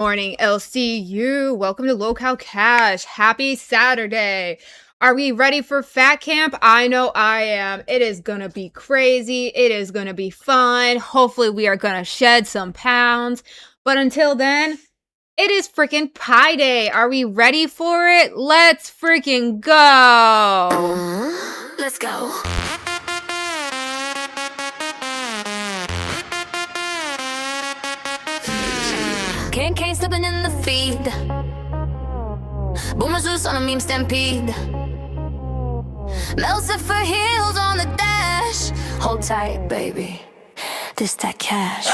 Morning, LCU. Welcome to Local Cash. Happy Saturday. Are we ready for Fat Camp? I know I am. It is going to be crazy. It is going to be fun. Hopefully, we are going to shed some pounds. But until then, it is freaking Pie Day. Are we ready for it? Let's freaking go. Let's go. Can't stepping in the feed. Boomer Zeus on a meme stampede. Melted for heels on the dash. Hold tight, baby. This that cash.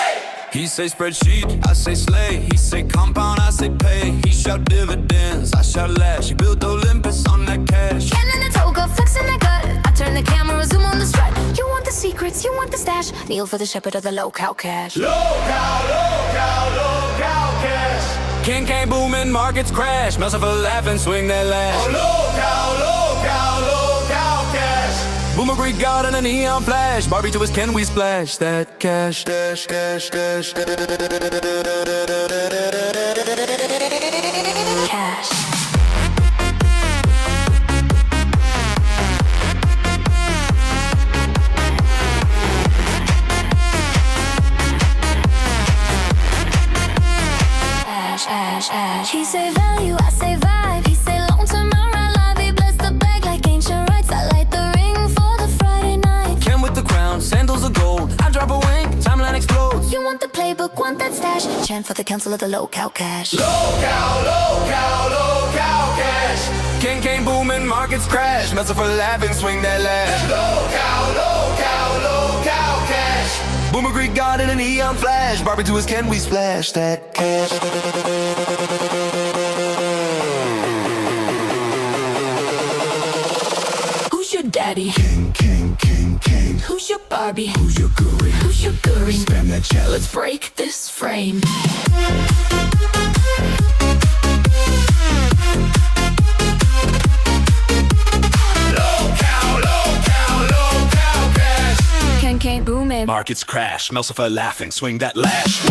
He say spreadsheet, I say slay. He say compound, I say pay. He shout dividends, I shout lash. He built Olympus on that cash. Cannon and toga, flexing that gut. I turn the camera, zoom on the strut. You want the secrets, you want the stash. Kneel for the shepherd of the low-cow cash. Low-cow cash. King booming, markets crash. Melts for laughing, swing that lash. Oh, low-cow cash. Boomer Greek God and a neon flash. Barbie to his Ken, we splash that cash. Dash. Cash. Ash. He say value, I say vibe. He say long term, I ride live. He bless the bag like ancient rites. I light the ring for the Friday night. Ken with the crown, sandals of gold. I drop a wink, timeline explodes. You want the playbook, want that stash. Chant for the council of the low-cow cash. Low-cow cash. King booming, markets crash. Melts for laughing, swing that lash. Low-cow cash. Boomer Greek God in a neon flash. Barbie to his Ken, we splash that cash. Who's your daddy? King. Who's your Barbie? Who's your guru? Who's your guru? Spam that chat. Let's break this frame. Low-cow cash. Can't boom it. Markets crash. Melsifer laughing, swing that lash.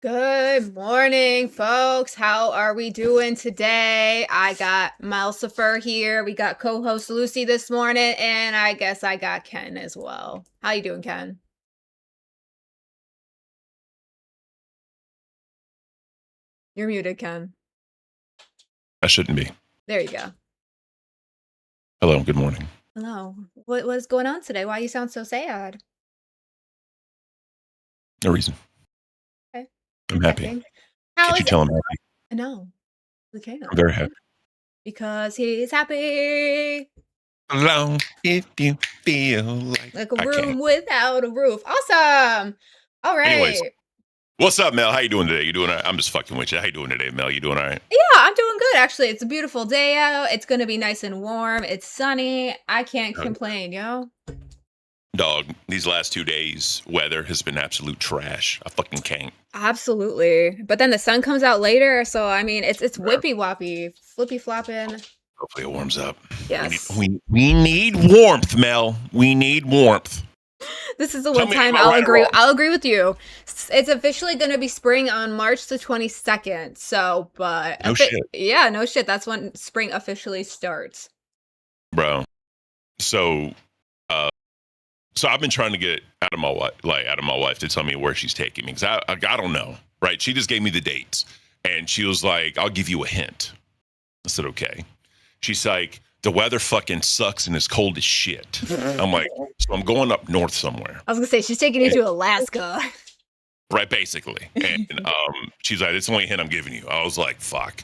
Good morning, folks. How are we doing today? I got Melsifer here. We got co-host Lucy this morning, and I guess I got Ken as well. How you doing, Ken? You're muted, Ken. I shouldn't be. There you go. Hello, good morning. Hello. What is going on today? Why you sound so sad? No reason. Okay. I'm happy. How Can't is you tell I'm happy? No, we can't. I'm very happy. Because he's happy. Alone if you feel Like a I room can't. without a roof. Awesome. All right. Anyways. What's up, Mel? How you doing today? You doing all right? I'm just fucking with you. How you doing today, Mel? You doing all right? Yeah, I'm doing good, actually. It's a beautiful day out. It's going to be nice and warm. It's sunny. I can't complain, yo. Dog, these last 2 days, weather has been absolute trash. I fucking can't. Absolutely. But then the sun comes out later, so I mean, it's whippy woppy, flippy flopping. Hopefully it warms up. Yes. We need warmth, Mel. We need warmth. This is the Tell one me, time am I right or wrong? I'll agree with you. It's officially going to be spring on March the 22nd. So, but No shit. Yeah, no shit. That's when spring officially starts. Bro. So I've been trying to get out of my wife to tell me where she's taking me, because I don't know, right? She just gave me the dates, and she was like, "I'll give you a hint." I said, "Okay." She's like, "The weather fucking sucks and it's cold as shit." I'm like, "So I'm going up north somewhere." I was gonna say she's taking you to Alaska. Right, basically. And she's like, "It's the only hint I'm giving you." I was like, "Fuck."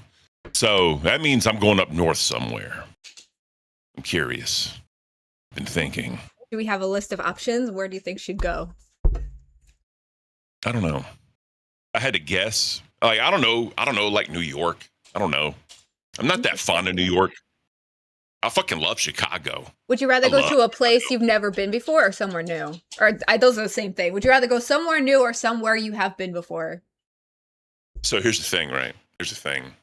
So that means I'm going up north somewhere. I'm curious. Been thinking. Do we have a list of options? Where do you think she'd go? I don't know. I had to guess. Like, I don't know, like New York. I don't know. I'm not that fond of New York. I fucking love Chicago. Would you rather go to a place you've never been before or somewhere new? Or those are the same thing. Would you rather go somewhere new or somewhere you have been before? So here's the thing, right? Here's the thing.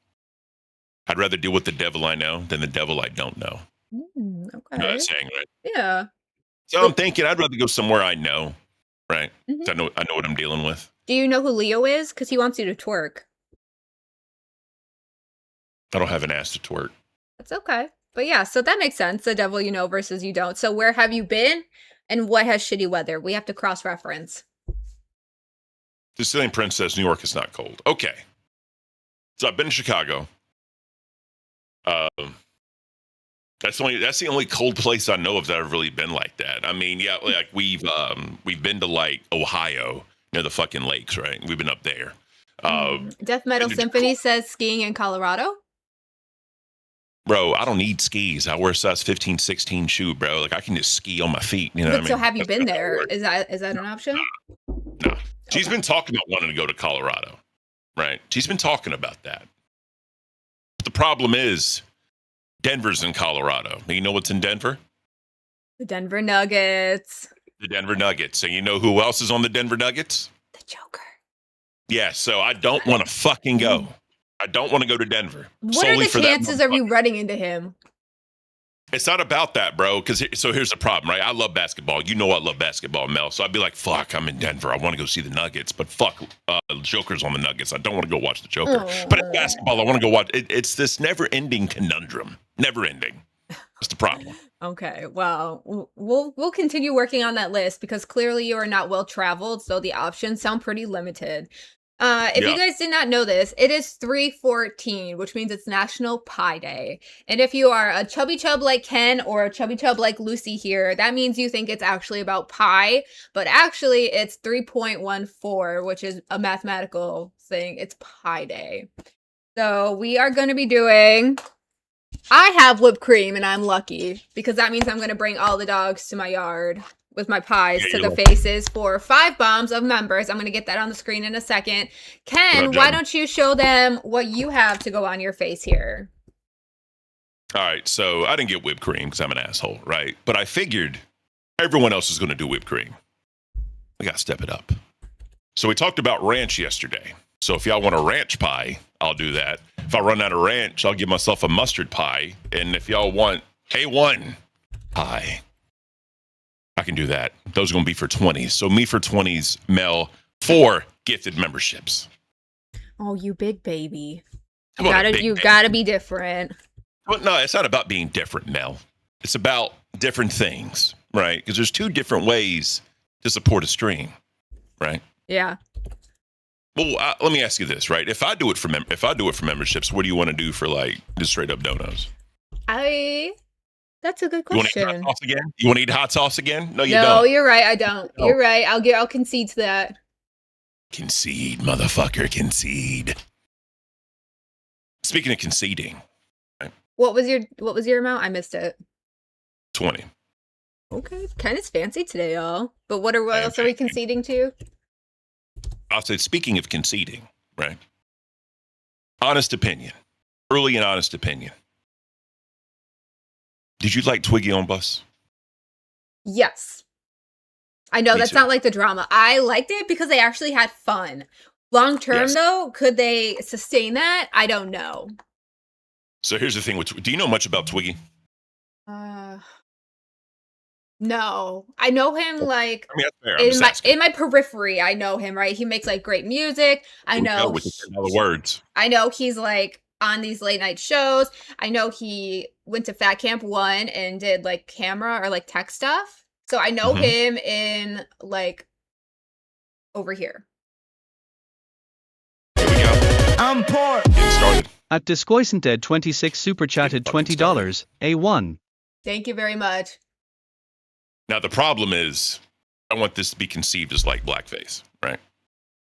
I'd rather deal with the devil I know than the devil I don't know. Okay. You know that saying, right? Yeah. So I'm thinking I'd rather go somewhere I know, right? Mhm. I know what I'm dealing with. Do you know who Leo is? Because he wants you to twerk. I don't have an ass to twerk. That's okay. But yeah, so that makes sense. The devil you know versus you don't. So where have you been and what has shitty weather? We have to cross-reference. The Sicilian Princess, New York is not cold. Okay. So I've been in Chicago. That's the only cold place I know of that I've really been like that. I mean, yeah, like we've been to like Ohio near the fucking lakes, right? We've been up there. Death Metal and Symphony says skiing in Colorado. Bro, I don't need skis. I wear a size 15, 16 shoe, bro. Like I can just ski on my feet. You know But what I so mean? have you That's been how it there? works. Is that an option? No. She's Okay. been talking about wanting to go to Colorado, right? She's been talking about that. But the problem is Denver's in Colorado. And you know what's in Denver? The Denver Nuggets. The Denver Nuggets. And you know who else is on the Denver Nuggets? The Joker. Yeah, so I don't want to fucking go. I don't want to go to Denver. What are solely the for that chances of you motherfucker. running into him? It's not about that, bro. Because so here's the problem, right? I love basketball. You know I love basketball, Mel. So I'd be like, fuck, I'm in Denver. I want to go see the Nuggets, but fuck, Joker's on the Nuggets. I don't want to go watch the Joker. But in basketball, I want to go watch. It's this never-ending conundrum. Never-ending. That's the problem. Okay, well, we'll continue working on that list because clearly you are not well traveled, so the options sound pretty limited. If Yeah. you guys did not know this, it is 3/14, which means it's National Pie Day. And if you are a chubby chub like Ken or a chubby chub like Lucy here, that means you think it's actually about pie, but actually it's 3.14, which is a mathematical thing. It's Pie Day. So we are going to be doing. I have whipped cream and I'm lucky because that means I'm going to bring all the dogs to my yard with my pies Yeah, to you're the lucky. faces for 5 bombs of members. I'm going to get that on the screen in a second. Ken, What up, why Jen? don't you show them what you have to go on your face here? All right, so I didn't get whipped cream because I'm an asshole, right? But I figured everyone else is going to do whipped cream. We got to step it up. So we talked about ranch yesterday. So if y'all want a ranch pie, I'll do that. If I run out of ranch, I'll give myself a mustard pie. And if y'all want A1 pie, I can do that. Those are going to be for 20s. So me for 20s, Mel, 4 gifted memberships. Oh, you big baby. Come on, big You man. gotta be different. But no, it's not about being different, Mel. It's about different things, right? Because there's 2 different ways to support a stream, right? Yeah. Well, let me ask you this, right? If I do it for memberships, what do you want to do for like just straight up donos? That's a good You want to eat hot question. sauce again? You want to eat hot sauce again? No, you No, don't. you're right. I don't. No. You're right. I'll concede to that. Concede, motherfucker, concede. Speaking of conceding, What was your amount? I missed it. 20. Okay, kind of fancy today, y'all. But what am else are we conceding to? I'll say, speaking of conceding, right? Honest opinion, early and honest opinion. Did you like Twiggy on Bus? Yes. I know Me that's too. not like the drama. I liked it because they actually had fun. Long term, Yes. though, could they sustain that? I don't know. So here's the thing with, do you know much about Twiggy? No. I know him like I mean, that's fair. I'm just asking. in my periphery. I know him, right? He makes like great music. I know. With the $10 words. I know he's like on these late night shows. I know he went to Fat Camp 1 and did like camera or like tech stuff. So I know Mhm. him in like over here. Here we go. I'm poor. Get started. At Discoisant 26 super chatted $20. A1. Thank you very much. Now, the problem is, I want this to be conceived as like blackface, right?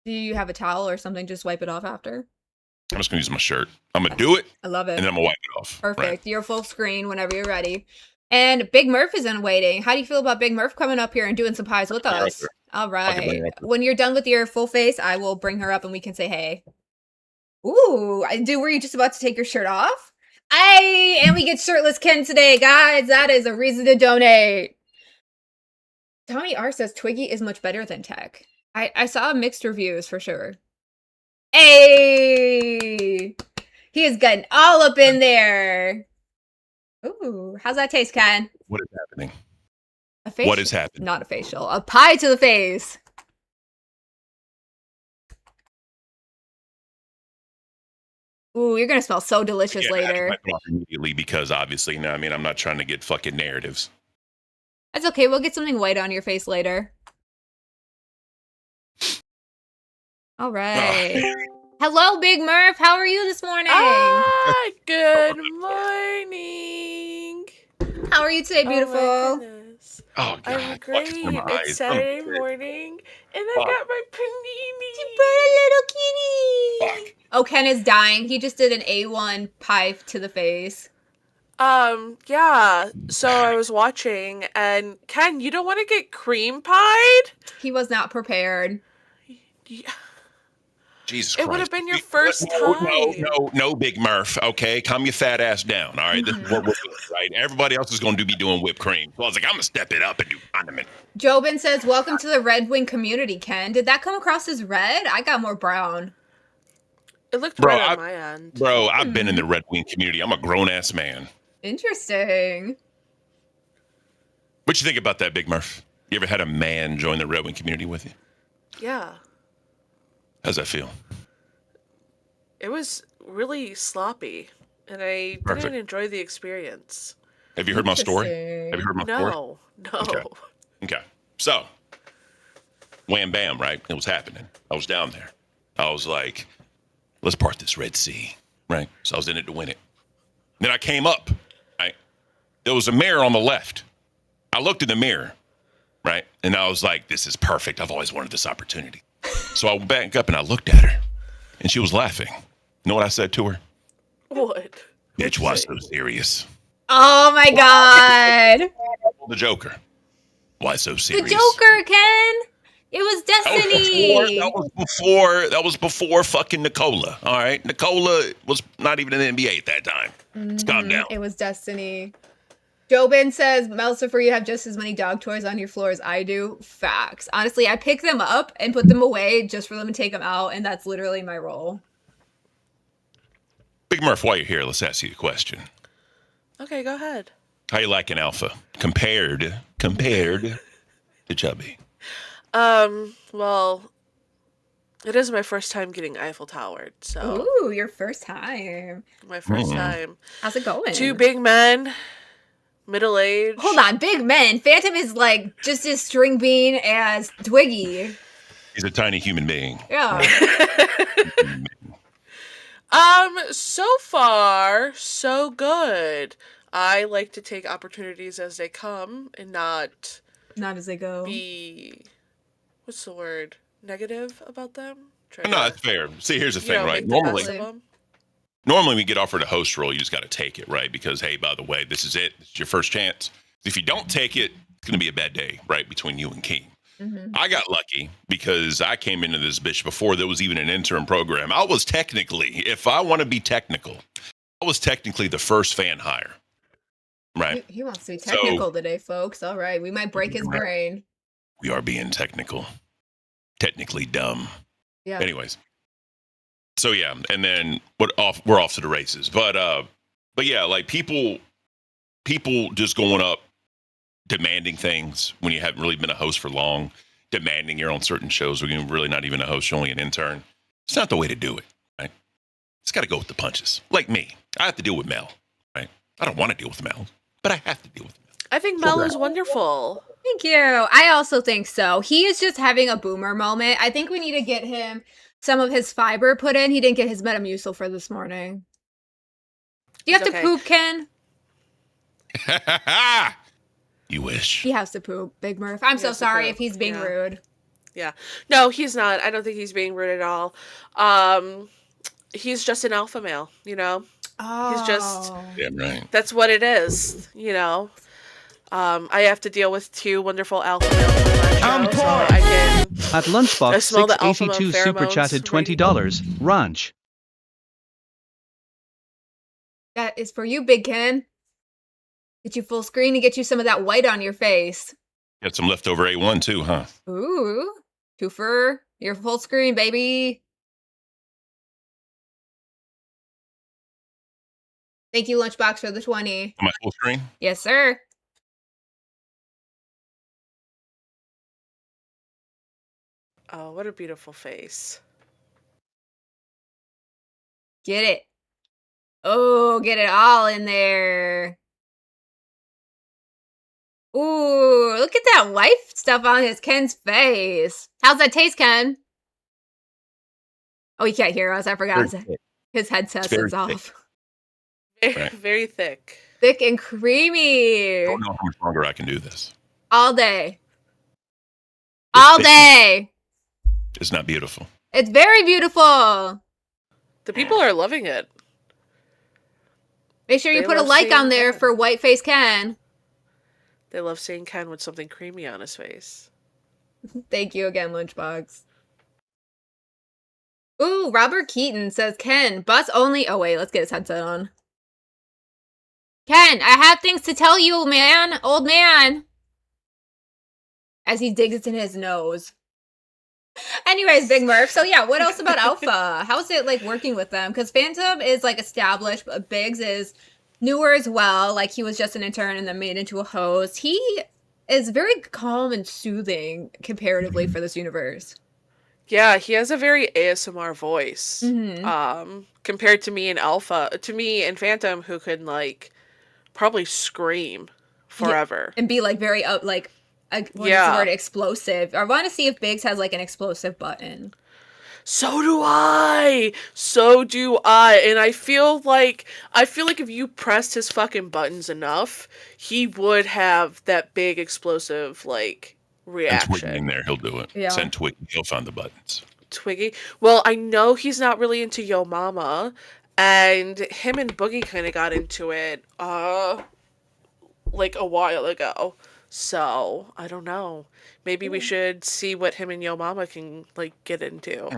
Do you have a towel or something? Just wipe it off after. I'm just going to use my shirt. I'm going to do it, I love it. and then I'm going to wipe it off. Perfect. Right? You're full screen whenever you're ready. And Big Murph is in waiting. How do you feel about Big Murph coming up here and doing some pies with Bring her up us? here. All can bring right. her up here. When you're done with your full face, I will bring her up and we can say hey. Ooh, were you just about to take your shirt off? And we get shirtless Ken today, guys. That is a reason to donate. Tommy R says Twiggy is much better than Tech. I saw mixed reviews for sure. Hey, he is getting all up in there. Ooh, how's that taste, Ken? What is happening? A facial. What has happened? Not a facial. A pie to the face. Ooh, you're gonna smell so delicious Yeah, later. I cut off immediately because obviously, you know, I mean, I'm not trying to get fucking narratives. That's okay. We'll get something white on your face later. All right. Hello, Big Murph. How are you this morning? Good morning. How are you today, beautiful? Oh my goodness. Oh god, I'm great. fucking my eyes. It's Saturday morning, and I Fuck. got my You brought a little kitty. Fuck. Oh, Ken is dying. He just did an A1 pie to the face. panini. Yeah. So I was watching, and Ken, you don't want to get cream pied? He was not prepared. Yeah. Jesus It Christ. would have been your first No, time. no, Big Murph. Okay, calm your fat ass down. All right, this is what we're doing, right? Everybody else is going to be doing whipped cream. So I was like, I'm gonna step it up and do condiment. Jobin says, "Welcome to the Red Wing community, Ken." Did that come across as red? I got more brown. It looked Bro, right on my end. Bro, I've been in the Red Wing community. I'm a grown ass man. Interesting. What you think about that, Big Murph? You ever had a man join the Red Wing community with you? Yeah. How's that feel? It was really sloppy, and I Perfect. didn't enjoy the experience. Have you heard my story? Interesting. Have you heard my story? No. Okay. Okay. So, wham bam, right? It was happening. I was down there. I was like, let's part this Red Sea, right? So I was in it to win it. Then I came up, right? There was a mirror on the left. I looked in the mirror, right? And I was like, this is perfect. I've always wanted this opportunity. So I went back up and I looked at her, and she was laughing. You know what I said to her? What? Bitch, why so serious? Oh my god. The Joker. Why so The serious? Joker, Ken. It was Destiny. That was before fucking Nicola. All right, Nicola was not even in the NBA at that time. Let's calm down. It was Destiny. Jobin says, Melsifer, you have just as many dog toys on your floor as I do. Facts. Honestly, I pick them up and put them away just for them to take them out, and that's literally my role. Big Murph, while you're here, let's ask you a question. Okay, go ahead. How you liking Alpha compared to Chubby? Well, it is my first time getting Eiffel Towered, so Ooh, your first time. my first time. How's it going? Two big men, middle age. Hold on, big men. Phantom is like just as string bean as Twiggy. He's a tiny human being. Yeah. So far, so good. I like to take opportunities as they come and not Not as they go. be, what's the word, negative about them. Try No, to, that's fair. See, here's the you thing, know, right? make the best Normally- of them. Normally, when we get offered a host role, you just got to take it, right? Because, hey, by the way, this is it. It's your first chance. If you don't take it, it's going to be a bad day, right, between you and Keem. Mhm. I got lucky because I came into this bitch before there was even an intern program. I was technically, if I want to be technical, I was technically the first fan hire, right? He wants to be technical today, folks. All right. We might break his brain. We are being technical, technically dumb. Yeah. Anyways, so yeah, and then we're off to the races. But yeah, like people just going up, demanding things when you haven't really been a host for long, demanding you're on certain shows when you're really not even a host, you're only an intern. It's not the way to do it, right? It's got to go with the punches. Like me, I have to deal with Mel, right? I don't want to deal with Mel, but I have to deal with Mel. I think Mel is wonderful. Thank you. I also think so. He is just having a boomer moment. I think we need to get him some of his fiber put in. He didn't get his Metamucil for this morning. Do you have He's to okay. poop, Ken? You wish. He has to poop, Big Murph. I'm so has to sorry poop, if he's being yeah. rude. Yeah. No, he's not. I don't think he's being rude at all. He's just an alpha male, you know? Oh. just- Damn right. That's what it is, you know? I have to deal with two wonderful alpha males on my show, so I can... At Lunchbox I smell the alpha 682 male super pheromones chatted $20. Ranch. That is for you, Big Ken. Get you full screen and get you some of that white on your face. Got some leftover A1 too, huh? Ooh. Two for your full screen, baby. Thank you, Lunchbox, for the 20. Am I full screen? Yes, sir. Oh, what a beautiful face. Get it. Oh, get it all in there. Ooh, look at that wife stuff on Ken's face. How's that taste, Ken? Oh, he can't hear us. I forgot. His headset is off. Very, very thick. Thick and creamy. I don't know how much longer I can do this. All day. All day. It's not beautiful. It's very beautiful. The people are loving it. Make sure you They put a love like seeing on there Ken. for Whiteface Ken. They love seeing Ken with something creamy on his face. Thank you again, Lunchbox. Ooh, Robert Keaton says, Ken, bus only. Oh, wait, let's get his headset on. Ken, I have things to tell you, man. Old man. As he digs into his nose. Anyways, Big Murph. So, yeah, what else about Alpha? How's it, like, working with them? Because Phantom is, like, established, but Biggs is newer as well. Like, he was just an intern and then made into a host. He is very calm and soothing comparatively for this universe. Yeah, he has a very ASMR voice. Mhm. Compared to me and Alpha, to me and Phantom, who can like probably scream forever. And be like very what is the Yeah. word, explosive. I want to see if Biggs has like an explosive button. So do I. So do I. And I feel like if you pressed his fucking buttons enough, he would have that big explosive like And Twiggy in reaction. there, he'll do it. Yeah. Send Twiggy, he'll find the buttons. Twiggy. Well, I know he's not really into Yo Mama, and him and Boogie kind of got into it like a while ago. So, I don't know. Maybe we should see what him and Yo Mama can like get into.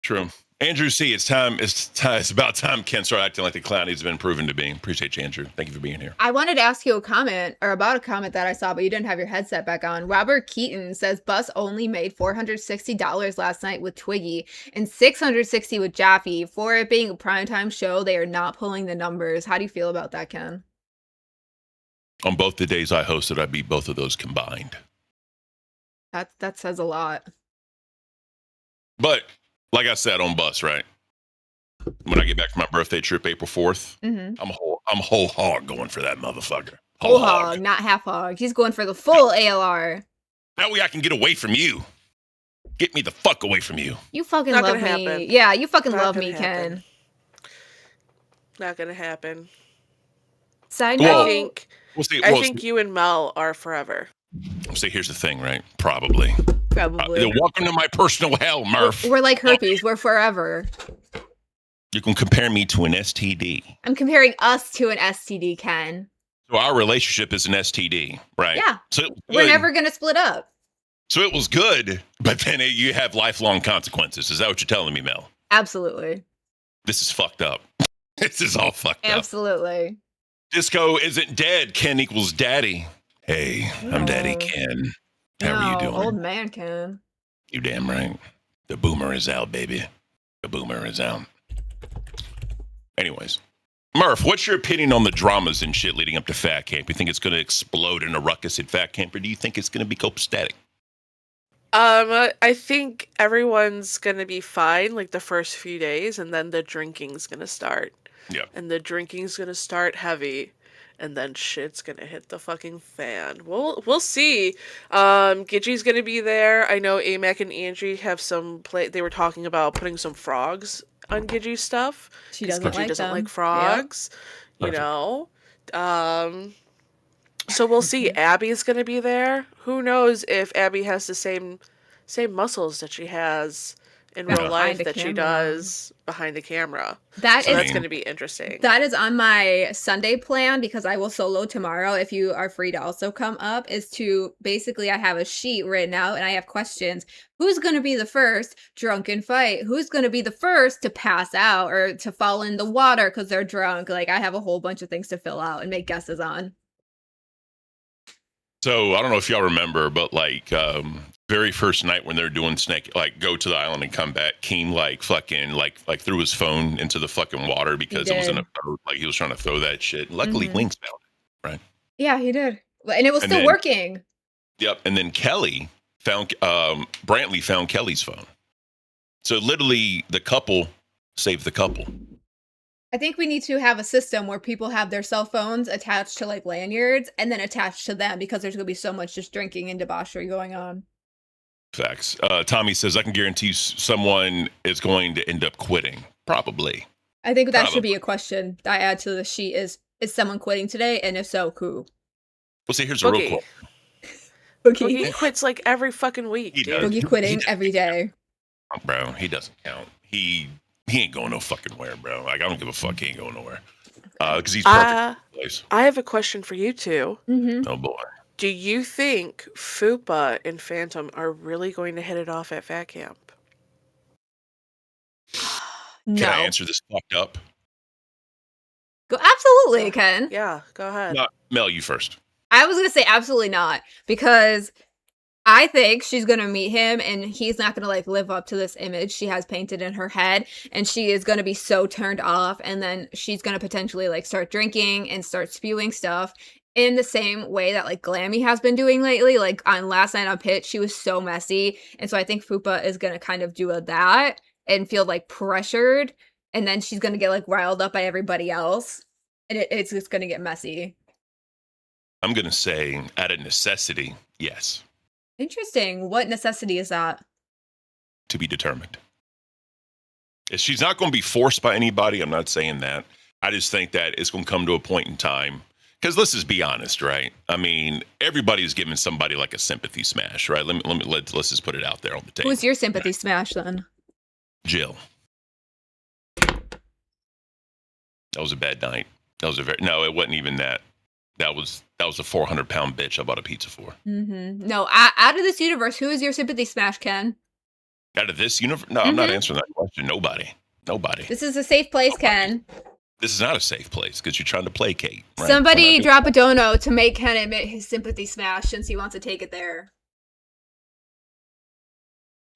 True. Andrew C., it's time. It's about time Ken started acting like the clown he's been proven to be. Appreciate you, Andrew. Thank you for being here. I wanted to ask you a comment that I saw, but you didn't have your headset back on. Robert Keaton says Bus only made $460 last night with Twiggy and $660 with Jaffe. For it being a primetime show, they are not pulling the numbers. How do you feel about that, Ken? On both the days I hosted, I beat both of those combined. That says a lot. But like I said on Bus, right? When I get back from my birthday trip, April 4th, Mm-hmm. I'm whole hog going for that motherfucker. Whole hog, not half hog. He's going for the full ALR. That way I can get away from you. Get me the fuck away from you. You fucking Not love gonna me. happen. Yeah, you fucking Not love gonna me, happen. Ken. Not gonna happen. Side Well, note. I think you and Mel are forever. See, here's the thing, right? Probably. Probably. Welcome to my personal hell, Murph. We're like herpes. We're forever. You can compare me to an STD. I'm comparing us to an STD, Ken. So our relationship is an STD, right? Yeah. So it was We're good. never going to split up. So it was good, but then you have lifelong consequences. Is that what you're telling me, Mel? Absolutely. This is fucked up. This is all fucked up. Absolutely. Disco isn't dead. Ken equals daddy. Hey, I'm Daddy No. Ken. How are you doing? Old man Ken. You damn right. The boomer is out, baby. The boomer is out. Anyways, Murph, what's your opinion on the dramas and shit leading up to Fat Camp? You think it's going to explode in a ruckus at Fat Camp, or do you think it's going to be copacetic? I think everyone's gonna be fine like the first few days, and then the drinking's gonna start. Yeah. And the drinking's gonna start heavy, and then shit's gonna hit the fucking fan. We'll see. Gidgey's gonna be there. I know Amac and Angie have some play. They were talking about putting some frogs on Gidgey's stuff. She 'cause doesn't Gidgey like doesn't them. like frogs. You Perfect. know. So we'll see. Abby's gonna be there. Who knows if Abby has the same muscles that she has in real Behind life the that she camera. does behind the camera. That So is that's going to be interesting. That is on my Sunday plan because I will solo tomorrow. If you are free to also come up, is to basically I have a sheet written out and I have questions. Who's going to be the first drunken fight? Who's going to be the first to pass out or to fall in the water because they're drunk? Like I have a whole bunch of things to fill out and make guesses on. So I don't know if y'all remember, but like very first night when they're doing snake, like go to the island and come back, Keem like fucking like threw his phone into the fucking water because it was in a boat. Like he was trying to throw that shit. Luckily, Mhm. Wings found it. Yeah, he did. And it was And still then- working. Yep. And then Kelly Brantley found Kelly's phone. So literally, the couple saved the couple. I think we need to have a system where people have their cell phones attached to like lanyards and then attached to them because there's going to be so much just drinking and debauchery going on. Facts. Tommy says, I can guarantee someone is going to end up quitting. Probably. I think that should be a question that I add to the sheet is someone quitting today? And if so, who? Well, see, here's a real quote. Boogie quits like every fucking week, dude. Boogie quitting every day. Bro, he doesn't count. He ain't going no fucking where, bro. Like, I don't give a fuck. He ain't going nowhere. Because he's perfect in place. I have a question for you two. Mm-hmm. Oh, boy. Do you think Fupa and Phantom are really going to hit it off at Fat Camp? No. Can I answer this fucked up? Go absolutely, Ken. Yeah, go ahead. No, Mel, you first. I was going to say absolutely not because I think she's going to meet him and he's not going to like live up to this image she has painted in her head. And she is going to be so turned off. And then she's going to potentially like start drinking and start spewing stuff in the same way that like Glammy has been doing lately. Like on Last Night on Pitch, she was so messy. And so I think Fupa is going to kind of do that and feel like pressured. And then she's going to get like riled up by everybody else. And it's just going to get messy. I'm going to say out of necessity, yes. Interesting. What necessity is that? To be determined. She's not going to be forced by anybody. I'm not saying that. I just think that it's going to come to a point in time. Because let's just be honest, right? I mean, everybody's giving somebody like a sympathy smash, right? Let's just put it out there on the table. Who's your sympathy smash then? Jill. That was a bad night. No, it wasn't even that. That was a 400-pound bitch I bought a pizza for. Mm-hmm. No, out of this universe, who is your sympathy smash, Ken? Out of this universe? No, I'm not answering that question. Nobody. This is a safe place, Ken. This is not a safe place because you're trying to placate. Right? Somebody drop a dono to make Ken admit his sympathy smash since he wants to take it there.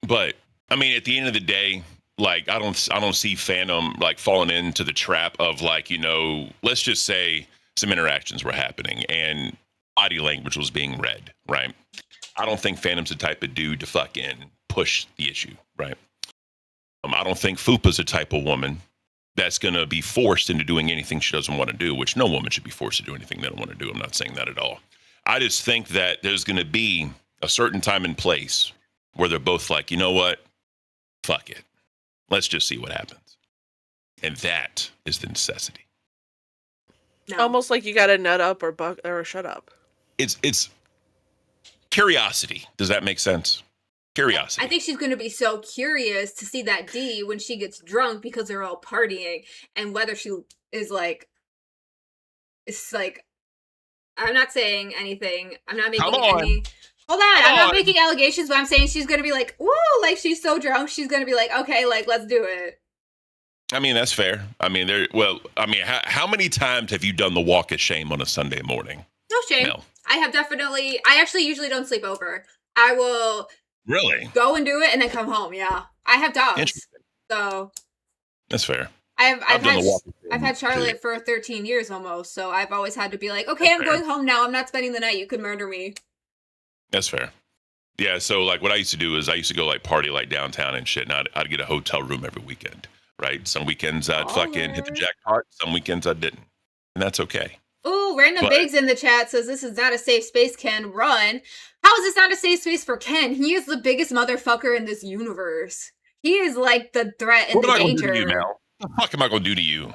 But I mean, at the end of the day, like I don't see Phantom like falling into the trap of like, you know, let's just say some interactions were happening and body language was being read, right? I don't think Phantom's the type of dude to fucking push the issue, right? I don't think Fupa's the type of woman that's going to be forced into doing anything she doesn't want to do, which no woman should be forced to do anything they don't want to do. I'm not saying that at all. I just think that there's going to be a certain time and place where they're both like, you know what? Fuck it. Let's just see what happens. And that is the necessity. No. Almost like you got to nut up or shut up. It's curiosity. Does that make sense? Curiosity. I think she's going to be so curious to see that D when she gets drunk because they're all partying and whether she is like, it's like, I'm not saying anything. I'm not making any. Hold on. I'm not making allegations, but I'm saying she's going to be like, woo, like she's so drunk. She's going to be like, okay, like, let's do it. I mean, that's fair. I mean, how many times have you done the walk of shame on a Sunday morning? No shame. No. I actually usually don't sleep over. I will really go and do it and then come home. Yeah. I have dogs. So that's fair. I've had Charlotte for 13 years almost. So I've always had to be like, okay, I'm going home now. I'm not spending the night. You could murder me. That's fair. Yeah. So like what I used to do is I used to go like party like downtown and shit. And I'd get a hotel room every weekend. Right. Some weekends I'd fucking hit the jackpot. Some weekends I didn't. And that's okay. Ooh, Random Biggs in the chat says this is not a safe space, Ken. Run. How is this not a safe space for Ken? He is the biggest motherfucker in this universe. He is like the threat and the danger. What am I gonna do to you, Mel? What the fuck am I gonna do to you?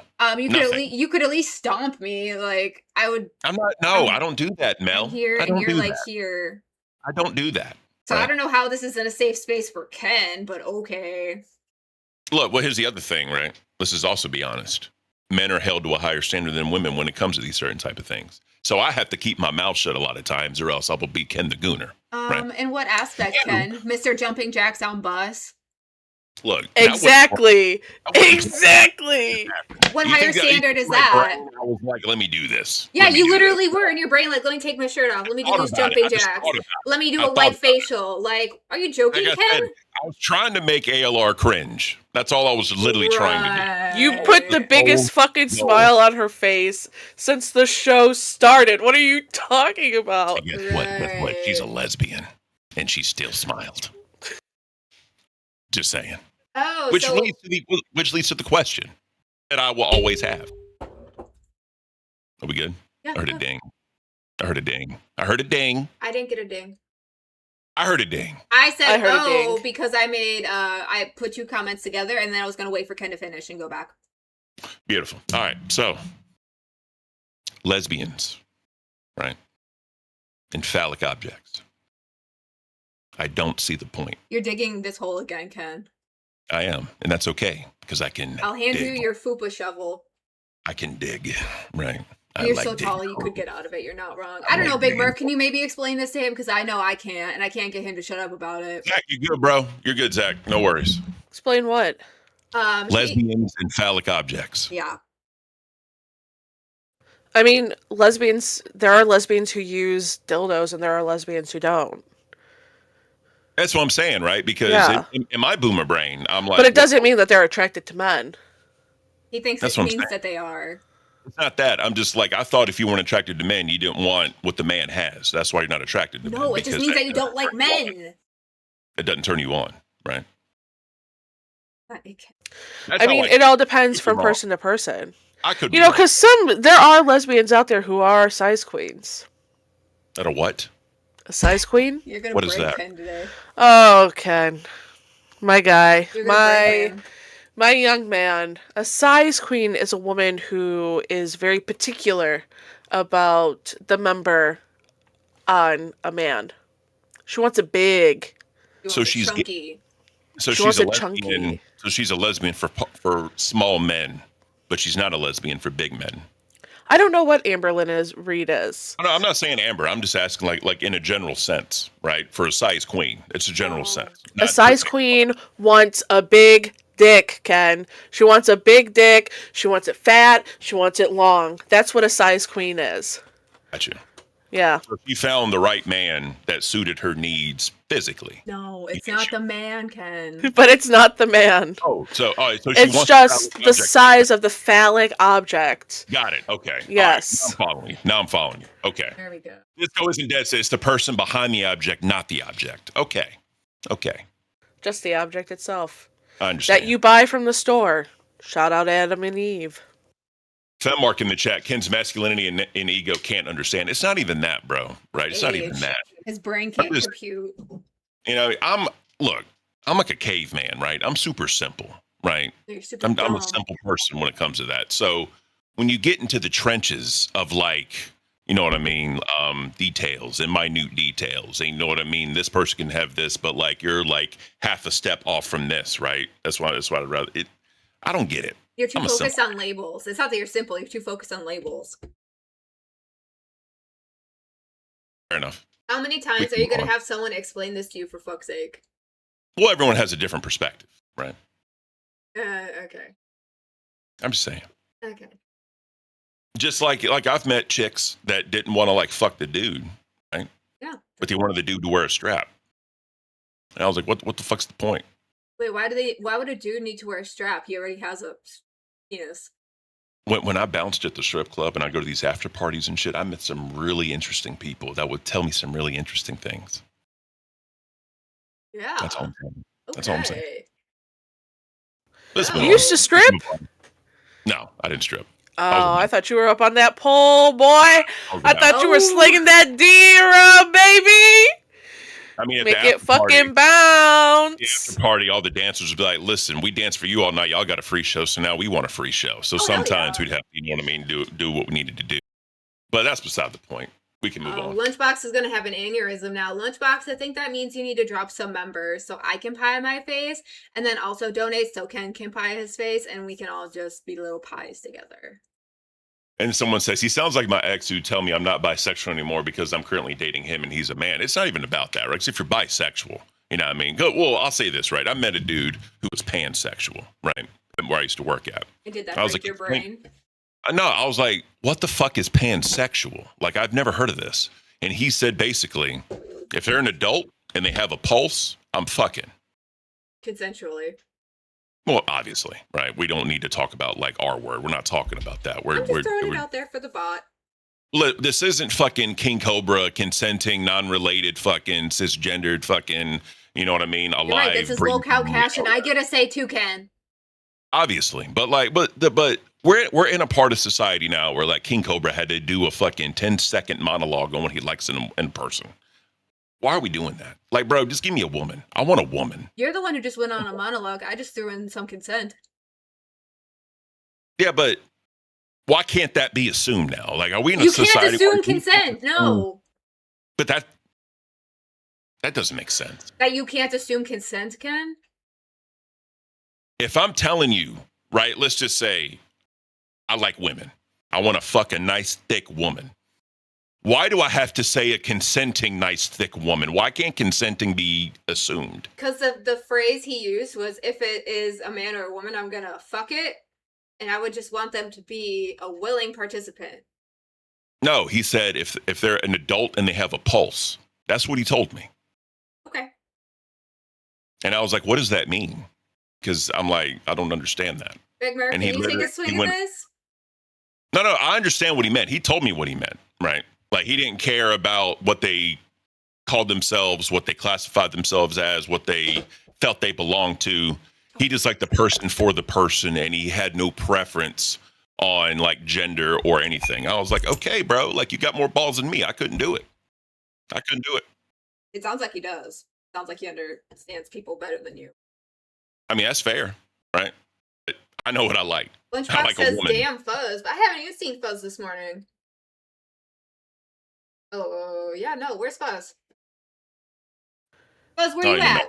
You could at least stomp me. Like I would. I'm not. No, I don't do that, Mel. Here and you're like here. I don't do that. So I don't know how this isn't a safe space for Ken, but okay. Look, well, here's the other thing, right? Let's just also be honest. Men are held to a higher standard than women when it comes to these certain type of things. So I have to keep my mouth shut a lot of times or else I will be Ken the Gooner. Right? In what aspect, Ken? Mr. Jumping Jacks on bus? Look. Exactly. Exactly. What higher standard is that? I was like, let me do this. Yeah, you literally were in your brain like, let me take my shirt off. Let me do these jumping jacks. Let me do a white facial. Like, are you joking, Ken? I was trying to make ALR cringe. That's all I was literally trying to do. You put the biggest fucking smile on her face since the show started. What are you talking about? Guess what? She's a lesbian. and she still smiled. Just saying. Oh, Which so leads to the question that I will always have. Are we good? yeah, I heard a go. ding. I heard a ding. I heard a ding. I didn't get a ding. I heard a ding. I said I heard a oh ding. because I put two comments together and then I was gonna wait for Ken to finish and go back. Beautiful. All right. So, lesbians, right? And phallic objects. I don't see the point. You're digging this hole again, Ken. I am, and that's okay because I can. I'll hand you dig. your fupa shovel. I can dig, right? I You're like so tall, digging. you could get out of it. You're not wrong. I I don't like know, Big digging. Murph. Can you maybe explain this to him? Because I know I can't, and I can't get him to shut up about it. Zach, you good, bro? You're good, Zach. No worries. Explain what? Lesbians and phallic objects. Yeah. I mean, lesbians. There are lesbians who use dildos, and there are lesbians who don't. That's what I'm saying, right? Because Yeah. in my boomer brain, I'm like, But it doesn't mean that they're attracted to men. He thinks That's it what I'm means saying. that they are. It's not that. I'm just like, I thought if you weren't attracted to men, you didn't want what the man has. That's why you're not attracted to men. No, it just because means that you don't like men. It doesn't turn you on, right? It can- That's I how mean, it all depends You're from wrong. person to person. I could You know, because there are lesbians out there who are size queens. At a what? A size queen? You're gonna What is break that? Ken today. Oh, Ken. My guy. You're gonna break him. My young man. A size queen is a woman who is very particular about the member on a man. She wants a big. You So want it she's ga- chunky. So She she's wants a it lesbian. chunky. So she's a lesbian for small men, but she's not a lesbian for big men. I don't know what Amberlyn Reed is. I'm not saying Amber. I'm just asking, like in a general sense, right? For a size queen, it's a general sense. A Not size for- queen wants a big dick, Ken. She wants a big dick. She wants it fat. She wants it long. That's what a size queen is. Gotcha. Yeah. So she found the right man that suited her needs physically. No, it's can not sh- the man, Ken. But it's not the man. Oh, so she It's wants just a the phallic object. size of the phallic object. Got it. Okay. All right. Yes. Now I'm following you. Okay. There we go. Disco isn't dead. So it's the person behind the object, not the object. Okay. Just the object itself. I understand. That you buy from the store. Shout out Adam and Eve. Femmark in the chat. Ken's masculinity and ego can't understand. It's not even that, bro. Right? It's not even Age. that. His brain can't just- compute. You know, I'm like a caveman, right? I'm super simple, right? You're super I'm dumb. a simple person when it comes to that. So when you get into the trenches of like, you know what I mean, details and minute details, and you know what I mean, this person can have this, but like you're like half a step off from this, right? That's why I'd rather it. I don't get it. You're too I'm a focused on labels. It's not that you're simple. You're too focused on labels. Fair enough. How many times can are you move going on. to have someone explain this to you for fuck's sake? Well, everyone has a different perspective, right? Okay. I'm just saying. Okay. Just like I've met chicks that didn't want to like fuck the dude, right? Yeah. But they wanted the dude to wear a strap. And I was like, what the fuck's the point? Wait, why would a dude need to wear a strap? He already has a penis. When I bounced at the strip club and I go to these after parties and shit, I met some really interesting people that would tell me some really interesting things. Yeah. That's all I'm saying. That's all I'm saying. Okay. Let's You move You on. used to strip? Let's move on. No, I didn't strip. Oh, I thought you were up on that pole, boy. I down. thought you were Oh. slinging that D around, baby. I mean, at Make the it after party, fucking bounce. the after party, all the dancers would be like, listen, we danced for you all night. Y'all got a free show, so now we want a free show. So Oh, hell sometimes yeah. we'd have to, you know what I mean, do what we needed to do. But that's beside the point. We can move on. Lunchbox is going to have an aneurysm now. Lunchbox, I think that means you need to drop some members so I can pie my face and then also donate so Ken can pie his face and we can all just be little pies together. And someone says, he sounds like my ex who tell me I'm not bisexual anymore because I'm currently dating him and he's a man. It's not even about that, right? 'Cause if you're bisexual, you know what I mean? Well, I'll say this, right? I met a dude who was pansexual, right? Where I used to work at. And did that I was break like, your brain? No, I was like, what the fuck is pansexual? Like, I've never heard of this. And he said, basically, if they're an adult and they have a pulse, I'm fucking. Consensually. Well, obviously, right? We don't need to talk about like our word. We're not talking about that. I'm just throwing it out there for the bot. look, this isn't fucking King Cobra consenting, non-related, fucking cisgendered, fucking, you know what I mean? You're Alive. right, this is breathing, Low-Cow Cash, and I get a say too, Ken. Obviously, but we're in a part of society now where like King Cobra had to do a fucking 10-second monologue on what he likes in person. Why are we doing that? Like, bro, just give me a woman. I want a woman. You're the one who just went on a monologue. I just threw in some consent. Yeah, but why can't that be assumed now? Like, are we in a You society? can't assume where consent. No. But that doesn't make sense. That you can't assume consent, Ken? If I'm telling you, right, let's just say I like women. I want to fuck a nice, thick woman. Why do I have to say a consenting, nice, thick woman? Why can't consenting be assumed? Because the phrase he used was, if it is a man or a woman, I'm gonna fuck it. And I would just want them to be a willing participant. No, he said if they're an adult and they have a pulse. That's what he told me. Okay. And I was like, what does that mean? Because I'm like, I don't understand that. Big Murph, And can he you take literally- a swing he at went- this? No, I understand what he meant. He told me what he meant, right? Like, he didn't care about what they called themselves, what they classified themselves as, what they felt they belonged to. He just liked the person for the person, and he had no preference on, like, gender or anything. I was like, okay, bro, like, you got more balls than me. I couldn't do it. It sounds like he does. Sounds like he understands people better than you. I mean, that's fair, right? But I know what I like. Lunchbox like a says, woman. damn Fuzz. But I haven't even seen Fuzz this morning. Oh, yeah, no. Where's Fuzz? Fuzz, where Oh, you you at? know.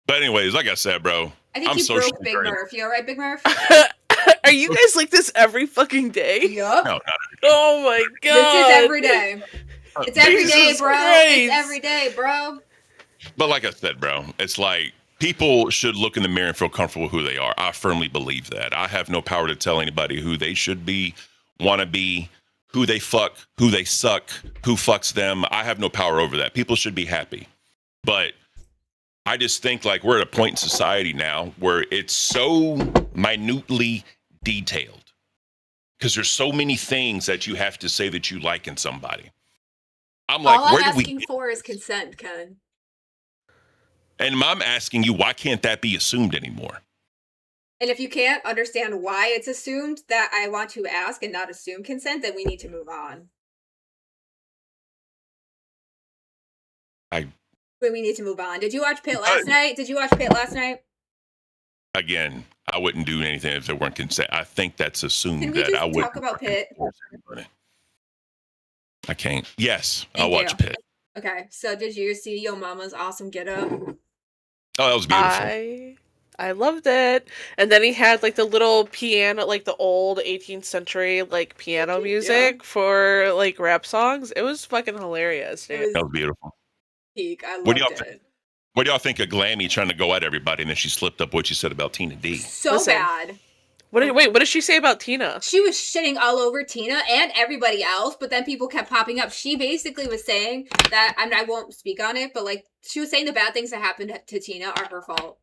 But anyways, like I said, bro, I think I'm you socially broke Big drained. Murph. You alright, Big Murph? Are you guys like this every fucking day? Yup. No, not Oh my god. This is every day. It's every day, Jesus bro. Christ. It's every day, bro. But like I said, bro, it's like people should look in the mirror and feel comfortable with who they are. I firmly believe that. I have no power to tell anybody who they should be, want to be, who they fuck, who they suck, who fucks them. I have no power over that. People should be happy. But I just think like we're at a point in society now where it's so minutely detailed because there's so many things that you have to say that you like in somebody. I'm like, All where I'm do we asking for is consent, Ken. And I'm asking you, why can't that be assumed anymore? And if you can't understand why it's assumed that I want to ask and not assume consent, then we need to move on. We need to move on. Did you watch Pit last night? Again, I wouldn't do anything if there weren't consent. I think that's assumed Can we that I just would talk about Pit? I can't. Yes, Thank I'll watch you. Pit. Okay, so did you see Yo Mama's awesome get up? Oh, that was beautiful. I loved it. And then he had like the little piano, like the old 18th century like piano music for like rap songs. It was fucking hilarious, dude. That was beautiful. Peak. I What loved do y'all it. What do y'all think of Glammy trying to go at everybody and then she slipped up what she said about Tina D? So Listen. bad. What did she say about Tina? She was shitting all over Tina and everybody else, but then people kept popping up. She basically was saying that, I won't speak on it, but like she was saying the bad things that happened to Tina are her fault.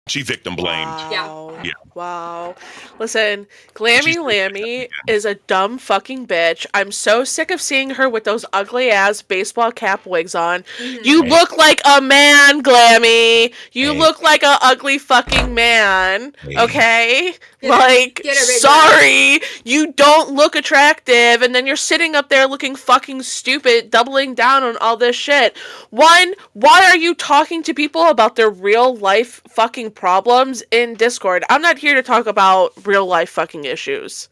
She victim blamed. Wow. Yeah. Wow. Listen, Glammy She's- Lammy is a dumb fucking bitch. I'm so sick of seeing her with those ugly ass baseball cap wigs on. You Hey. look like a man, Glammy. You Hey. look like a ugly fucking man. Hey. Okay? Get her- Like, get her, big sorry, you don't look attractive, and then you're sitting up there looking fucking stupid, doubling down on all this shit. One, why are you talking to people about their real life fucking problems in Discord? I'm not here to talk about real life fucking issues.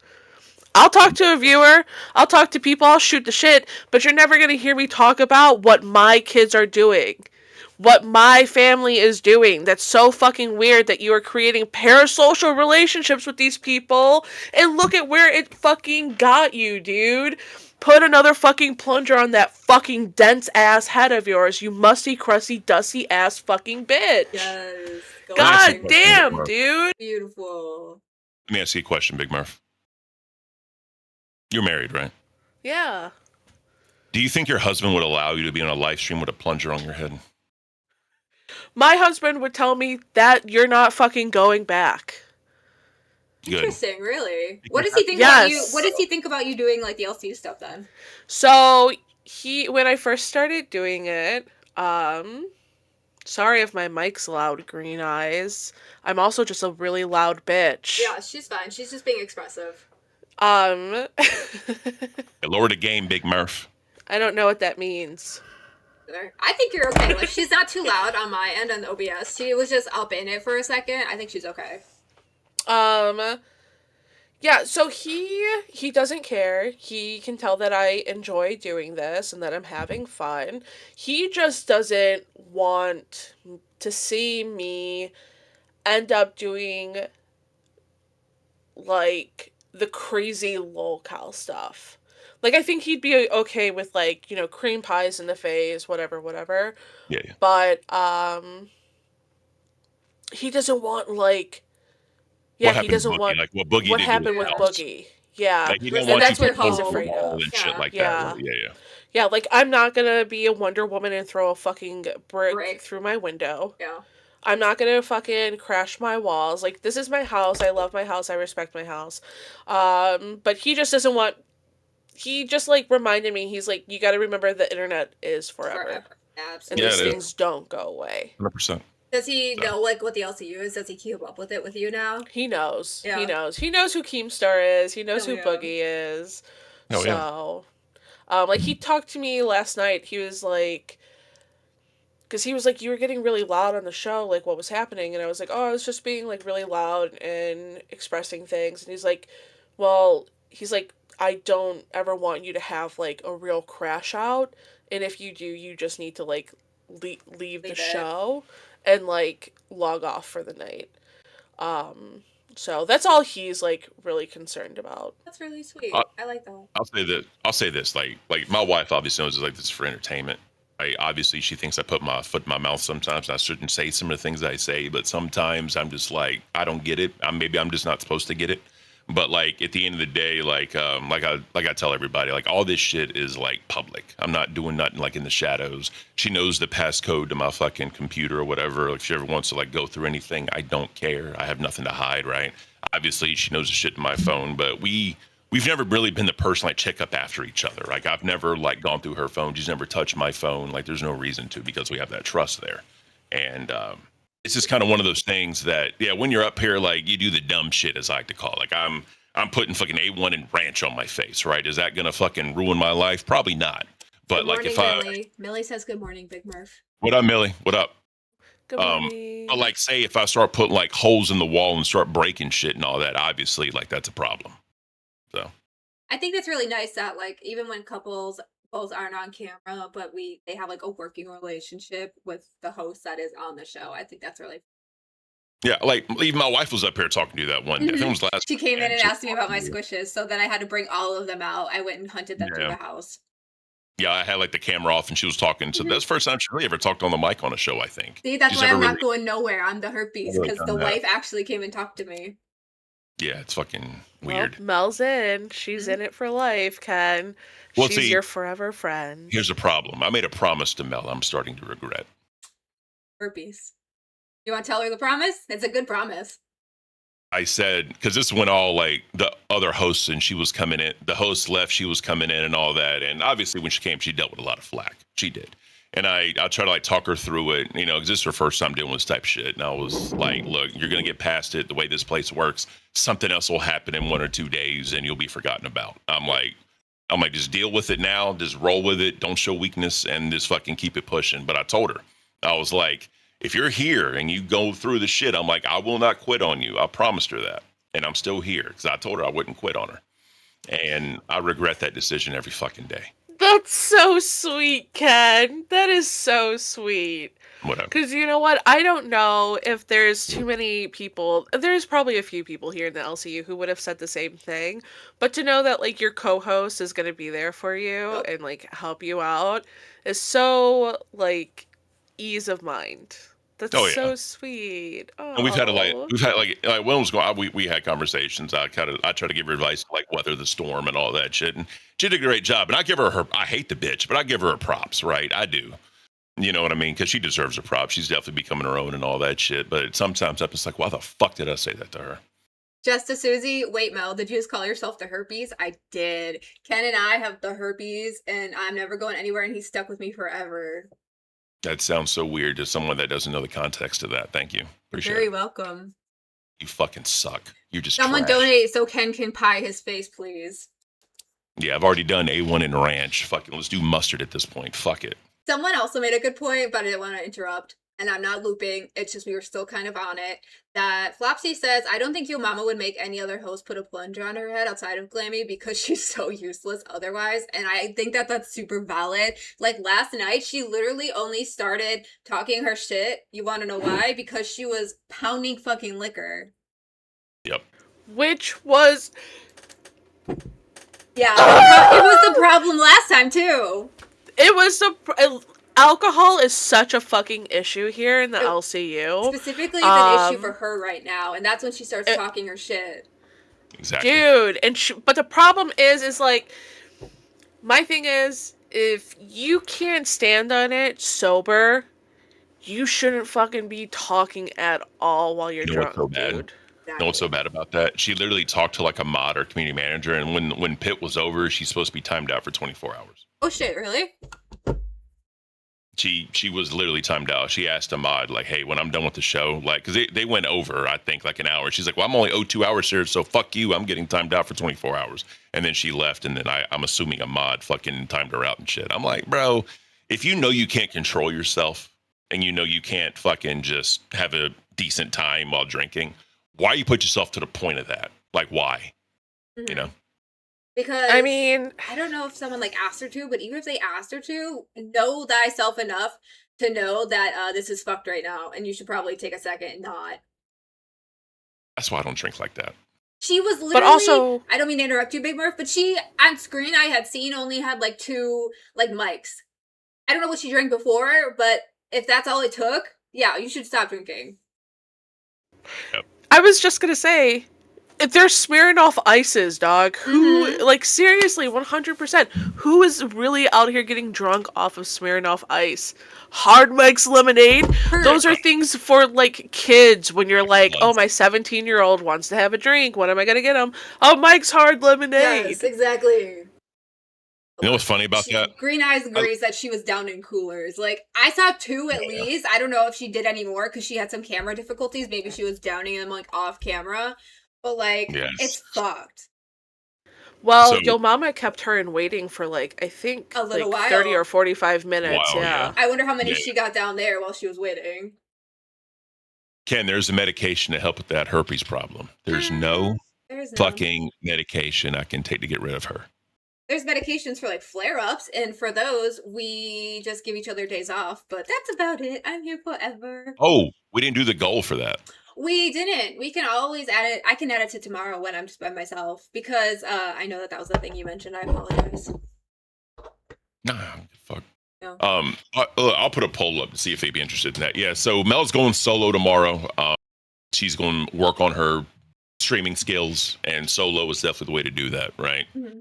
I'll talk to a viewer, I'll talk to people, I'll shoot the shit, but you're never gonna hear me talk about what my kids are doing. What my family is doing. That's so fucking weird that you are creating parasocial relationships with these people, and look at where it fucking got you, dude. Put another fucking plunger on that fucking dense ass head of yours, you musty, crusty, dusty ass fucking bitch. Yes. Go God on. damn, dude. Beautiful. Let me ask you a question, Big Murph. You're married, right? Yeah. Do you think your husband would allow you to be on a live stream with a plunger on your head? My husband would tell me that you're not fucking going back. Good. Interesting, really. What does he think about you? What does he think about you doing like the LCU stuff then? So when I first started doing it, sorry if my mic's loud, Green Eyes. I'm also just a really loud bitch. Yeah, she's fine. She's just being expressive. Lower the game, Big Murph. I don't know what that means. I think you're okay. Like, she's not too loud on my end on the OBS. She was just up in it for a second. I think she's okay. Yeah, so he doesn't care. He can tell that I enjoy doing this and that I'm having fun. He just doesn't want to see me end up doing like the crazy lolcow stuff. Like, I think he'd be okay with, like, you know, cream pies in the face, whatever. Yeah. But he doesn't want, like, he doesn't want like what Boogie what did happened to with his house. Boogie. Yeah, Like, he don't and want that's you what to he's pull afraid the wall of. and shit like Yeah. that. Yeah. Yeah, like, I'm not gonna be a Wonder Woman and throw a fucking brick Brick. through my window. Yeah. I'm not gonna fucking crash my walls. Like, this is my house. I love my house. I respect my house. But he just doesn't want. He just, like, reminded me. He's like, you got to remember the internet is forever. And Absolutely. these it is. things don't go away. 100%. Does he know like what the LCU is? Does he keep up with it with you now? He knows. Yeah. He knows. He knows who Keemstar is. He knows Oh, who yeah. Boogie is. Oh, yeah. So, like, he talked to me last night. He was like, because he was like, you were getting really loud on the show. Like, what was happening? And I was like, oh, I was just being, like, really loud and expressing things. And he's like, well, I don't ever want you to have, like, a real crash out. And if you do, you just need to, like, leave the it. show and, like, log off for the night. So that's all he's, like, really concerned about. That's really sweet. I like that. I'll say this. Like my wife obviously knows like this is for entertainment. Obviously she thinks I put my foot in my mouth sometimes. And I shouldn't say some of the things I say, but sometimes I'm just like, I don't get it. Maybe I'm just not supposed to get it. But like at the end of the day, like I tell everybody, like all this shit is like public. I'm not doing nothing like in the shadows. She knows the passcode to my fucking computer or whatever. Like if she ever wants to like go through anything, I don't care. I have nothing to hide, right? Obviously she knows the shit in my phone, but we've never really been the person like check up after each other. Like I've never like gone through her phone. She's never touched my phone. Like there's no reason to because we have that trust there. And it's just kind of one of those things that, yeah, when you're up here, like you do the dumb shit, as I like to call it. Like I'm putting fucking A1 and ranch on my face, right? Is that gonna fucking ruin my life? Probably not. But Good like morning, if I, Millie. Millie says good morning, Big Murph. what up, Millie? What up? Good morning. But like say if I start putting like holes in the wall and start breaking shit and all that, obviously like that's a problem. So I think that's really nice that like even when couples both aren't on camera, but they have like a working relationship with the host that is on the show. I think that's really. yeah, like even my wife was up here talking to you that one day. I think it was last. She came in and she asked me about my was talking to you. squishes, so then I had to bring all of them out. I went and hunted them through Yeah. the house. Yeah, I had like the camera off and she was talking. So that's the first time she really ever talked on the mic on a show, I think. See, that's She's why I'm never not going nowhere. I'm the herpes Never because done the that. wife actually came and talked to me. Yeah, it's fucking Well, weird. Mel's in. She's in it for life, Ken. Well, She's see, your forever friend. Here's the problem. I made a promise to Mel I'm starting to regret. Herpes. You want to tell her the promise? It's a good promise. I said, because this went all like the other hosts and she was coming in. The host left, she was coming in and all that. And obviously when she came, she dealt with a lot of flack. She did. And I try to like talk her through it, you know, because this is her first time doing this type of shit. And I was like, look, you're going to get past it the way this place works. Something else will happen in 1 or 2 days and you'll be forgotten about. I'm like, just deal with it now. Just roll with it. Don't show weakness and just fucking keep it pushing. But I told her, I was like, if you're here and you go through the shit, I'm like, I will not quit on you. I promised her that. And I'm still here because I told her I wouldn't quit on her. And I regret that decision every fucking day. That's so sweet, Ken. That is so sweet. Whatever. Because you know what? I don't know if there's too many people. There's probably a few people here in the LCU who would have said the same thing. But to know that, like, your co-host is going to be there for you and, like, help you out is so, like, ease of mind. That's Oh, yeah. so sweet. Oh. And we've had when it was going on, we had conversations. I try to give her advice like weather the storm and all that shit. And she did a great job. And I give her I hate the bitch, but I give her her props, right? I do. You know what I mean? Because she deserves a prop. She's definitely becoming her own and all that shit. But sometimes I'm just like, why the fuck did I say that to her? Just to Susie, wait, Mel, did you just call yourself the herpes? I did. Ken and I have the herpes, and I'm never going anywhere, and he's stuck with me forever. That sounds so weird to someone that doesn't know the context of that. Thank you. Appreciate Very it. welcome. You fucking suck. You're just Someone trash. donate so Ken can pie his face, please. Yeah, I've already done A1 and ranch. Fucking let's do mustard at this point. Fuck it. Someone also made a good point, but I didn't want to interrupt. And I'm not looping. It's just we were still kind of on it. That Flopsy says, I don't think your mama would make any other host put a plunger on her head outside of Glammy because she's so useless otherwise. And I think that that's super valid. Like last night, she literally only started talking her shit. You want to know why? Because she was pounding fucking liquor. Yep. Which was Yeah, it was the problem last time too. Alcohol is such a fucking issue here in the LCU. Specifically, it's an issue for her right now, and that's when she starts talking her shit. Exactly. Dude, but the problem is like, my thing is, if you can't stand on it sober, you shouldn't fucking be talking at all while you're You know what's drunk, so bad? dude. You know what's so bad about that? She literally talked to like a mod or community manager, and when Pit was over, she's supposed to be timed out for 24 hours. Oh shit, really? She was literally timed out. She asked a mod, like, hey, when I'm done with the show, like, because they went over, I think, like an hour. She's like, well, I'm only owed 2 hours here, so fuck you. I'm getting timed out for 24 hours. And then she left, and then I'm assuming a mod fucking timed her out and shit. I'm like, bro, if you know you can't control yourself and you know you can't fucking just have a decent time while drinking, why you put yourself to the point of that? Like, why? Mm-hmm. You know? Because I mean, I don't know if someone like asked her to, but even if they asked her to, know thyself enough to know that this is fucked right now, and you should probably take a second and not. That's why I don't drink like that. She was literally. but also, I don't mean to interrupt you, Big Murph, but she on screen I had seen only had like 2 like mics. I don't know what she drank before, but if that's all it took, yeah, you should stop drinking. Yep. I was just gonna say, if they're smearing off ices, dog, who, like, seriously, 100%, who is really out here getting drunk off of smearing off ice? Hard Mike's lemonade? Those are things for, like, kids when you're like, oh, my 17-year-old wants to have a drink. What am I gonna get him? Oh, Mike's Hard Lemonade. Yes, exactly. You know what's funny about that? Green Eyes agrees that she was down in coolers. Like, I saw 2 at least. I don't know if she did any more because she had some camera difficulties. Maybe she was downing them, like, off camera. But, like, it's fucked. Well, So- Yo Mama kept her in waiting for, like, I think, A little like, while. 30 or 45 minutes, Wow, yeah. yeah. I wonder how many Yeah. she got down there while she was waiting. Ken, there's a medication to help with that herpes problem. There's no There's no. fucking medication I can take to get rid of her. There's medications for, like, flare-ups, and for those, we just give each other days off. But that's about it. I'm here forever. Oh, we didn't do the goal for that. We didn't. We can always add it. I can add it to tomorrow when I'm just by myself because I know that was the thing you mentioned. I apologize. Nah, fuck. No. I'll put a poll up to see if they'd be interested in that. Yeah, so Mel's going solo tomorrow. She's going to work on her streaming skills, and solo is definitely the way to do that, right? Mhm.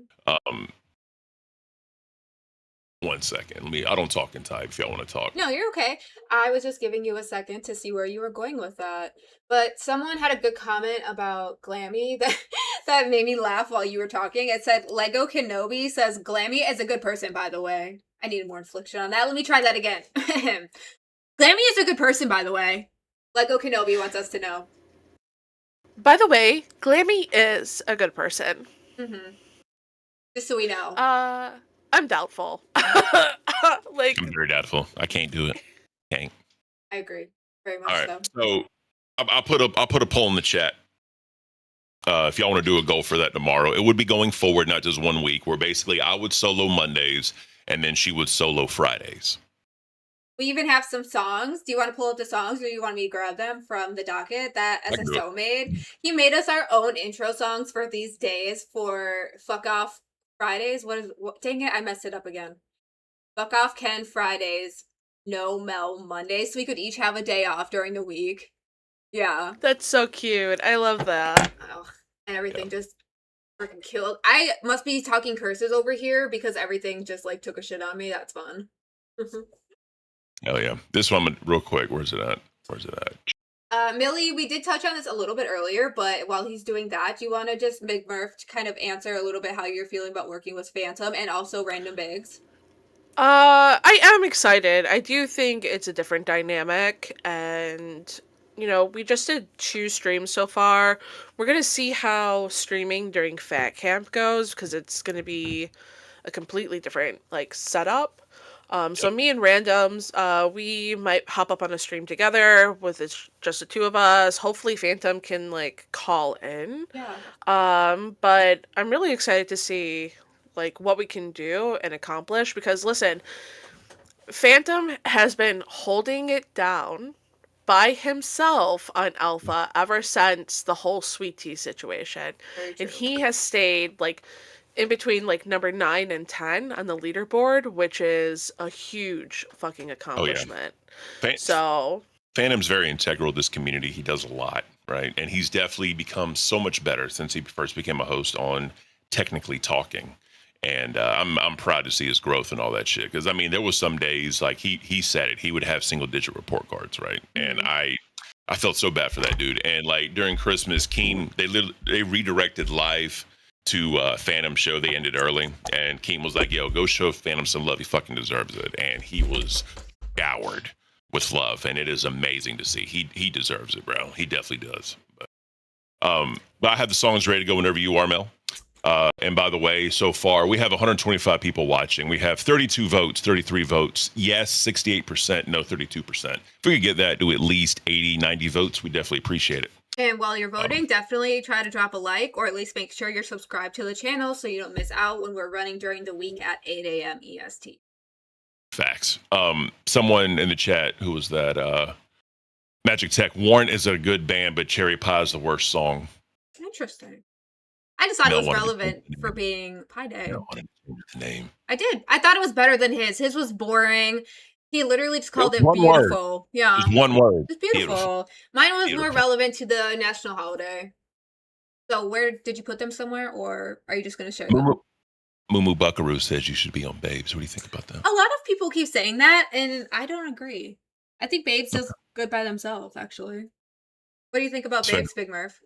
1 second. I don't talk in type if y'all want to talk. No, you're okay. I was just giving you a second to see where you were going with that. But someone had a good comment about Glammy that made me laugh while you were talking. It said, Lego Kenobi says, Glammy is a good person, by the way. I needed more inflection on that. Let me try that again. Glammy is a good person, by the way. Lego Kenobi wants us to know. By the way, Glammy is a good person. Just so we know. I'm doubtful. Like, I'm very doubtful. I can't do it. Can't. I agree. Very much All right. so. So I'll put a poll in the chat. If y'all want to do a goal for that tomorrow, it would be going forward, not just 1 week, where basically I would solo Mondays and then she would solo Fridays. We even have some songs. Do you want to pull up the songs or do you want me to grab them from the docket that I can do SSO made? He made us our own intro songs for these days for Fuck Off Fridays. Dang it, I messed it up again. Fuck Off Ken Fridays, No Mel Mondays. So we could each have a day off during the week. Yeah. that's so cute. I love that. Oh, and everything just freaking killed. I must be talking curses over here because everything just like took a shit on me. That's fun. Oh yeah. This one real quick. Where's it at? Millie, we did touch on this a little bit earlier, but while he's doing that, do you want to just make Murph kind of answer a little bit how you're feeling about working with Phantom and also Random Bigs? I am excited. I do think it's a different dynamic, and we just did 2 streams so far. We're gonna see how streaming during Fat Camp goes because it's gonna be a completely different like setup. So me and Randoms, we might hop up on a stream together with just the 2 of us. Hopefully Phantom can like call in. Yeah. But I'm really excited to see like what we can do and accomplish because listen, Phantom has been holding it down by himself on Alpha ever since the whole Sweet Tea situation. And he has stayed like in between like number 9 and 10 on the leaderboard, which is a huge fucking accomplishment. So Phantom's very integral to this community. He does a lot, right? And he's definitely become so much better since he first became a host on Technically Talking. And I'm proud to see his growth and all that shit. Because I mean, there was some days like he said it. He would have single-digit report cards, right? And I felt so bad for that dude. And like during Christmas, Keem they redirected live to Phantom show. They ended early, and Keem was like, "Yo, go show Phantom some love. He fucking deserves it." And he was showered with love, and it is amazing to see. He deserves it, bro. He definitely does. But I have the songs ready to go whenever you are, Mel. And by the way, so far we have 125 people watching. We have 32 votes, 33 votes. Yes, 68%. No, 32%. If we could get that to at least 80, 90 votes, we definitely appreciate it. And while you're voting, definitely try to drop a like or at least make sure you're subscribed to the channel so you don't miss out when we're running during the week at 8 a.m. EST. Facts. Someone in the chat, who was that? Magic Tech. Warrant is a good band, but Cherry Pie is the worst song. Interesting. I just thought No it was one- relevant for being Pi Day. No, I didn't change the name. I did. I thought it was better than his. His was boring. He literally just called it One word. beautiful. Yeah. Just one word. It's beautiful. Mine was more Beautiful. relevant to the national holiday. So where did you put them somewhere, or are you just going to share them? Mumu Buckaroo says you should be on Babes. What do you think about that? A lot of people keep saying that, and I don't agree. I think Babes does good by themselves, actually. What do you think about Sure. Babes, Big Murph?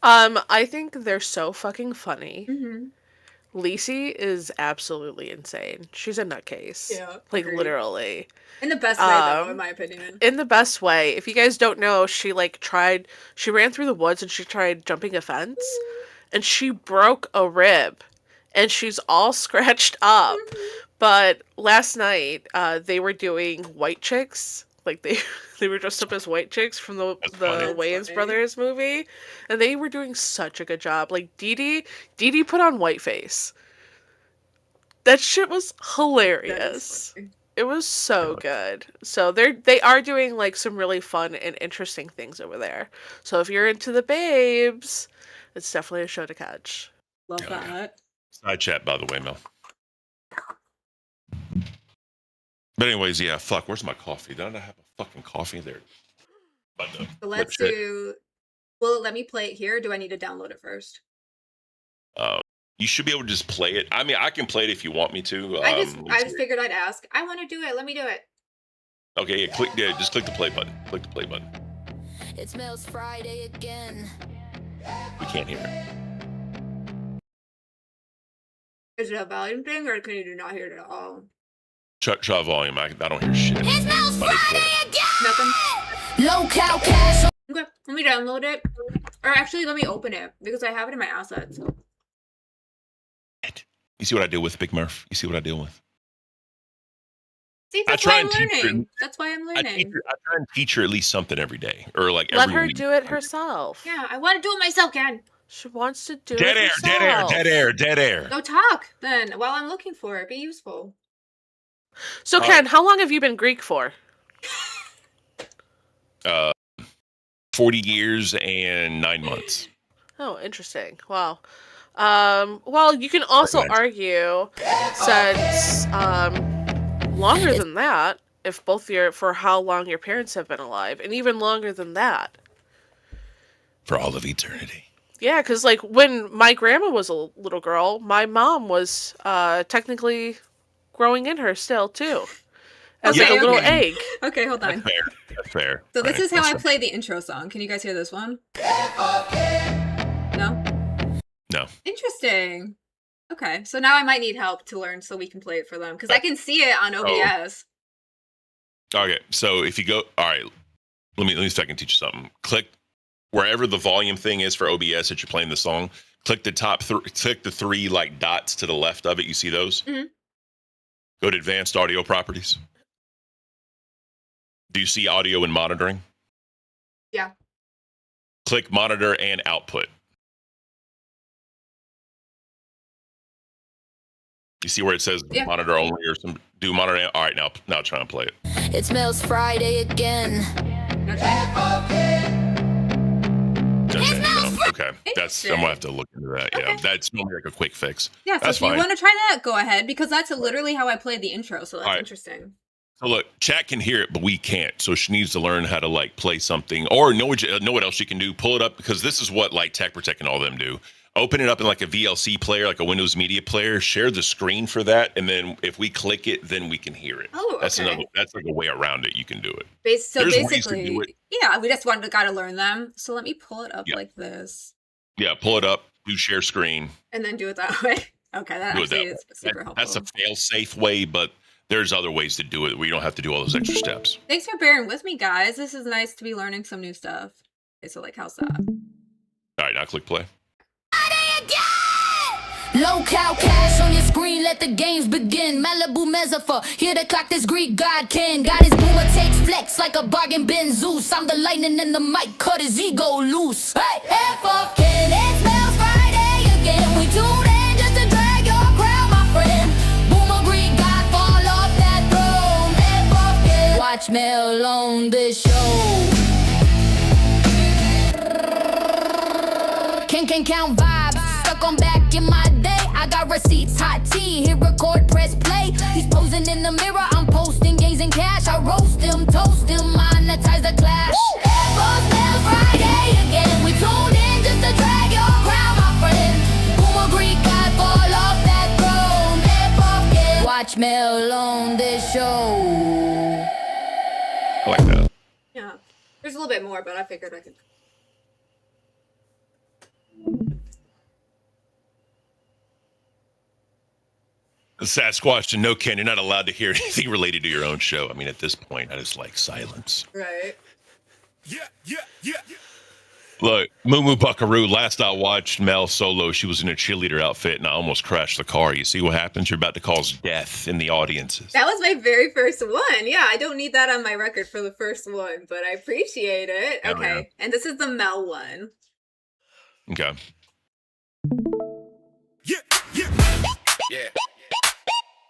I think they're so fucking funny. Mm-hmm. Lacey is absolutely insane. She's a nutcase. Yeah, Like agreed. literally. In the best way, though, Um, in my opinion. In the best way. If you guys don't know, she ran through the woods and she tried jumping a fence and she broke a rib and she's all scratched up. But last night, they were doing White Chicks. Like they were dressed up as white chicks from the funny. Wayans Funny. Brothers movie, and they were doing such a good job. Like Dee Dee put on whiteface. That shit was That is hilarious. funny. It was so good. So they are doing like some really fun and interesting things over there. So if you're into the babes, it's definitely a show to catch. Love Yeah. that. Side chat, by the way, Mel. But anyways, yeah, fuck. Where's my coffee? Don't I have a fucking coffee there? But no. So let's Shit. do. Will it let me play it here? Or do I need to download it first? You should be able to just play it. I mean, I can play it if you want me to. I just figured I'd ask. I want to do it. Let me do it. Okay, just click the play button. Click the play button. It smells Friday again. We can't hear it. Is it a volume thing, or can you not hear it at all? Shut volume. I don't hear shit. It smells Buddy, Friday again. Nothing. Low cow cash. Okay, let me download it. Or actually, let me open it because I have it in my assets. You see what I deal with, Big Murph? You see what I deal with? See, I that's try why I'm and teach her- learning. That's why I'm I learning. try and teach her at least something every day, or like Let every her week. do it herself. Yeah, I want to do it myself, Ken. She wants to do Dead it air, herself. dead air, dead air, dead air. Go talk then while I'm looking for it. Be useful. So Ken, how long have you been Greek for? 40 years and 9 months. Oh, interesting. Wow. Well, you can also Right. argue since longer than that, if for how long your parents have been alive, and even longer than that. For all of eternity. Yeah, because like when my grandma was a little girl, my mom was technically growing in her still too, as Okay, like a little okay. egg. Okay, hold That's on. fair. That's fair. So this Right, is how I that's play the intro song. Can you guys hear this one? No? No. Interesting. Okay, so now I might need help to learn so we can play it for them because I can see it on OBS. Okay, so if you go, all right, let me see if I can teach you something. Click wherever the volume thing is for OBS that you're playing the song. Click the click the three like dots to the left of it. You see those? Mhm. Go to advanced audio properties. Do you see audio and monitoring? Yeah. Click monitor and output. You see where it says Yeah. monitor only or some do monitor? All right, now try and play it. It smells Friday again. No time? Okay, no, okay. I'm Interesting. gonna have to look into that. Yeah, Okay. that's normally like a quick fix. Yeah, so That's if you fine. want to try that, go ahead because that's literally how I played the intro. So that's All right. interesting. So look, chat can hear it, but we can't. So she needs to learn how to like play something or know what else she can do. Pull it up because this is what like Tech Protect and all them do. Open it up in like a VLC player, like a Windows Media Player. Share the screen for that, and then if we click it, then we can hear it. Oh, That's okay. That's like a way around it. You can do it. So There's ways to basically, do it. yeah, we just gotta learn them. So let me pull it up Yeah. like this Yeah, pull it up, do share screen. and then do it that way. Okay, that Do it actually that is super helpful. That's a fail-safe way, but there's other ways to do it where you don't have to do all those extra steps. Thanks for bearing with me, guys. This is nice to be learning some new stuff. Okay, so like, how's that? All right, now click play. Low cow cash on your screen, let the games begin. Malibu Mezapha, here to clock this Greek god Ken. Got his boomer takes flex like a bargain bin Zeus. I'm the lightning in the mic, cut his ego loose. Hey, F off Ken, it smells Friday again. We tune in just to drag your crown, my friend. Boomer Greek god, fall off that throne. F off Ken, watch Mel on this show. Can count vibes, stuck on back in my day. I got receipts, hot tea, hit record, press play. He's posing in the mirror, I'm posting gains in cash. I roast him, toast him, monetize the clash. Airport smells Friday again. We tuned in just to drag your crown, my friend. Boomer Greek god, fall off that throne. Airport again. Watch Mel on this show. I like that. Yeah, there's a little bit more, but I figured I could. Sasquatch and no Ken, you're not allowed to hear anything related to your own show. I mean, at this point, I just like silence. Right. Yeah. Look, Moo Moo Buckaroo, last I watched Mel solo, she was in a cheerleader outfit and I almost crashed the car. You see what happens? You're about to cause death in the audiences. That was my very first one. Yeah, I don't need that on my record for the first one, but I appreciate it. Hell Okay, yeah. and this is the Mel one. Okay. Yeah.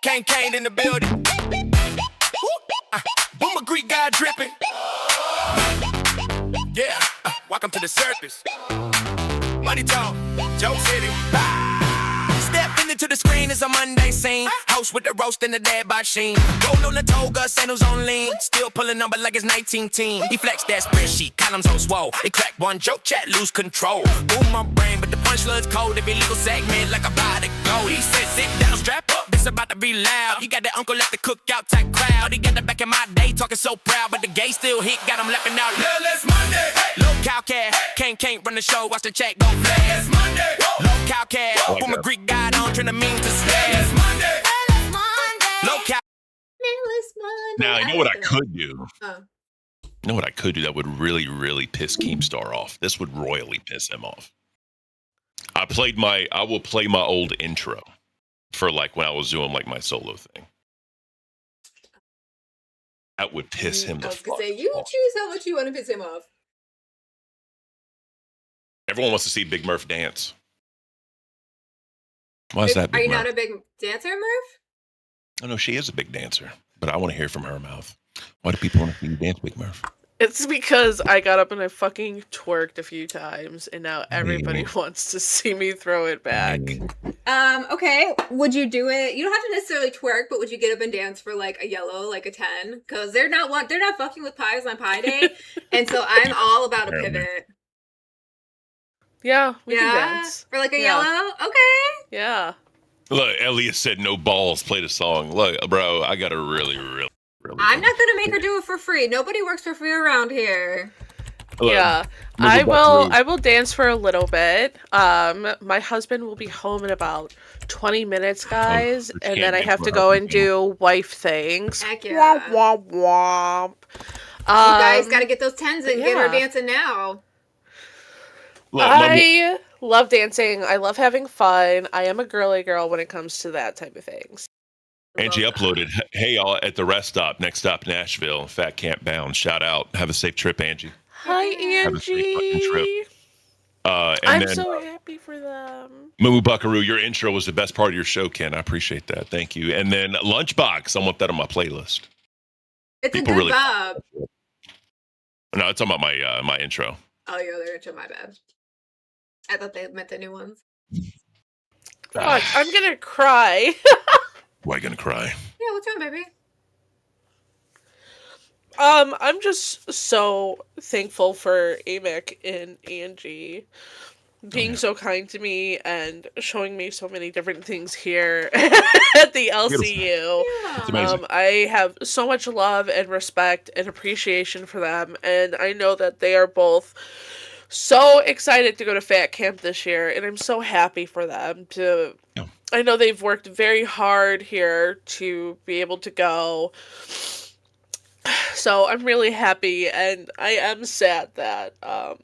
Kane in the building. Boomer Greek guy dripping. Yeah, welcome to the circus. Money talk, Joe City. Stepping into the screen is a Monday scene. Host with the roast and the dad by Sheen. Roll on the toga, sandals on lean. Still pulling number like it's 19 team. He flex that spreadsheet, columns on swole. They crack one joke, chat, lose control. Boom my brain, but the punchline's cold. Every little segment like a body go. He said, sit down, strap up. This about to be loud. He got that uncle at the cookout type crowd. He got that back in my day, talking so proud. But the gay still hit, got him laughing out. Let's Monday. Low cow cat, can't run the show. Watch the check go flat. Let's Monday. Low cow cat, like Boomer that. Greek guy on turn the memes to stay. Let's Monday. Low cow. Now, I know what I could do. Oh. You know what I could do that would really, really piss Keemstar off? This would royally piss him off. I will play my old intro for like when I was doing like my solo thing. That would piss him I the was fuck gonna say, you off. choose how much you want to piss him off. Everyone wants to see Big Murph dance. Why is that Are Big you Murph? not a big dancer, Murph? I know she is a big dancer, but I want to hear from her mouth. Why do people want to see you dance, Big Murph? It's because I got up and I fucking twerked a few times, and now everybody wants to see me throw it back. Okay. Would you do it? You don't have to necessarily twerk, but would you get up and dance for like a yellow, like a 10? Because they're not fucking with pies on Pie Day, and so I'm all about a Apparently. pivot. Yeah, we can Yeah, dance. for like a Yeah. yellow. Okay. Yeah. Look, Elias said no balls, play the song. Look, bro, I got a really, really, really I'm funny. not gonna make her do it for free. Nobody works for free around here. Look, Yeah, Move I it back will. through. I will dance for a little bit. My husband will be home in about 20 minutes, guys, I and can't then I dance have for to my go and husband. do wife things. Heck Womp yeah. womp womp. You guys Um, gotta get those tens and get her yeah. dancing now. Look, my, I love dancing. I love having fun. I am a girly girl when it comes to that type of things. Angie Love that. uploaded, hey, y'all, at the rest stop, next stop, Nashville, Fat Camp Bound. Shout out. Have a safe trip, Angie. Hi, Have a safe fucking trip. Angie. And I'm then so happy for them. Moo Buckaroo, your intro was the best part of your show, Ken. I appreciate that. Thank you. And then Lunchbox, I want that on my playlist. It's People a good really- vibe. No, it's talking about my intro. Oh, your other intro, my bad. I thought they meant the new ones. Fuck, I'm gonna cry. Why you gonna cry? Yeah, what's wrong, baby? I'm just so thankful for Amick and Angie being so kind to me and showing me so many different things here at the LCU. Yeah. amazing. I have so much love and respect and appreciation for them, and I know that they are both so excited to go to Fat Camp this year, and I'm so happy for them to. Yeah. I know they've worked very hard here to be able to go. So I'm really happy, and I am sad that I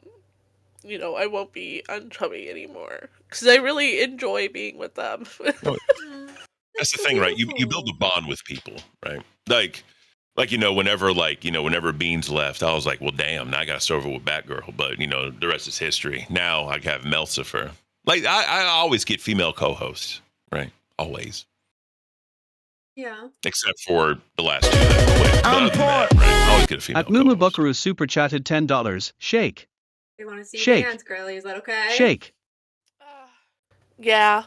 won't be on Chubby anymore because I really enjoy being with them. That's the thing, right? You build a bond with people, right? Whenever Beans left, I was like, well, damn, now I got to start over with Batgirl. But, the rest is history. Now I have Melcifer. Like, I always get female co-hosts, right? Always. Yeah. Except for the last two that quit. But other than that, right? I always get a female At Mumu co-host. Buckaroo super chatted $10. Shake. They want to see Shake. you dance, girlie. Is that okay? Shake. Yeah,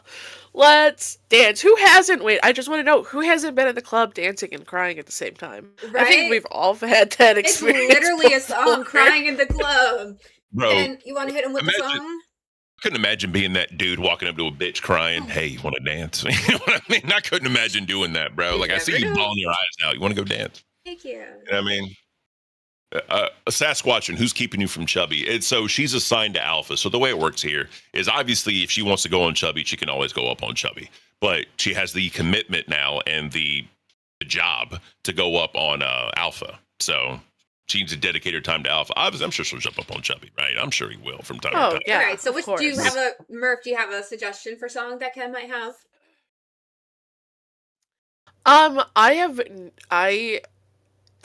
let's dance. Who hasn't? Wait, I just want to know who hasn't been in the club dancing and crying at the same time. I Right? think we've all had that It's experience. literally a song, before. crying in the club. Bro, And you want to hit him with the imagine- song? I couldn't imagine being that dude walking up to a bitch crying, hey, you want to dance? You know what I mean? I couldn't imagine doing that, bro. You Like, I see never you know. bawling your eyes out. You want to go dance? Thank you. You know what I mean? A Sasquatch, and who's keeping you from Chubby? So she's assigned to Alpha. So the way it works here is obviously if she wants to go on Chubby, she can always go up on Chubby. But she has the commitment now and the job to go up on Alpha. So she needs to dedicate her time to Alpha. Obviously, I'm sure she'll jump up on Chubby, right? I'm sure he will from time to Oh time. yeah. All right. So of which do you course. have Murph? Do you have a suggestion for song that Ken might have?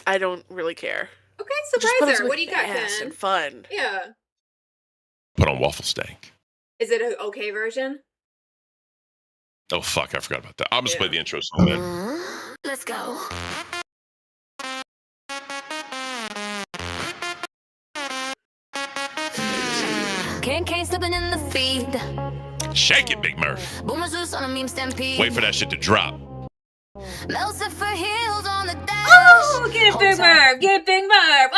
I don't really care. Okay, Just put surprise on her. What do you got, something fast Ken? and fun. Yeah. Put on Waffle Stank. Is it an okay version? Oh, fuck. I forgot about that. I'll just play Yeah. the intro song then. Let's go. Can't stepping in the feed. Shake it, Big Murph. Boomers loose on a meme stampede. Wait for that shit to drop. Melcifer heels on the dash. Oh, get it, Big Murph. Get it, Big Murph.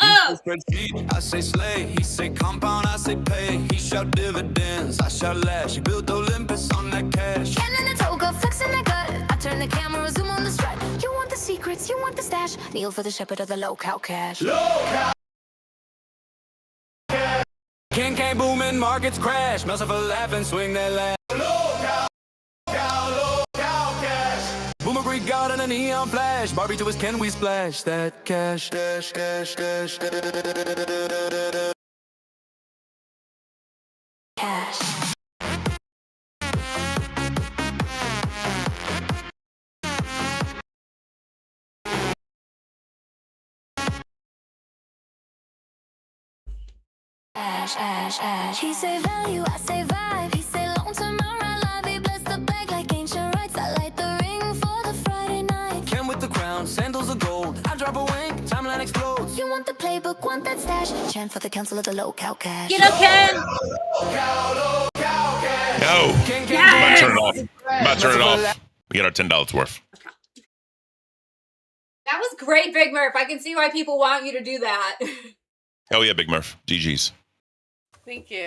Oh. Spreadsheet, I say slay, he say compound, I say pay. He shout dividends, I shout lash. He built Olympus on that cash. Cannon the toga, flexing that gut. I turn the camera, zoom on the strut. You want the secrets, you want the stash. Kneel for the shepherd of the low-cow cash. King booming, markets crash. Melcifer laughing, swing that lash. Boomer Greek God in a neon flash. Barbie to his Ken, we splash that cash. Dash, dash, dash, Cash. Ash. He say value, I say vibe. He say long term, I live. He bless the bag like ancient rites. I light the ring for the Friday night. Ken with the crown, sandals of gold. I drop a wink, timeline explodes. You want the playbook, want that stash. Chant for the council of the low-cow cash. Get up, Ken. Yo. King, I'm about to turn it Yes. off. I'm about to turn it off. We get our $10 worth. That was great, Big Murph. I can see why people want you to do that. Hell yeah, Big Murph. GG's. Thank you.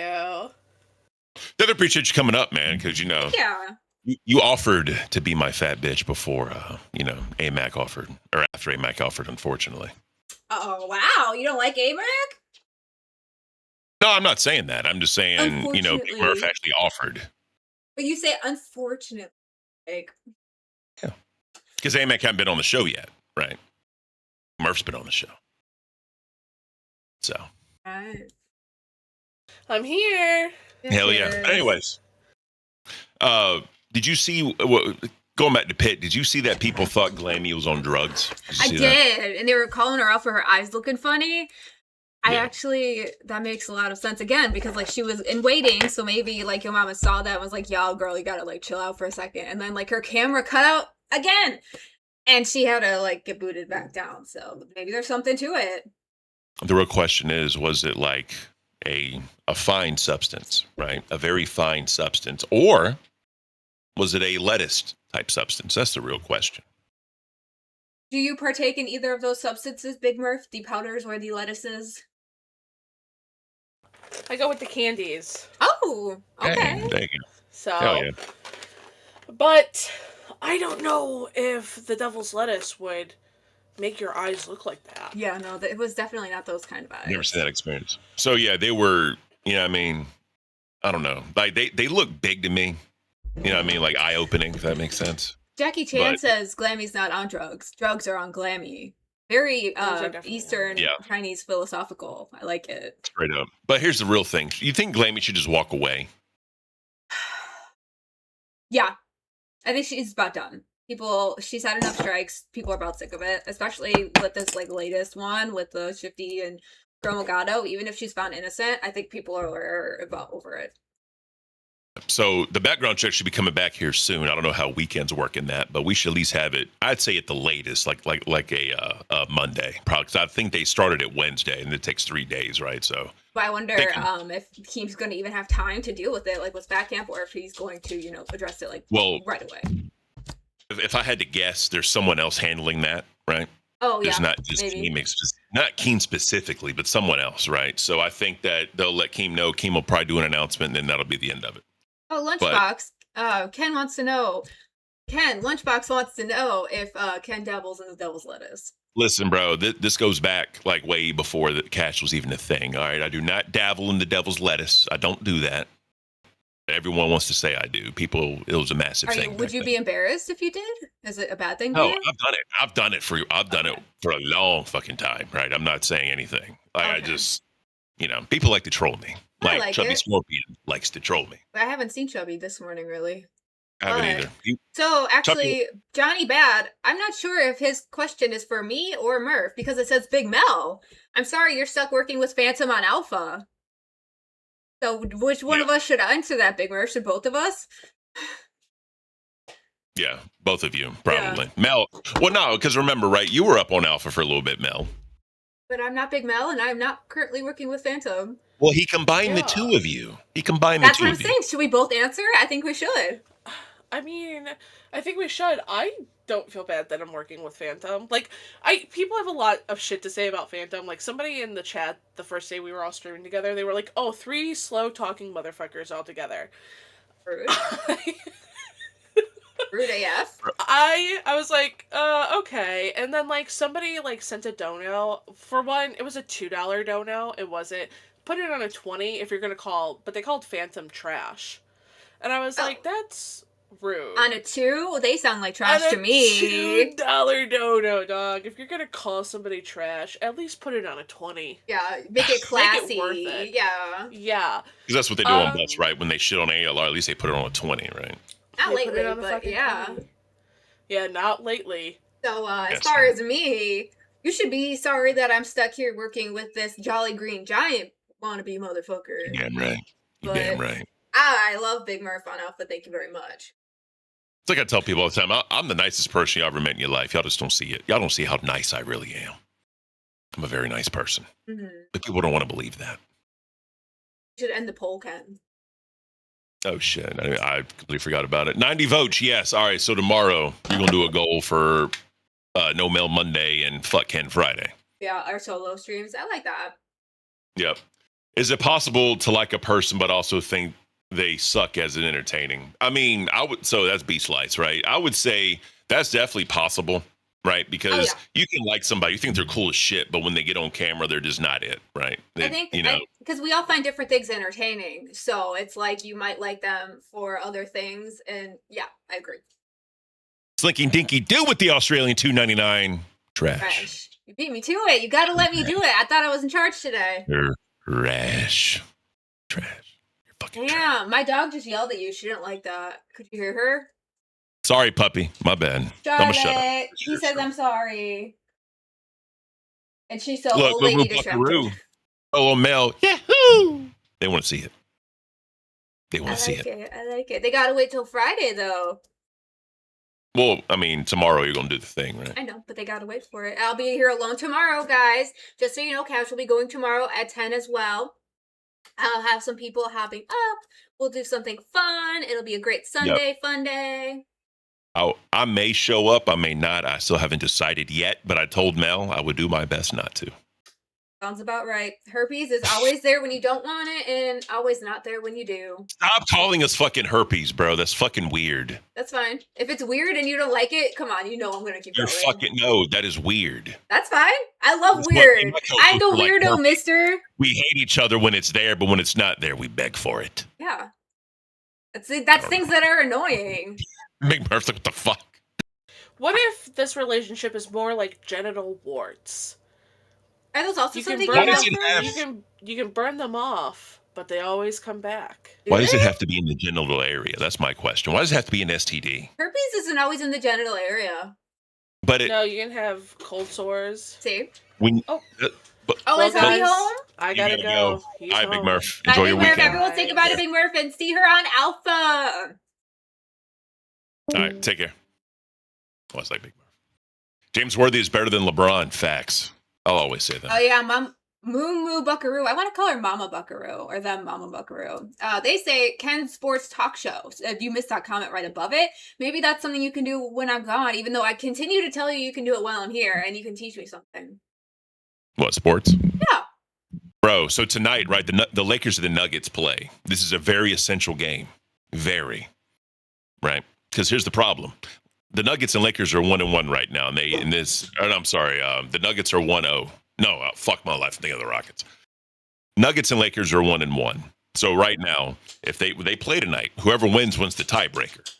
Definitely appreciate you coming up, man, because, Yeah. You offered to be my fat bitch before, AMAC offered, or after AMAC offered, unfortunately. Oh, wow. You don't like AMAC? No, I'm not saying that. I'm just saying, Big Murph Unfortunately. actually offered. But you say unfortunately. Like, Because AMAC hadn't been on the show yet, right? Murph's been on the show. So. right. I'm here. Hell yeah. Yes. But anyways, did you see, going back to Pitt, did you see that people thought Glammy was on drugs? Did you I see did. that? And they were calling her out for her eyes looking funny. Yeah. That makes a lot of sense again, because like she was in waiting, so maybe like your mama saw that and was like, yo, girl, you gotta like chill out for a second. And then like her camera cut out again. And she had to like get booted back down. So maybe there's something to it. The real question is, was it like a fine substance, right? A very fine substance, or was it a lettuce type substance? That's the real question. Do you partake in either of those substances, Big Murph? The powders or the lettuces? I go with the candies. Oh, okay. Hey, there you go. So, Hell yeah. but I don't know if the devil's lettuce would make your eyes look like that. Yeah, no, it was definitely not those kind of eyes. Never seen that experience. So yeah, they were, I mean, I don't know. Like they look big to me. You know what I mean? Like eye opening, if that makes sense. Jackie Chan But- says Glammy's not on drugs. Drugs are on Glammy. Very Those are definitely Eastern Yeah. Chinese philosophical. I like it. Straight up. But here's the real thing. You think Glammy should just walk away? Yeah. I think she's about done. She's had enough strikes. People are about sick of it, especially with this like latest one with the Shifty and Gromogado. Even if she's found innocent, I think people are about over it. So the background check should be coming back here soon. I don't know how weekends work in that, but we should at least have it. I'd say at the latest, like a Monday, probably. 'Cause I think they started it Wednesday, and it takes 3 days, right? So But I wonder They can- if Keem's going to even have time to deal with it, like with Fat Camp, or if he's going to, address it like Well- right away. if I had to guess, there's someone else handling that, right? Oh yeah, There's not just maybe. Keem, it's just not Keem specifically, but someone else, right? So I think that they'll let Keem know. Keem will probably do an announcement, and then that'll be the end of it. Oh, Lunchbox. Ken wants to know. Lunchbox wants to know if Ken dabbles in the devil's lettuce. Listen, bro, this goes back like way before the cash was even a thing. All right, I do not dabble in the devil's lettuce. I don't do that. Everyone wants to say I do. It was a massive thing. Would you be embarrassed if you did? Is it a bad thing? No, to you? I've done it for a long fucking time, right? I'm not saying anything. Like I Okay. just, people like to troll me. I Like, like Chubby it. Scorpion likes to troll me. I haven't seen Chubby this morning, really. I haven't But- either. He- So actually, Johnny Bad, I'm not sure if his question is for me or Murph because it says Big Mel. I'm sorry you're stuck working with Phantom on Alpha. So which one of us should answer that, Big Murph? Should both of us? Yeah, both of you, probably. Mel, well, no, because remember, right, you were up on Alpha for a little bit, Mel. But I'm not Big Mel and I'm not currently working with Phantom. Well, he combined the Yeah. two of you. He combined That's the what two I'm of you. saying. Should we both answer? I think we should. I mean, I think we should. I don't feel bad that I'm working with Phantom. Like, people have a lot of shit to say about Phantom. Like, somebody in the chat the first day we were all streaming together, they were like, "Oh, 3 slow talking motherfuckers all together." Rude. Rude AF. I was like, okay. And then like somebody like sent a dono. For one, it was a $2 dono. It wasn't. Put it on a 20 if you're gonna but they called Phantom trash. And I was like, that's rude. On a 2, they sound like trash On to a me. $2 dono, dog. If you're gonna call somebody trash, at least put it on a 20. Yeah, make it classy. worth it. Yeah. Yeah. Because that's what they do on Um, bus, right? When they shit on ALR, at least they put it on a 20, right? Not They put lately, it on a but fucking yeah. 20. Yeah, not lately. So, as Yes. far as me, you should be sorry that I'm stuck here working with this Jolly Green Giant wannabe motherfucker. Damn right. You But- damn right. I love Big Murph on Alpha. Thank you very much. It's like I tell people all the time, I'm the nicest person you ever met in your life. Y'all just don't see it. Y'all don't see how nice I really am. I'm a very nice person. Mm-hmm. But people don't want to believe that. Should end the poll, Ken. Oh, shit. I completely forgot about it. 90 votes, yes. All right, so tomorrow you're going to do a goal for No Mail Monday and Fuck Ken Friday. Yeah, our solo streams. I like that. Yep. Is it possible to like a person but also think they suck as an entertaining. I mean, so that's B Slice, right? I would say that's definitely possible, right? Because you can like somebody, you think they're cool as shit, but when they get on camera, they're just not it, right? I think, because we all find different things entertaining. So it's like you might like them for other things. And yeah, I agree. Slinky Dinky do with the Australian $2.99 trash. You beat me to it. You got to let me do it. I thought I was in charge today. Trash. You're fucking trash. My dog just yelled at you. She didn't like that. Could you hear her? Sorry, puppy. My bad. Charlotte, shut up. He says I'm sorry. And she's so old lady distracted. Oh, Mel. Yahoo! They want to see it. They want to see it. I like it. They got to wait till Friday, though. Well, I mean, tomorrow you're going to do the thing, right? I know, but they got to wait for it. I'll be here alone tomorrow, guys. Just so you know, Cash will be going tomorrow at 10 as well. I'll have some people hopping up. We'll do something fun. It'll be a great Sunday, fun day. I may show up. I may not. I still haven't decided yet, but I told Mel I would do my best not to. Sounds about right. Herpes is always there when you don't want it and always not there when you do. Stop calling us fucking herpes, bro. That's fucking weird. That's fine. If it's weird and you don't like it, come on. You know I'm going to keep going. No, that is weird. That's fine. I love weird. I'm the weirdo, mister. We hate each other when it's there, but when it's not there, we beg for it. Yeah. That's things that are annoying. McMurphy, what the fuck? What if this relationship is more like genital warts? Are those also something you can burn them off, but they always come back. Why does it have to be in the genital area? That's my question. Why does it have to be an STD? Herpes isn't always in the genital area. But no, you can have cold sores. See? Is Happy home? I gotta go. Hi, Big Murph. Enjoy your weekend. Everyone say goodbye to Big Murph and see her on Alpha. All right, take care. Oh, it's like Big Murph. James Worthy is better than LeBron. Facts. I'll always say that. Oh yeah, Moo Buckaroo. I want to call her Mama Buckaroo or them Mama Buckaroo. They say Ken Sports Talk Show. If you missed that comment right above it, maybe that's something you can do when I'm gone. Even though I continue to tell you can do it while I'm here, and you can teach me something. What, sports? Yeah. Bro, so tonight, right? The Lakers and the Nuggets play. This is a very essential game. Very. Right? Because here's the problem. The Nuggets and Lakers are 1-1 right now. And the Nuggets are 1-0. No, fuck my life. I'm thinking of the Rockets. Nuggets and Lakers are 1-1. So right now, if they play tonight, whoever wins the tiebreaker.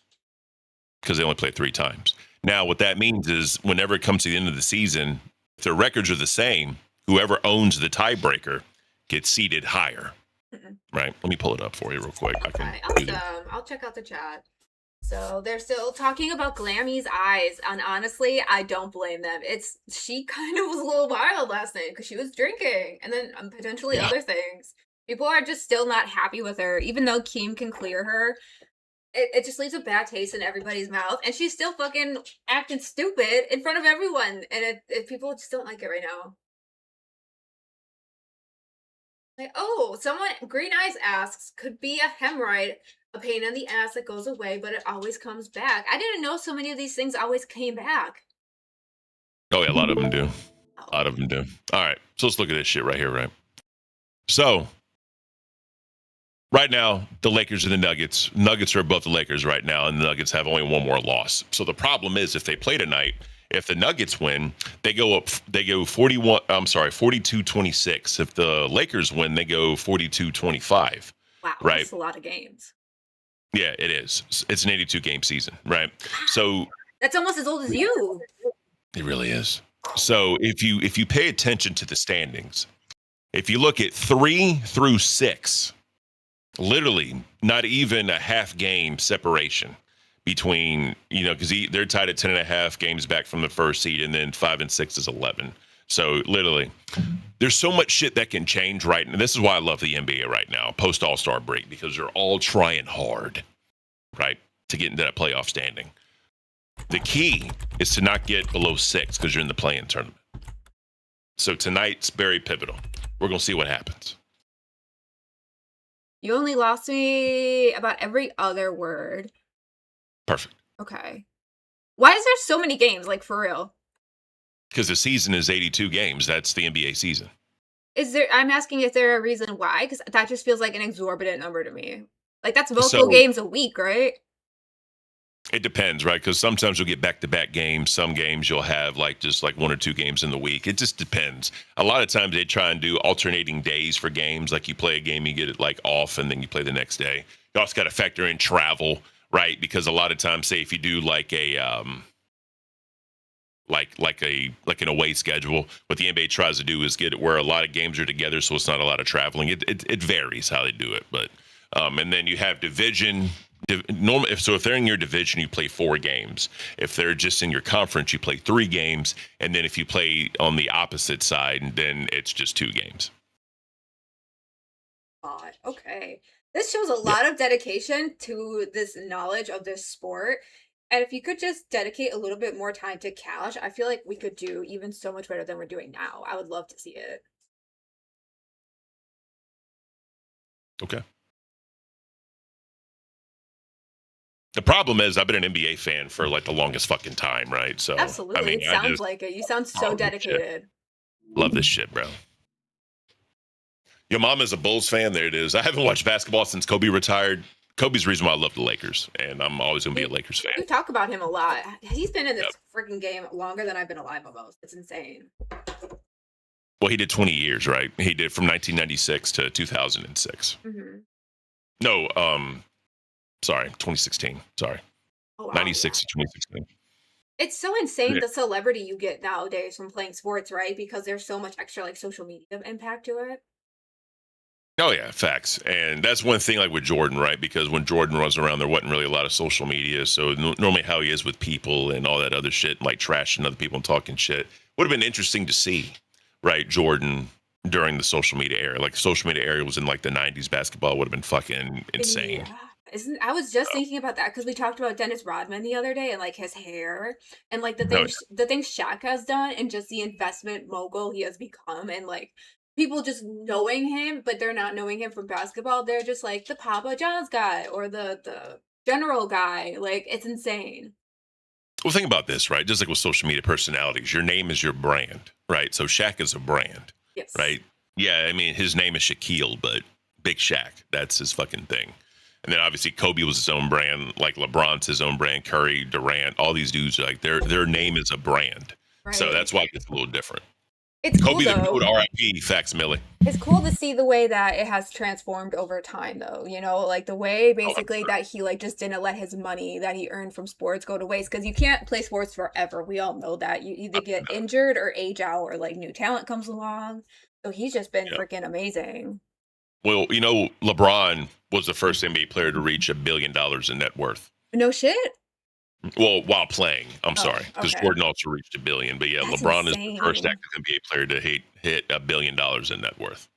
Because they only play 3 times. Now, what that means is whenever it comes to the end of the season, if their records are the same, whoever owns the tiebreaker gets seeded higher. Right? Let me pull it up for you real quick. I'll check out the chat. So they're still talking about Glammy's eyes, and honestly, I don't blame them. She kind of was a little wild last night because she was drinking, and then potentially other things. People are just still not happy with her, even though Keem can clear her. It just leaves a bad taste in everybody's mouth, and she's still fucking acting stupid in front of everyone, and people just don't like it right now. Someone Green Eyes asks, could be a hemorrhoid. A pain in the ass that goes away, but it always comes back. I didn't know so many of these things always came back. Oh, yeah, a lot of them do. A lot of them do. All right, so let's look at this shit right here, right? So, right now, the Lakers and the Nuggets are above the Lakers right now, and the Nuggets have only one more loss. So the problem is, if they play tonight, if the Nuggets win, they go 42-26. If the Lakers win, they go 42-25. Wow, right? That's a lot of games. Yeah, it is. It's an 82-game season, right? So that's almost as old as you. It really is. So if you pay attention to the standings, if you look at 3 through 6, literally not even a half game separation between, because they're tied at 10.5 games back from the first seed, and then 5 and 6 is 11. So literally, there's so much shit that can change right now. This is why I love the NBA right now, post All-Star break, because they're all trying hard, right, to get into that playoff standing. The key is to not get below 6 because you're in the play-in tournament. So tonight's very pivotal. We're going to see what happens. You only lost me about every other word. Perfect. Okay. Why is there so many games, like, for real? Because the season is 82 games. That's the NBA season. I'm asking if there a reason why, because that just feels like an exorbitant number to me. Like, that's multiple So games a week, right? it depends, right? Because sometimes you'll get back-to-back games. Some games you'll have like just like 1 or 2 games in the week. It just depends. A lot of times they try and do alternating days for games. Like you play a game, you get it like off, and then you play the next day. You also got to factor in travel, right? Because a lot of times, say if you do like a like an away schedule, what the NBA tries to do is get it where a lot of games are together, so it's not a lot of traveling. It varies how they do it, but and then you have division. If they're in your division, you play 4 games. If they're just in your conference, you play 3 games, and then if you play on the opposite side, then it's just 2 games. God, okay. This shows a lot of dedication to this knowledge of this sport. And if you could just dedicate a little bit more time to cash, I feel like we could do even so much better than we're doing now. I would love to see it. Okay. The problem is I've been an NBA fan for like the longest fucking time, right? So Absolutely. I mean, It I sounds just like it. You sound so love this shit. dedicated. Love this shit, bro. Your mom is a Bulls fan. There it is. I haven't watched basketball since Kobe retired. Kobe's the reason why I love the Lakers, and I'm always gonna be a Lakers You fan. talk about him a lot. He's been in this Yep. freaking game longer than I've been alive almost. It's insane. Well, he did 20 years, right? He did from 1996 to 2006. Hmm. No, sorry, 2016. Sorry, Oh, wow. 96 to 2016. It's so insane Yeah. the celebrity you get nowadays from playing sports, right? Because there's so much extra like social media impact to it. Oh yeah, facts. And that's one thing like with Jordan, right? Because when Jordan was around, there wasn't really a lot of social media. So normally how he is with people and all that other shit, like trashing other people and talking shit, would have been interesting to see, right? Jordan during the social media era. Like social media era was in like the 90s, basketball would have been fucking insane. Yeah. Isn't I was just thinking about that because we talked about Dennis Rodman the other day and like his hair and like Oh, the things Shaq has done and just the investment mogul he has become and like people just knowing him, but they're not knowing him from basketball. They're just like the Papa John's guy or the general guy. Like it's insane. well, think about this, right? Just like with social media personalities, your name is your brand, right? So Shaq is a brand, Yes. right? Yeah, I mean, his name is Shaquille, but Big Shaq, that's his fucking thing. And then obviously Kobe was his own brand, like LeBron's his own brand, Curry, Durant, all these dudes, like their name is a brand. So Right. that's why it's a little different. It's cool Kobe the though. Goat, R.I.P. Facts, Millie. It's cool to see the way that it has transformed over time though, you know, like the way basically that he like just didn't let his money that he earned from sports go to waste because you can't play sports forever. We all know that. You either get injured or age out or like new talent comes along. So he's just been Yeah. freaking amazing. Well, you know, LeBron was the first NBA player to reach $1 billion in net worth. No shit. Well, while playing, I'm Oh, sorry, because okay. Jordan also reached $1 billion. But yeah, That's LeBron is the first insane. active NBA player to hit $1 billion in net worth.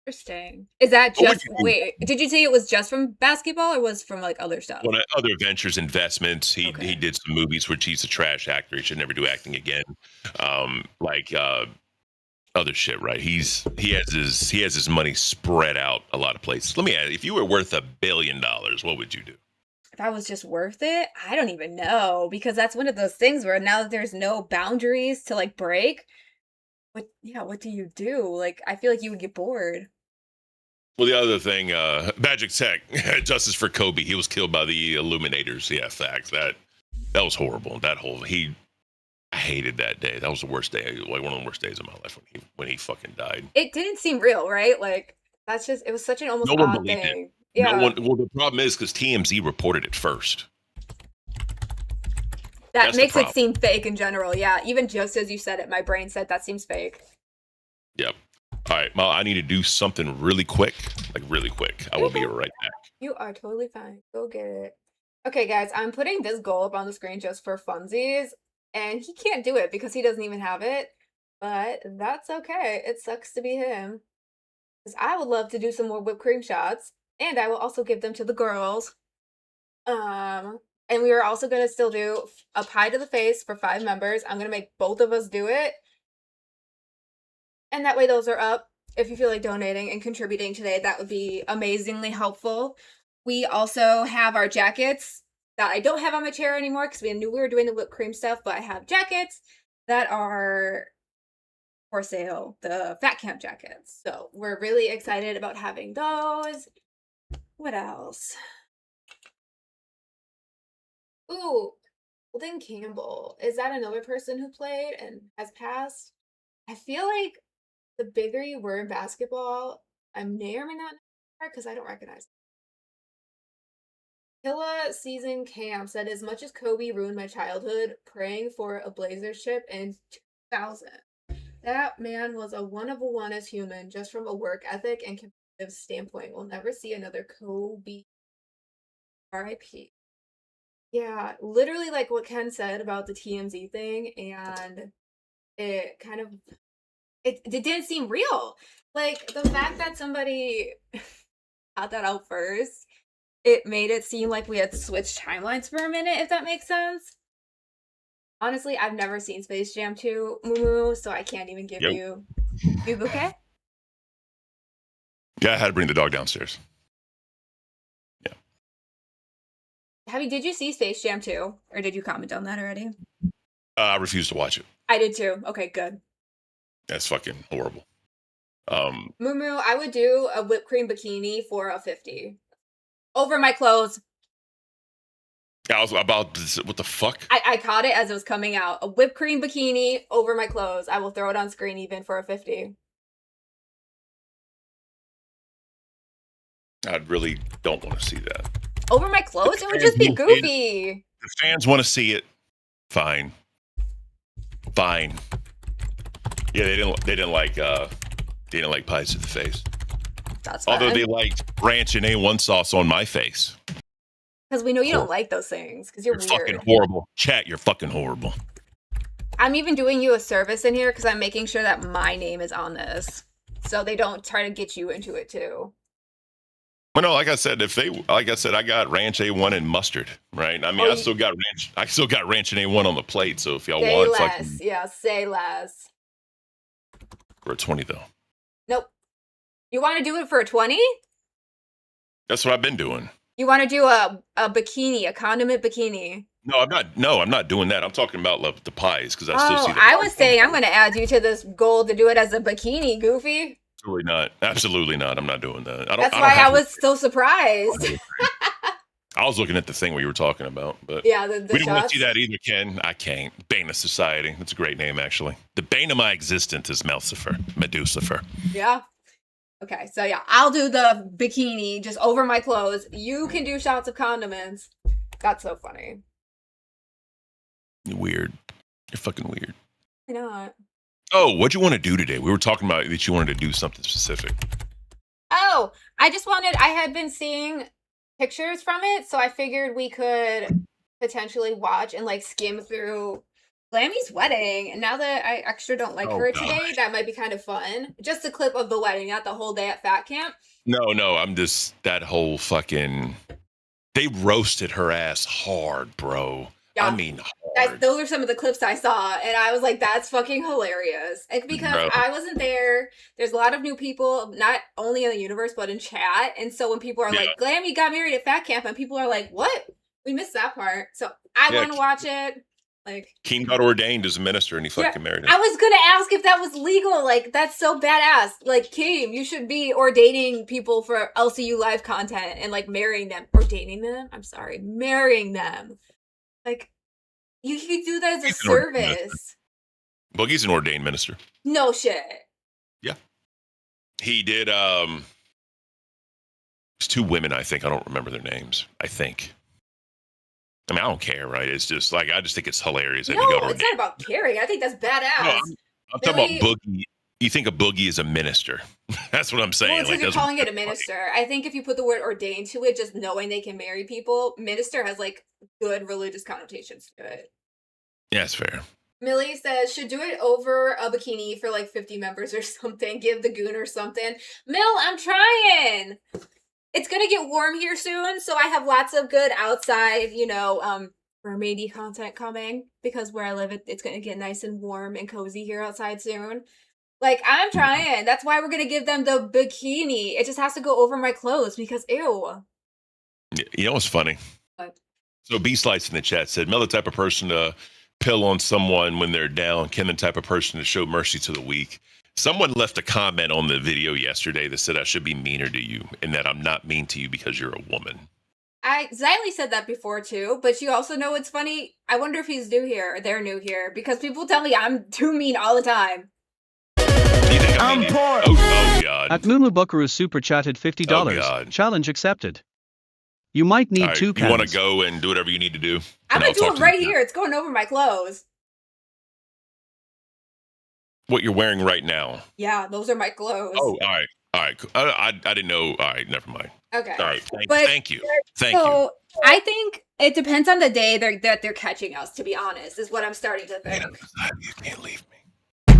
Interesting. Is that What would just you do? wait, did you say it was just from basketball or was from like other stuff? Well, other ventures, investments. He Okay. did some movies, which he's a trash actor. He should never do acting again. Like other shit, right? He has his money spread out a lot of places. Let me ask, if you were worth $1 billion, what would you do? If I was just worth it, I don't even know because that's one of those things where now that there's no boundaries to like break, what do you do? Like I feel like you would get bored. Well, the other thing, Magic Tech, justice for Kobe. He was killed by the Illuminators. Yeah, facts. That was horrible. I hated that day. That was the worst day, like one of the worst days of my life when he fucking died. It didn't seem real, right? Like that's just it was such an almost No one odd believed it. thing. No Yeah. one. Well, the problem is because TMZ reported it first. That That's the makes it problem. seem fake in general. Yeah, even just as you said it, my brain said that seems fake. Yep. All right, Mal. I need to do something really quick, like really quick. I will be right back. You are totally fine. Go get it. Okay, guys, I'm putting this goal up on the screen just for funsies, and he can't do it because he doesn't even have it. But that's okay. It sucks to be him. Because I would love to do some more whipped cream shots, and I will also give them to the girls. And we are also gonna still do a pie to the face for 5 members. I'm gonna make both of us do it. And that way those are up. If you feel like donating and contributing today, that would be amazingly helpful. We also have our jackets that I don't have on my chair anymore because we knew we were doing the whipped cream stuff, but I have jackets that are for sale, the Fat Camp jackets. So we're really excited about having those. What else? Ooh, Golden Campbell. Is that another person who played and has passed? I feel like the bigger you were in basketball, I may or may not know because I don't recognize. Killa Season Camp said, as much as Kobe ruined my childhood, praying for a Blazers ship in 2000. That man was a one of a one as human, just from a work ethic and competitive standpoint. We'll never see another Kobe. R.I.P. Yeah, literally like what Ken said about the TMZ thing, and it kind of it didn't seem real. Like the fact that somebody got that out first, it made it seem like we had switched timelines for a minute, if that makes sense. Honestly, I've never seen Space Jam 2, Moo, so I can't even give you okay? Yeah, I had to bring the dog downstairs. Yeah. Did you see Space Jam 2? Or did you comment on that already? I refuse to watch it. I did too. Okay, good. That's fucking horrible. Moo, I would do a whipped cream bikini for a 50. Over my clothes. I was about to, what the fuck? I caught it as it was coming out. A whipped cream bikini over my clothes. I will throw it on screen even for a 50. I really don't want to see that. Over my clothes? It would just be goofy. The fans want to see it. Fine. Fine. Yeah, they didn't like pies to the face. That's fine. Although they liked ranch and A1 sauce on my face. Because we know you don't like those things. Because you're weird. Fucking horrible. Chat, you're fucking horrible. I'm even doing you a service in here because I'm making sure that my name is on this. So they don't try to get you into it too. Well, no, like I said, I got ranch A1 and mustard, right? I mean, I still got ranch and A1 on the plate. So if y'all want, less. Yeah, say less. For a 20 though. Nope. You want to do it for a 20? That's what I've been doing. You want to do a bikini, a condiment bikini? No, I'm not doing that. I'm talking about the pies because I still see the I was saying I'm going to add you to this goal to do it as a bikini, Goofy. Absolutely not. Absolutely not. I'm not doing that. That's why I was so surprised. I was looking at the thing we were talking about, but yeah, we don't want to see that either, Ken. I can't. Bane of Society. That's a great name, actually. The bane of my existence is Meducifer. Yeah. Okay, so yeah, I'll do the bikini just over my clothes. You can do shots of condiments. That's so funny. You're weird. You're fucking weird. Why not? Oh, what'd you want to do today? We were talking about that you wanted to do something specific. Oh, I had been seeing pictures from it, so I figured we could potentially watch and like skim through Glammy's wedding. And now that I extra don't like her today, that might be kind of fun. Just a clip of the wedding, not the whole day at Fat Camp. No, I'm just that whole fucking. They roasted her ass hard, bro. Yeah. I mean, hard. Those are some of the clips I saw, and I was like, that's fucking hilarious. And because I wasn't there, there's a lot of new people, not only in the universe, but in chat. And so when people are like, Glammy got married at Fat Camp, and people are like, what? We missed that part. So I want to watch it. Like, King got ordained as a minister, and he fucking married him. I was gonna ask if that was legal. Like, that's so badass. Like, King, you should be ordaining people for LCU live content and like marrying them. Ordaining them? I'm sorry, marrying them. Like, you could do that as a service. Boogie's an ordained minister. No shit. Yeah, he did. It's two women, I think. I don't remember their names. I think. I mean, I don't care, right? It's just like, I just think it's hilarious. That it's not about caring. I think that's badass. No, I'm talking about Boogie. You think of Boogie as a minister. That's what I'm saying. Well, it's like, you're calling it a minister. I think if you put the word ordained to it, just knowing they can marry people, minister has like good religious connotations to it. Yeah, it's fair. Millie says, should do it over a bikini for like 50 members or something. Give the goon or something. Mill, I'm trying. It's going to get warm here soon, so I have lots of good outside, mermaidy content coming, because where I live, it's going to get nice and warm and cozy here outside soon. Like, I'm trying. That's why we're going to give them the bikini. It just has to go over my clothes, because ew. You know what's funny? What? So B-Slice in the chat said, Mel the type of person to pill on someone when they're down, Ken the type of person to show mercy to the weak. Someone left a comment on the video yesterday that said I should be meaner to you and that I'm not mean to you because you're a woman. Xylee said that before too, but you also know what's funny? I wonder if he's new here or they're new here because people tell me I'm too mean all the time. You think I'm mean? Oh God. At Mumu Buckaroo super chatted $50. Oh, God. Challenge accepted. You might need All right, 2 you cans. want to go and do whatever you need to do? I'm and gonna I'll do talk it to right you. here. It's going over my clothes. What you're wearing right now. Yeah, those are my clothes. Oh, all right. All right. I didn't know. All right. Never mind. Okay. All right. But- Thank you. Thank you. So I think it depends on the day that they're catching us, to be honest, is what I'm starting to think. Man of society, you can't leave me.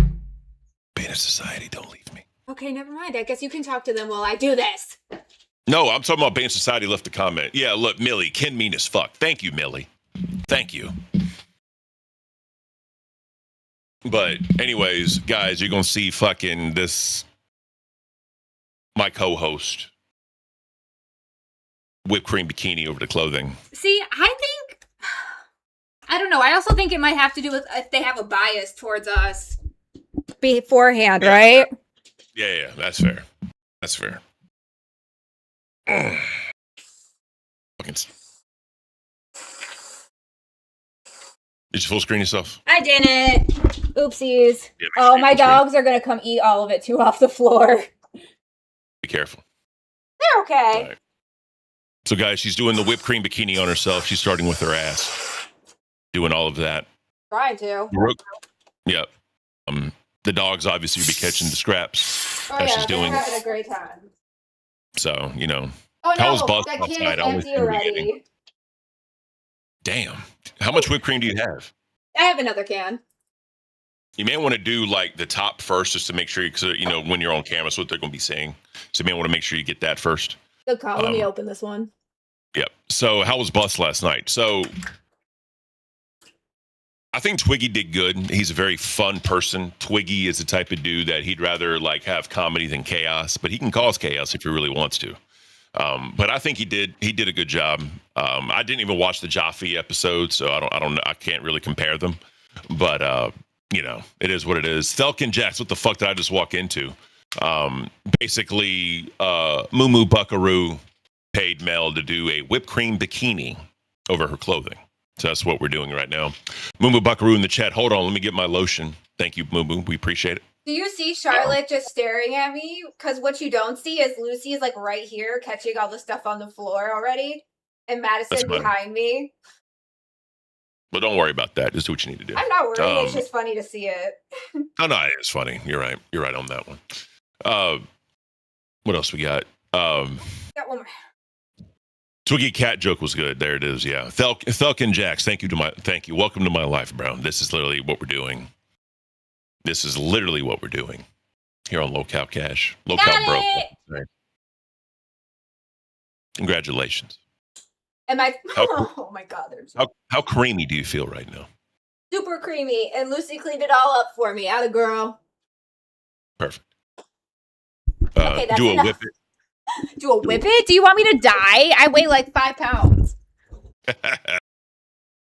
Being a society, don't leave me. Okay, never mind. I guess you can talk to them while I do this. No, I'm talking about Being Society left a comment. Yeah, look, Millie, Ken mean as fuck. Thank you, Millie. Thank you. But anyways, guys, you're going to see fucking this, my co-host, whipped cream bikini over the clothing. See, I don't know. I also think it might have to do with if they have a bias towards us beforehand, right? Yeah, that's fair. That's fair. Fucking. Did you full screen yourself? I didn't. Oopsies. Yeah, Oh, my make sure- dogs are going to come eat all of it too off the floor. Be careful. They're okay. All right. So, guys, she's doing the whipped cream bikini on herself. She's starting with her ass, doing all of that. Trying to. Yep. The dogs obviously will be catching the scraps Oh, as yeah, she's doing. they're having a great time. So, you know, Oh, How no, was Boston that can outside? is I always empty seem to be getting- already. damn. How much whipped cream do you have? I have another can. You may want to do like the top first just to make sure, because you know when you're on camera, that's what they're going to be saying. So you may want to make sure you get that first. Good call. Let me Um, open this one. Yep. So how was Bus last night? So I think Twiggy did good. He's a very fun person. Twiggy is the type of dude that he'd rather like have comedy than chaos, but he can cause chaos if he really wants to. But I think he did a good job. I didn't even watch the Jaffe episode, so I don't know. I can't really compare them. But you know, it is what it is. Thelkin Jax, what the fuck did I just walk into? Basically, Mumu Buckaroo paid Mel to do a whipped cream bikini over her clothing. So that's what we're doing right now. Mumu Buckaroo in the chat. Hold on, let me get my lotion. Thank you, Mumu. We appreciate it. Do you see Charlotte just staring at me? Because what you don't see is Lucy is like right here catching all the stuff on the floor already. And Madison That's fine. behind me. But don't worry about that. Just do what you need to do. I'm not worried. It's Um, just funny to see it. No, it's funny. You're right. You're right on that one. What else we got? Got one more. Twiggy cat joke was good. There it is. Yeah. Thelkin Jax, thank you. Welcome to my life, bro. This is literally what we're doing. This is literally what we're doing here on Local Cash. Local Got Bro. it! Right. Congratulations. Am I? How- Oh my god, they're so How creamy do you feel right now? super creamy. And Lucy cleaned it all up for me. Atta girl. Perfect. Okay, that's Do a enough. whip Do a whip it? Do you want me to die? I weigh like 5 pounds. it.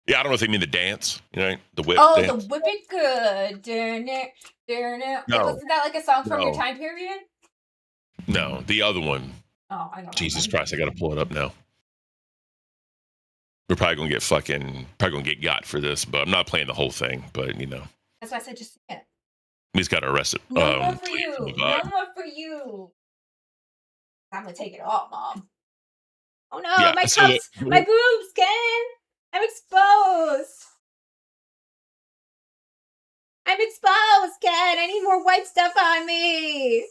Yeah, I don't know if they mean the dance. You know, the whip Oh, dance. the whip it good. Darn it. Darn it. No. Wasn't that like a song from your No. time period? No, the other one. Oh, I don't know. Jesus Christ, I got to pull it up now. We're probably gonna get got for this, but I'm not playing the whole thing. But you know, That's why I said just sing it. he's got to arrest it. No more for please, you. from the No vibe. more for you. I'm gonna take it off, Mom. Oh no, Yeah, my so cups, my boobs, Ken. I'm exposed. I'm exposed, Ken. I need more white stuff on me.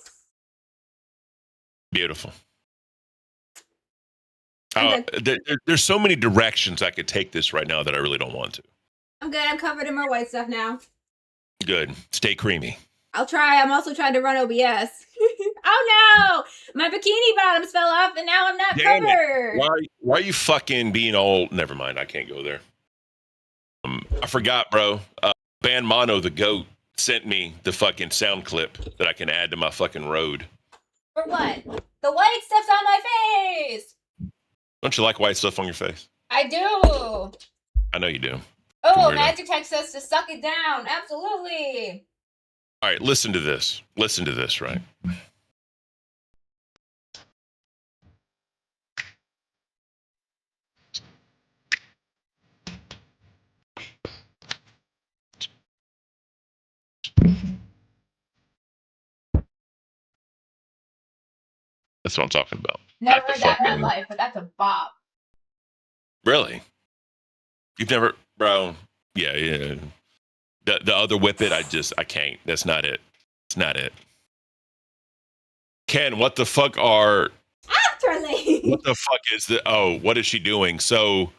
Beautiful. I'm There's so many directions I could take this right now that I really don't want to. I'm good. I'm covered in more white stuff now. Good. Stay creamy. I'll try. I'm also trying to run OBS. Oh no! My bikini bottoms fell off and now I'm not Damn it. covered. Why are you fucking being all? Never mind. I can't go there. I forgot, bro. Band Mono the Goat sent me the fucking sound clip that I can add to my fucking road. For what? The white stuff's on my face! Don't you like white stuff on your face? I do! I know you do. Oh, Weirdo. Magic Tech says to suck it down. Absolutely. All right, listen to this. Listen to this, right? That's what I'm talking about. Never Not the heard that in my fucking- life, but that's a bop. Really? You've never, bro? Yeah. The other whip it, I can't. That's not it. It's not it. Ken, what the fuck are? Afterly. What the fuck is the? Oh, what is she doing? So,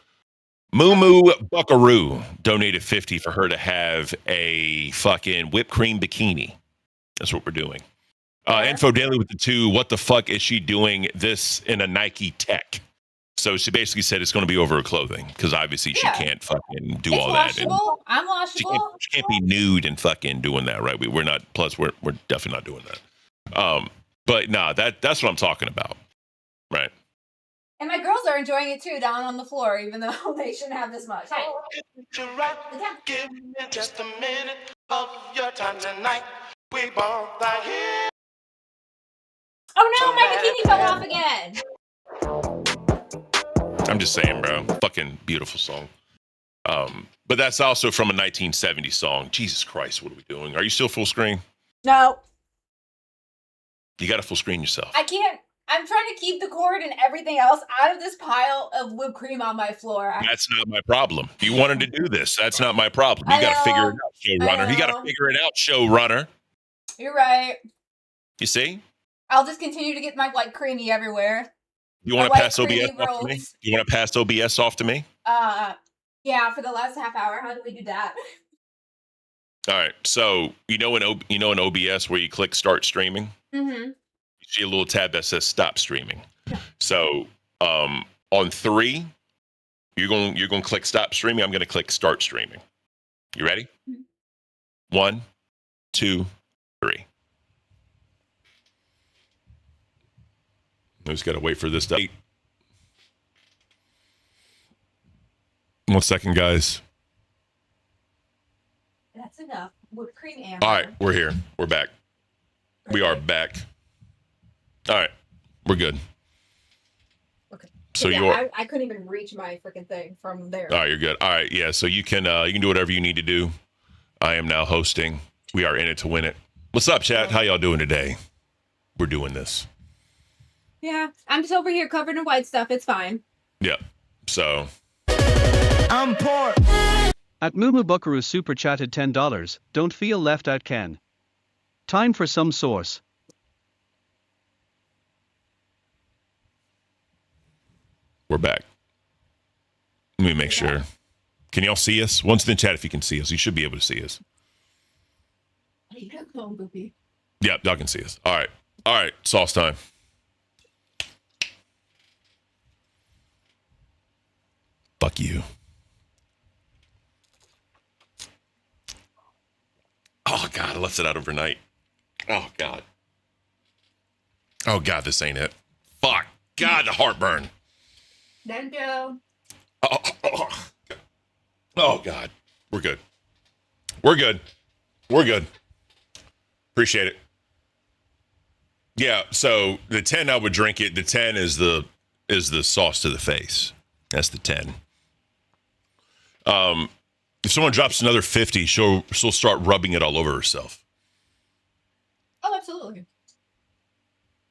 Moo Moo Buckaroo donated 50 for her to have a fucking whipped cream bikini. That's what we're doing. Info Daily with the 2. What the fuck is she doing this in a Nike Tech? So she basically said it's going to be over her clothing because obviously she can't fucking do all that. And I'm washable. she can't be nude and fucking doing that, right? We're not. Plus, we're definitely not doing that. But nah, that's what I'm talking about, right? And my girls are enjoying it too, down on the floor, even though they shouldn't have this much. Hey. Give me just a minute of your time tonight. We both are here. Oh no, my bikini fell off again. I'm just saying, bro. Fucking beautiful song. But that's also from a 1970 song. Jesus Christ, what are we doing? Are you still full screen? No, You got to full screen yourself. I can't. I'm trying to keep the cord and everything else out of this pile of whipped cream on my floor. That's not my problem. You wanted to do this. That's not my problem. You got to figure it out, showrunner. You got to figure it out, showrunner. You're right. You see? I'll just continue to get my white creamy everywhere. You want to white pass OBS creamy off to me? rolls. You want to pass OBS off to me? Yeah, for the last half hour. How do we do that? All right. So you know in OBS where you click start streaming, Mm-hmm. you see a little tab that says stop streaming. So on 3, you're going to click stop streaming. I'm going to click start streaming. You ready? 1, 2, 3. I just got to wait for this to. 1 second, guys. That's enough. Whipped cream and All right, we're here. We're back. We are back. All right, we're good. Okay. So yeah, you're. I couldn't even reach my freaking thing from there. All right, you're good. All right, yeah. So you can do whatever you need to do. I am now hosting. We are in it to win it. What's up, chat? How y'all doing today? We're doing this. Yeah, I'm just over here covered in white stuff. It's fine. Yeah. So. I'm poor. At Mumu Buckaroo super chatted $10. Don't feel left out, Ken. Time for some sauce. We're back. Let me make sure. Can y'all see us? Once in the chat, if you can see us, you should be able to see us. Yep, y'all can see us. All right, sauce time. Fuck you. Oh God, I left it out overnight. Oh God. Oh God, this ain't it. Fuck. God, the heartburn. Then Joe. Oh God. We're good. We're good. We're good. Appreciate it. Yeah, so the 10 I would drink it. The 10 is the sauce to the face. That's the 10. If someone drops another 50, she'll start rubbing it all over herself. Oh, absolutely.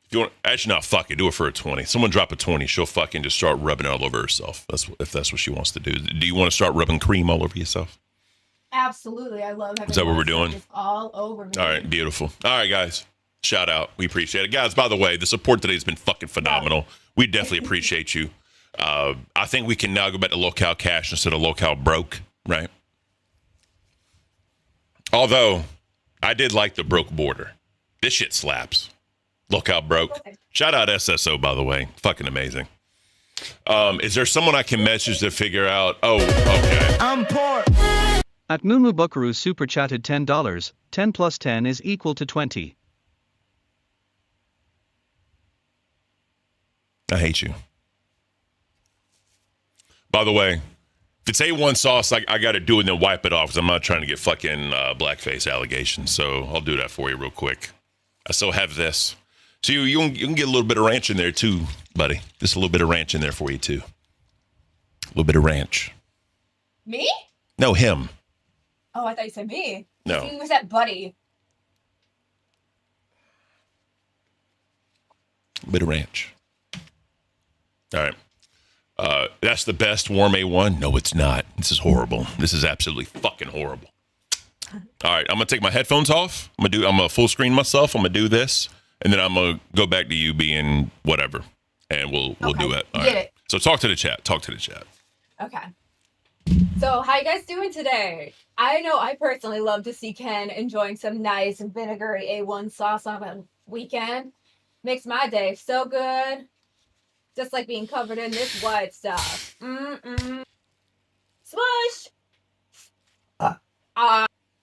If you want, actually, no, fuck it. Do it for a 20. Someone drop a 20, she'll fucking just start rubbing it all over herself. If that's what she wants to do. Do you want to start rubbing cream all over yourself? Absolutely. I love having Is that what we're white stuff doing? just all over me. All right, beautiful. All right, guys. Shout out. We appreciate it. Guys, by the way, the support today has been fucking phenomenal. We definitely appreciate you. I think we can now go back to Locale Cash instead of Locale Broke, right? Although, I did like the broke border. This shit slaps. Locale Broke. Okay. Shout out SSO, by the way. Fucking amazing. Is there someone I can message to figure out? Oh, okay. I'm poor. At Mumu Buckaroo super chatted $10. 10 plus 10 is equal to 20. I hate you. By the way, If it's A1 sauce, I got to do it and then wipe it off because I'm not trying to get fucking blackface allegations. So I'll do that for you real quick. I still have this. So you can get a little bit of ranch in there too, buddy. Just a little bit of ranch in there for you too. A little bit of ranch. Me? No, him. Oh, I thought you said me. No. He was that buddy. A bit of ranch. All right. That's the best warm A1. No, it's not. This is horrible. This is absolutely fucking horrible. All right, I'm gonna take my headphones off. I'm gonna full screen myself. I'm gonna do this, and then I'm gonna go back to you being whatever, and we'll do it. All Get right. it. So talk to the chat. Talk to the chat. Okay. So, how you guys doing today? I know I personally love to see Ken enjoying some nice vinegary A1 sauce on a weekend. Makes my day so good. Just like being covered in this white stuff. Smush!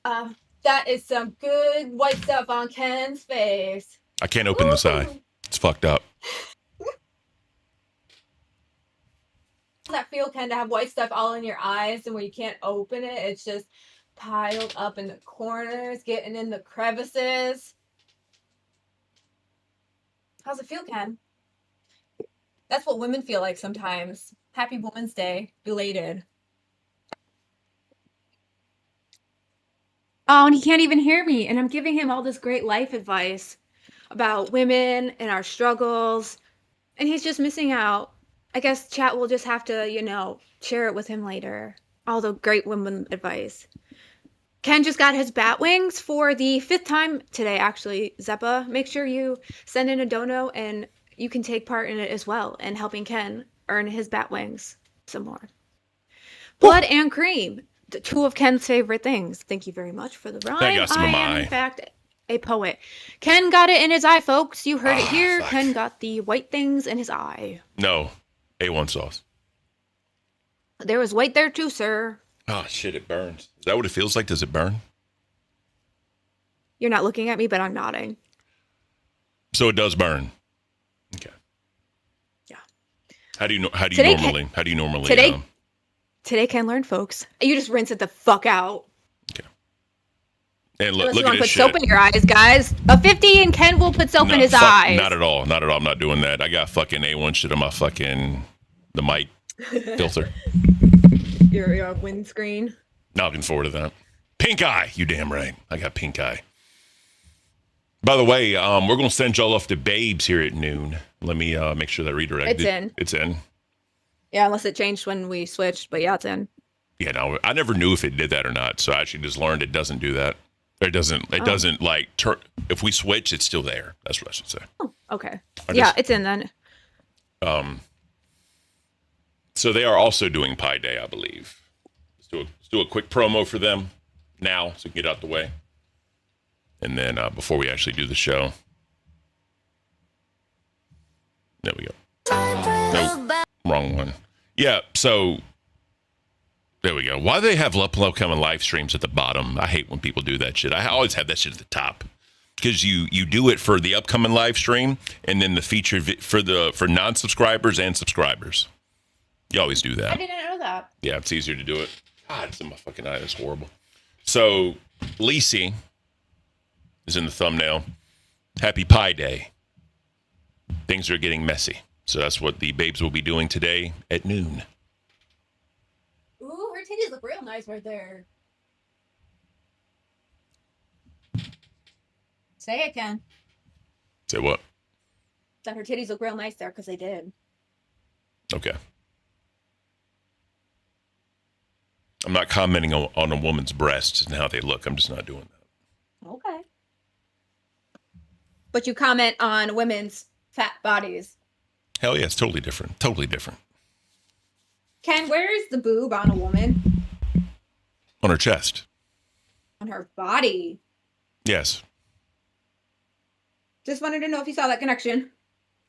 That is some good white stuff on Ken's face. I can't open this eye. It's fucked up. How does that feel, Ken, to have white stuff all in your eyes and where you can't open it? It's just piled up in the corners, getting in the crevices. How's it feel, Ken? That's what women feel like sometimes. Happy Women's Day, belated. Oh, and he can't even hear me. And I'm giving him all this great life advice about women and our struggles. And he's just missing out. I guess chat will just have to, share it with him later. All the great women advice. Ken just got his bat wings for the 5th time today, actually, Zeppa. Make sure you send in a dono and you can take part in it as well and helping Ken earn his bat wings some more. Blood and cream, the 2 of Ken's favorite things. Thank you very much for the rhyme. I got some of I am, my- in fact, a poet. Ken got it in his eye, folks. You heard it here. Fuck. Ken got the white things in his eye. No, A1 sauce. There was white there too, sir. Oh shit! It burns. Is that what it feels like? Does it burn? You're not looking at me, but I'm nodding. So it does burn. Okay. Yeah. How do you Today, normally? Today Ken learned, folks. You just rinse it the fuck out. Okay. And Unless look you at want to this put shit. soap in your eyes, guys. A 50 and Ken will put soap in his fuck, eyes. Not at all. Not at all. I'm not doing that. I got fucking A1 shit on my fucking the mic filter. Your windscreen. Not looking forward to that. Pink eye. You damn right. I got pink eye. By the way, we're gonna send y'all off to Babes here at noon. Let me make sure that redirect. It's in. It's in. Yeah, unless it changed when we switched, but yeah, it's in. Yeah, no, I never knew if it did that or not. So I actually just learned it doesn't do that. It doesn't. It doesn't like turn. If we switch, it's still there. That's what I should say. Oh, okay. I Yeah, just- it's in then. So they are also doing Pi Day, I believe. Let's do a quick promo for them now, so we can get out the way, and then before we actually do the show. There we go. Nope, wrong one. Yeah, so there we go. Why do they have upcoming live streams at the bottom? I hate when people do that shit. I always have that shit at the top because you do it for the upcoming live stream and then the feature for non-subscribers and subscribers. You always do that. I didn't know that. Yeah, it's easier to do it. God, it's in my fucking eye. That's horrible. So, Lacey is in the thumbnail. Happy Pi Day. Things are getting messy. So that's what the babes will be doing today at noon. Ooh, her titties look real nice right there. Say it, Ken. Say what? That her titties look real nice there because they did. Okay. I'm not commenting on a woman's breasts and how they look. I'm just not doing that. Okay. But you comment on women's fat bodies. Hell yeah, it's totally different. Totally different. Ken, where is the boob on a woman? On her chest. On her body. Yes. Just wanted to know if you saw that connection.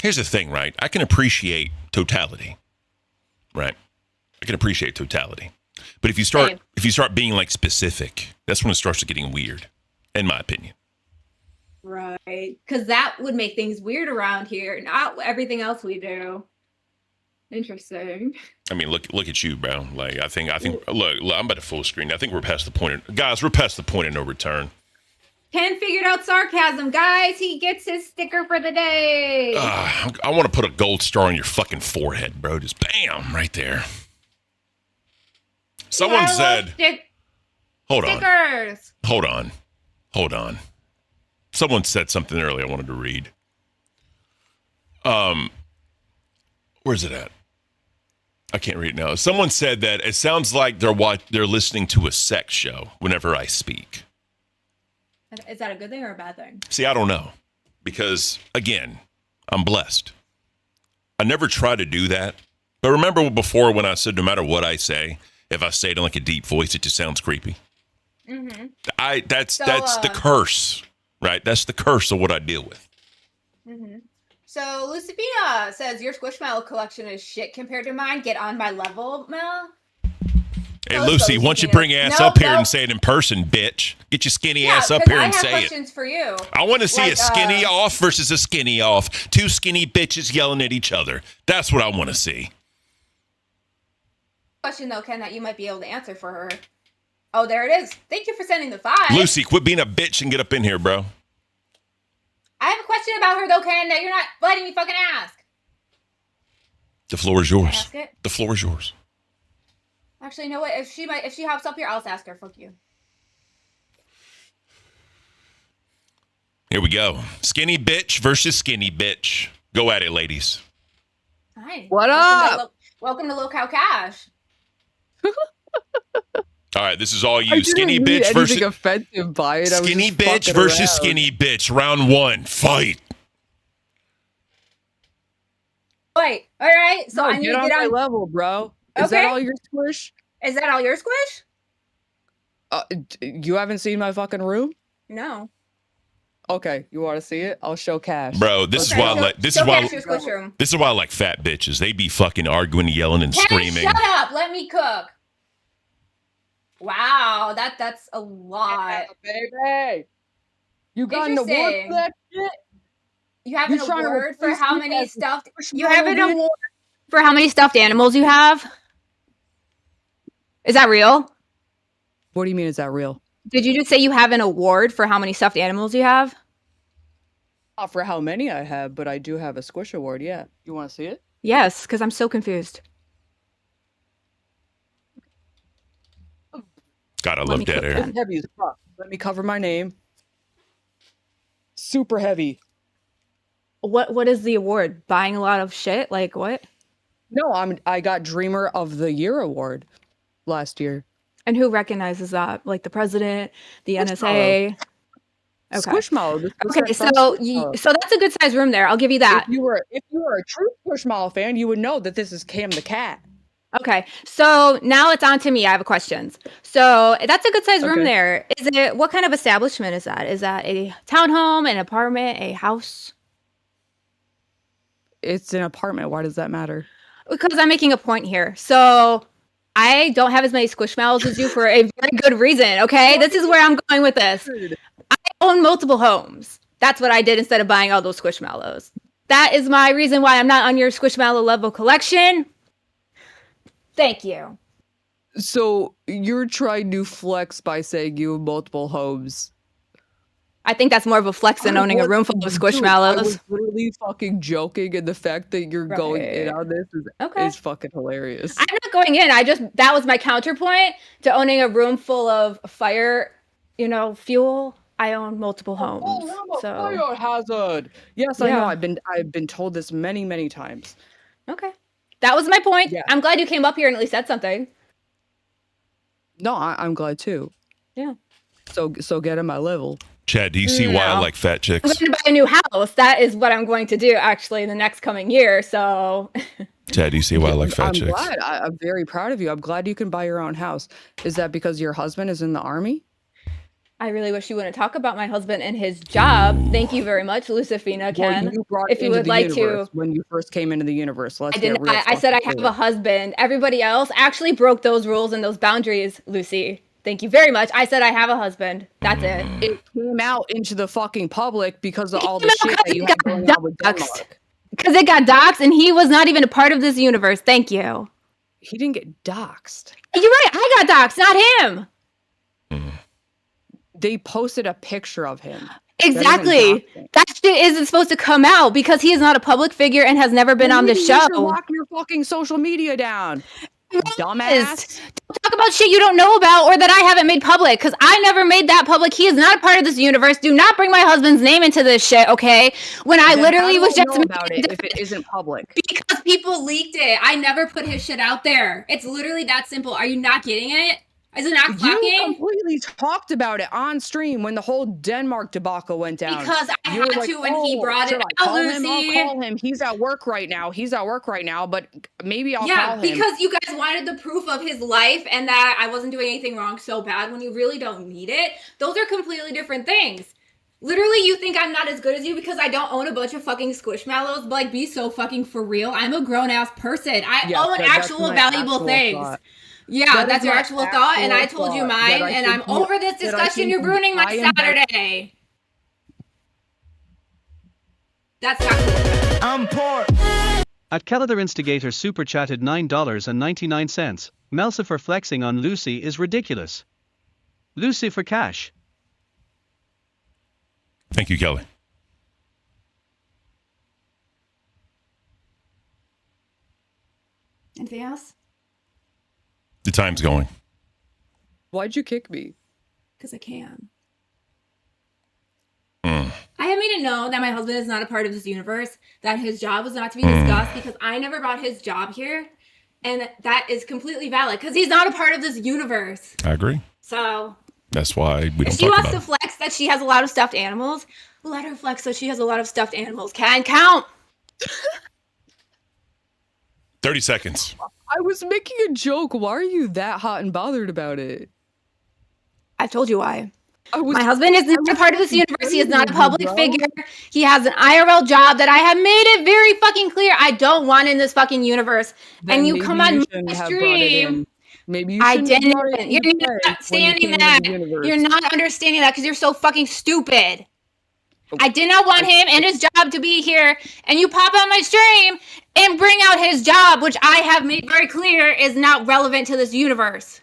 Here's the thing, right? I can appreciate totality. Right? I can appreciate totality. But if you start being like specific, that's when it starts getting weird, in my opinion. Right. Because that would make things weird around here, not everything else we do. Interesting. I mean, look at you, bro. Like, I think, look, I'm about to full screen. I think we're past the point. Guys, we're past the point of no return. Ken figured out sarcasm, guys. He gets his sticker for the day. I want to put a gold star on your fucking forehead, bro. Just bam, right there. Someone said, hold on. Stickers. Hold on. Someone said something earlier I wanted to read. Where's it at? I can't read it now. Someone said that it sounds like they're listening to a sex show whenever I speak. Is that a good thing or a bad thing? See, I don't know. Because, again, I'm blessed. I never try to do that. But remember before when I said no matter what I say, if I say it in like a deep voice, it just sounds creepy? Mm-hmm. That's the curse, right? That's the curse of what I deal with. Mm-hmm. So Lucifina says, your Squishmallow collection is shit compared to mine. Get on my level, Mel. Hey, Lucy, why don't you bring your ass up here and say it in person, bitch? Get your skinny ass up here and say it. I have questions for you. I want to see a skinny off versus a skinny off. Two skinny bitches yelling at each other. That's what I want to see. Question, though, Ken, that you might be able to answer for her. Oh, there it is. Thank you for sending the 5. Lucy, quit being a bitch and get up in here, bro. I have a question about her, though, Ken, that you're not letting me fucking ask. The floor is yours. Ask it? The floor is yours. Actually, you know what? If she hops up here, I'll just ask her. Fuck you. Here we go. Skinny bitch versus skinny bitch. Go at it, ladies. Hi. What up? Welcome to Local Cash. All right, this is all you. Skinny bitch versus offensive by it. skinny bitch versus skinny bitch. Round 1. Fight. Wait. All right. So I need to get on my on. level, bro. Is Okay. that all your squish? Is that all your squish? You haven't seen my fucking room? No. Okay, you want to see it? I'll show Cash. Bro, this is why I like this is why I like fat bitches. They be fucking arguing, yelling, and screaming. Shut up. Let me cook. Wow, that's a lot. Baby. You got an award for that shit? You have an You trying to award for replace how me many as a stuffed squishmallow you have an bitch? award for how many stuffed animals you have? Is that real? What do you mean, is that real? Did you just say you have an award for how many stuffed animals you have? Not for how many I have, but I do have a squish award, yeah. You want to see it? Yes, because I'm so confused. God, I Let love me dead click air. that. It's heavy as fuck. Let me cover my name. Super heavy. What is the award? Buying a lot of shit? Like what? No, I got Dreamer of the Year award last year. And who recognizes that? Like the president, the NSA? Okay. Squishmallow. Okay, so that's a good sized room there. I'll give you that. If you were a true Squishmallow fan, you would know that this is Cam the cat. Okay, so now it's on to me. I have questions. So that's a good sized room Okay. there. Is it what kind of establishment is that? Is that a townhome, an apartment, a house? It's an apartment. Why does that matter? Because I'm making a point here. So I don't have as many Squishmallows as you for a very good reason. Okay, this is where I'm going with this. I own multiple homes. That's what I did instead of buying all those Squishmallows. That is my reason why I'm not on your Squishmallow level collection. Thank you. So you're trying to flex by saying you have multiple homes. I think that's more of a flex than owning a room full of Dude, I Squishmallows. was literally fucking joking, and the fact that you're going in on this is fucking hilarious. I'm not going in. That was my counterpoint to owning a room full of fire, fuel. I own multiple homes. Fire hazard. Yes, I know. I've been told this many, many times. Okay. That was my point. Yeah. I'm glad you came up here and at least said something. No, I'm glad too. Yeah. So get on my level. Chad, do you see why I like fat I'm chicks? going to buy a new house. That is what I'm going to do actually in the next coming year. So Chad, do you see why I like fat I'm chicks? glad. I'm very proud of you. I'm glad you can buy your own house. Is that because your husband is in the army? I really wish you wouldn't talk about my husband and his job. Thank you very much, Lucifina. Ken. Well, you brought if it you into would the like universe to. when you first came into the universe. Let's I get didn't. real I said I fucking have clear. a husband. Everybody else actually broke those rules and those boundaries, Lucy. Thank you very much. I said I have a husband. That's it. It came out into the fucking public because of all the came out shit that because you it had got going on with doxed. Denmark. Because it got doxxed and he was not even a part of this universe. Thank you. He didn't get doxxed. You're right. I got doxxed, not him. They posted a picture of him. Exactly. That shit isn't supposed to come out because he is not a public figure and has never been on the show. You should lock your fucking social media down. Dumbass. Don't talk about shit you don't know about or that I haven't made public because I never made that public. He is not a part of this universe. Do not bring my husband's name into this shit, okay? When I literally was just about it if it isn't public. Because people leaked it. I never put his shit out there. It's literally that simple. Are you not getting it? Is it not clocking? You completely talked about it on stream when the whole Denmark debacle went down. Because I had to when he brought it out, Lucy. I'll call him. He's at work right now. But maybe I'll call him. Because you guys wanted the proof of his life and that I wasn't doing anything wrong so bad when you really don't need it. Those are completely different things. Literally, you think I'm not as good as you because I don't own a bunch of fucking squishmallows, but like, be so fucking for real. I'm a grown-ass person. I own actual valuable things. Thought. Yeah, that's your actual thought, and I told you mine, and I'm over this discussion. You're ruining my Saturday. That's not cool. I'm poor. At Calendar Instigator super chatted $9.99. Melsa for flexing on Lucy is ridiculous. Lucy for cash. Thank you, Kelly. Anything else? The time's going. Why'd you kick me? Because I can. I have made it known that my husband is not a part of this universe, that his job was not to be discussed because I never brought his job here. And that is completely valid because he's not a part of this universe. I agree. So that's why we don't if she talk wants about to flex that she has a lot of stuffed animals, let her flex that she has a lot of stuffed animals. Can count. 30 seconds. I was making a joke. Why are you that hot and bothered about it? I told you why. My husband is not a part of this universe. He is not a public figure. He has an IRL job that I have made it very fucking clear I don't want in this fucking universe. Then and you come on my stream. Maybe you I shouldn't didn't. have brought it in You're play not when you understanding came into that. the universe. You're not understanding that because you're so fucking stupid. I did not want him and his job to be here, and you pop on my stream and bring out his job, which I have made very clear is not relevant to this universe.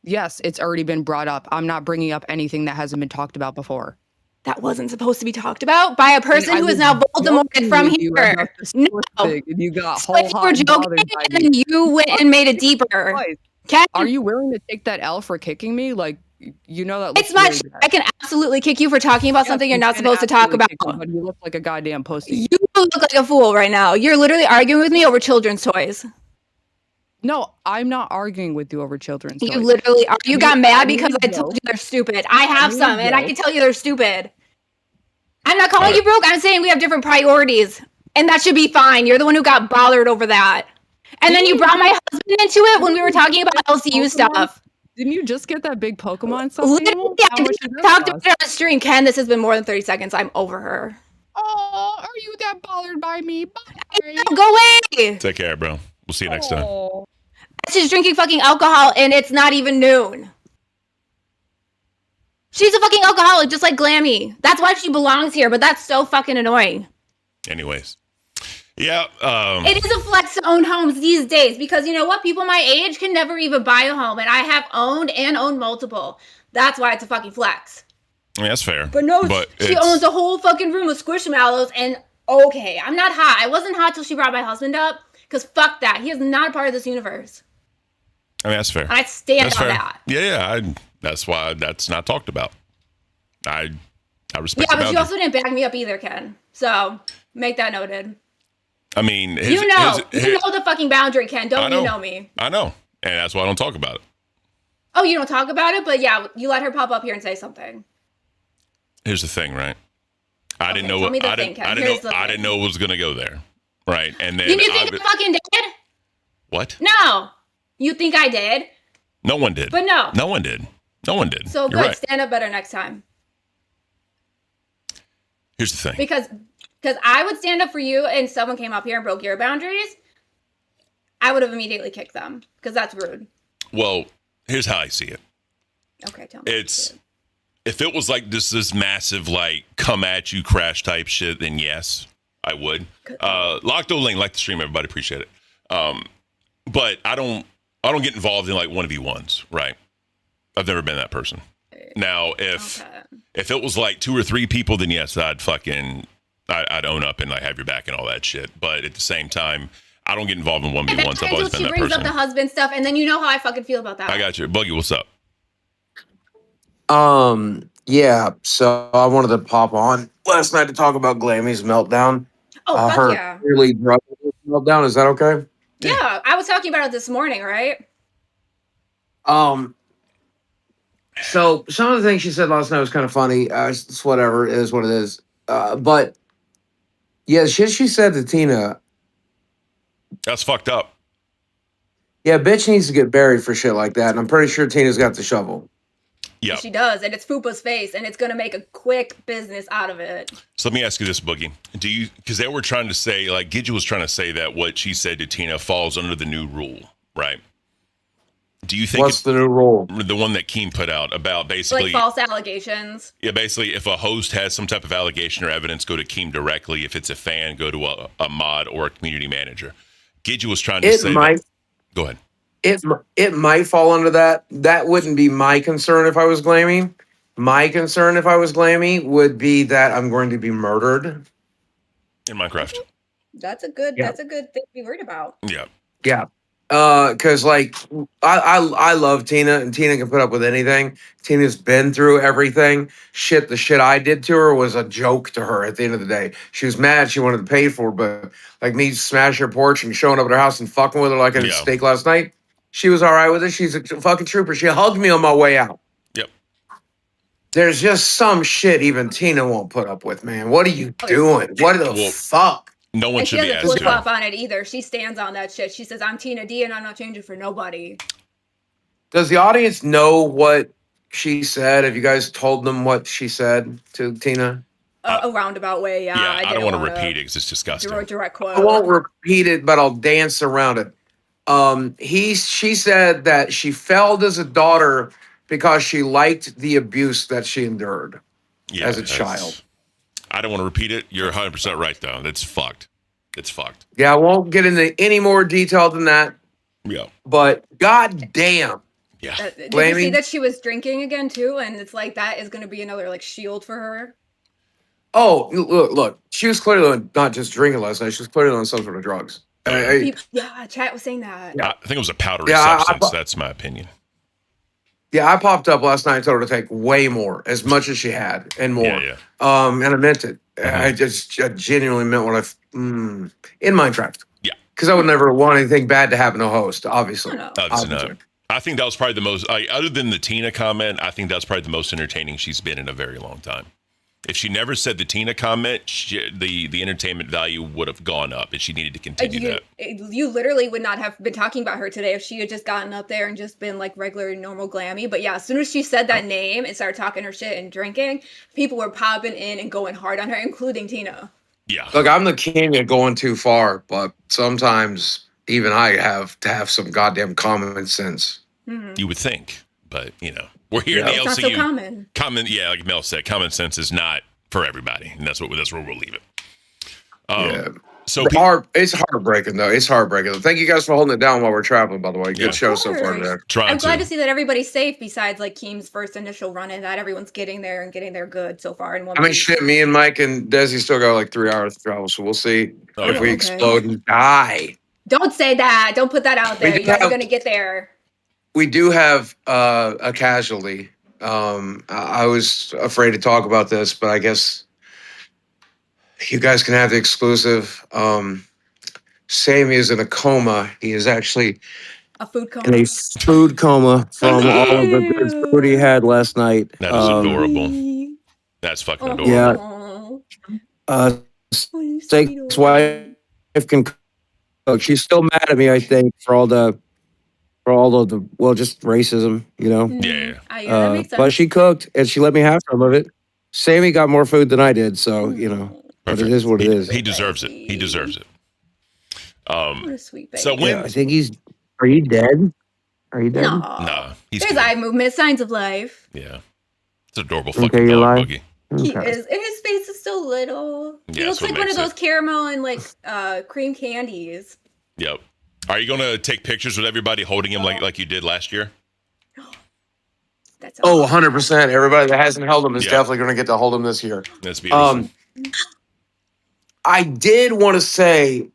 Yes, it's already been brought up. I'm not bringing up anything that hasn't been talked about before. That wasn't supposed to be talked about by a person who is now Voldemorted from here. No. And you got So if you were joking, and then you went and made it deeper. Okay? Are you willing to take that L for kicking me? Like, you know that looks It's much. really bad. I can absolutely kick you for talking about something you're not supposed to talk about. But you look like a goddamn pussy. You look like a fool right now. You're literally arguing with me over children's toys. No, I'm not arguing with you over children's toys. You literally are. You got mad because I joke. told you they're stupid. I have You some, and I joke. can tell you they're stupid. I'm not calling you broke. I'm saying we have different priorities, and that should be fine. You're the one who got bothered over that. And then you brought my husband into it when we were talking about LCU stuff. Didn't you just get that big Pokemon stuff? Literally, I just talked about it on stream. Ken, this has been more than 30 seconds. I'm over her. Oh, are you that bothered by me? Bye. Go away. Take care, bro. We'll see you next time. She's drinking fucking alcohol, and it's not even noon. She's a fucking alcoholic, just like Glammy. That's why she belongs here, but that's so fucking annoying. Anyways. Yeah. It is a flex to own homes these days because you know what? People my age can never even buy a home, and I have owned and owned multiple. That's why it's a fucking flex. Yeah, that's fair. But no, she it's- owns a whole fucking room of squishmallows, and okay, I'm not hot. I wasn't hot till she brought my husband up, because fuck that. He is not a part of this universe. I mean, that's fair. I stand That's on fair. that. Yeah. That's why that's not talked about. I respect Yeah, the but you boundary. also didn't back me up either, Ken. So make that noted. I mean, You know the fucking boundary, Ken. Don't you know me? I know. And that's why I don't talk about it. Oh, you don't talk about it? But yeah, you let her pop up here and say something. Here's the thing, right? I didn't know tell me what the I thing, didn't Ken. I didn't Here's know the I thing. didn't know it was gonna go there. Right. And then You think I fucking did? What? No. You think I did? No one did. But no. No one did. No one did. So You're good. right. Stand up better next time. Here's the thing. Because I would stand up for you and someone came up here and broke your boundaries, I would have immediately kicked them because that's rude. Well, here's how I see it. Okay, tell me. It's if it was like this massive like come at you crash type shit, then yes. I would. Locked Lane, like the stream, everybody appreciate it. But I don't get involved in like 1v1s, right? I've never been that person. Now, if it was like 2 or 3 people, then yes, I'd own up and like have your back and all that shit. But at the same time, I don't get involved in 1v1s. I've always been that person. She brings up the husband stuff, and then you know how I fucking feel about that. I got you. Buggy, what's up? Yeah, so I wanted to pop on last night to talk about Glammy's meltdown. Oh, fuck yeah. Really drug meltdown. Is that okay? Yeah, I was talking about it this morning, right? So some of the things she said last night was kind of funny. It's whatever, it is what it is. But yeah, shit she said to Tina. That's fucked up. Yeah, bitch needs to get buried for shit like that. And I'm pretty sure Tina's got the shovel. Yeah, she does, and it's Fupa's face, and it's gonna make a quick business out of it. So let me ask you this, Boogie. Because they were trying to say, like, Gidget was trying to say that what she said to Tina falls under the new rule, right? Do you think what's the new rule? The one that Keem put out about basically like false allegations. Yeah, basically, if a host has some type of allegation or evidence, go to Keem directly. If it's a fan, go to a mod or a community manager. Gidget was trying to say that. Go ahead. It might fall under that. That wouldn't be my concern if I was Glammy. My concern if I was Glammy would be that I'm going to be murdered in Minecraft. That's a good thing to be worried about. Yeah. Yeah. Because like I love Tina, and Tina can put up with anything. Tina's been through everything. The shit I did to her was a joke to her at the end of the day. She was mad, she wanted to pay for it, but like me smashing her porch and showing up at her house and fucking with her like I did steak last night, she was all right with it. She's a fucking trooper. She hugged me on my way out. Yep. There's just some shit even Tina won't put up with, man. What are you doing? What the fuck? No one should be asking. She doesn't flip flop on it either. She stands on that shit. She says, I'm Tina D and I'm not changing for nobody. Does the audience know what she said? Have you guys told them what she said to Tina? A roundabout way, yeah. Yeah, I don't want to repeat it because it's disgusting. Direct quote. I won't repeat it, but I'll dance around it. She said that she failed as a daughter because she liked the abuse that she endured as a child. I don't want to repeat it. You're 100% right, though. That's fucked. It's fucked. Yeah, I won't get into any more detail than that. Yeah. But goddamn. Yeah. Did you see that she was drinking again, too? And it's like that is going to be another like shield for her. Oh, look. She was clearly not just drinking last night. She was clearly on some sort of drugs. Yeah, chat was saying that. I think it was a powdery substance. That's my opinion. Yeah, I popped up last night and told her to take way more, as much as she had, and more. Yeah. And I meant it. I genuinely meant what in Minecraft. Yeah. Because I would never want anything bad to happen to a host, obviously. Obviously not. I think that was probably the most, other than the Tina comment, I think that's probably the most entertaining she's been in a very long time. If she never said the Tina comment, the entertainment value would have gone up, and she needed to continue that. You literally would not have been talking about her today if she had just gotten up there and just been like regular, normal Glammy. But yeah, as soon as she said that name and started talking her shit and drinking, people were popping in and going hard on her, including Tina. Yeah. Look, I'm the king of going too far, but sometimes even I have to have some goddamn common sense. Mm-hmm. You would think, but we're here in the LCU. It's not so common. Yeah, like Mel said, common sense is not for everybody, and that's where we'll leave it. So it's heartbreaking though. It's heartbreaking. Thank you guys for holding it down while we're traveling. By the way, good show so far today. I'm glad to see that everybody's safe. Besides, like Keem's first initial run, and that everyone's getting there and getting there good so far. In 1 week. Shit. Me and Mike and Desi still got like 3 hours to travel, so we'll see if we explode and die. Don't say that. Don't put that out there. You guys are gonna get there. We do have a casualty. I was afraid to talk about this, but I guess you guys can have the exclusive. Sammy is in a coma. He is actually a food coma. In a food coma from all of the good food he had last night. That is adorable. That's fucking adorable. Yeah. His wife can cook. She's still mad at me, I think, for all the just racism, Yeah. That makes sense. But she cooked and she let me have some of it. Sammy got more food than I did, so but it is what it is. He deserves it. He deserves it. What a sweet baby. So when I think he's. Are you dead? Are you dead? No. There's eye movement, signs of life. Yeah. It's an adorable fucking dog, Boogie. He Okay. is, and his face is so little. He Yeah, looks that's what like one of makes those caramel and like cream candies. Yep. Are you gonna take pictures with everybody holding him like you did last year? That's Oh, 100%. Everybody that hasn't held him is Yeah. definitely going to get to hold him this year. That's beautiful. I did want to say,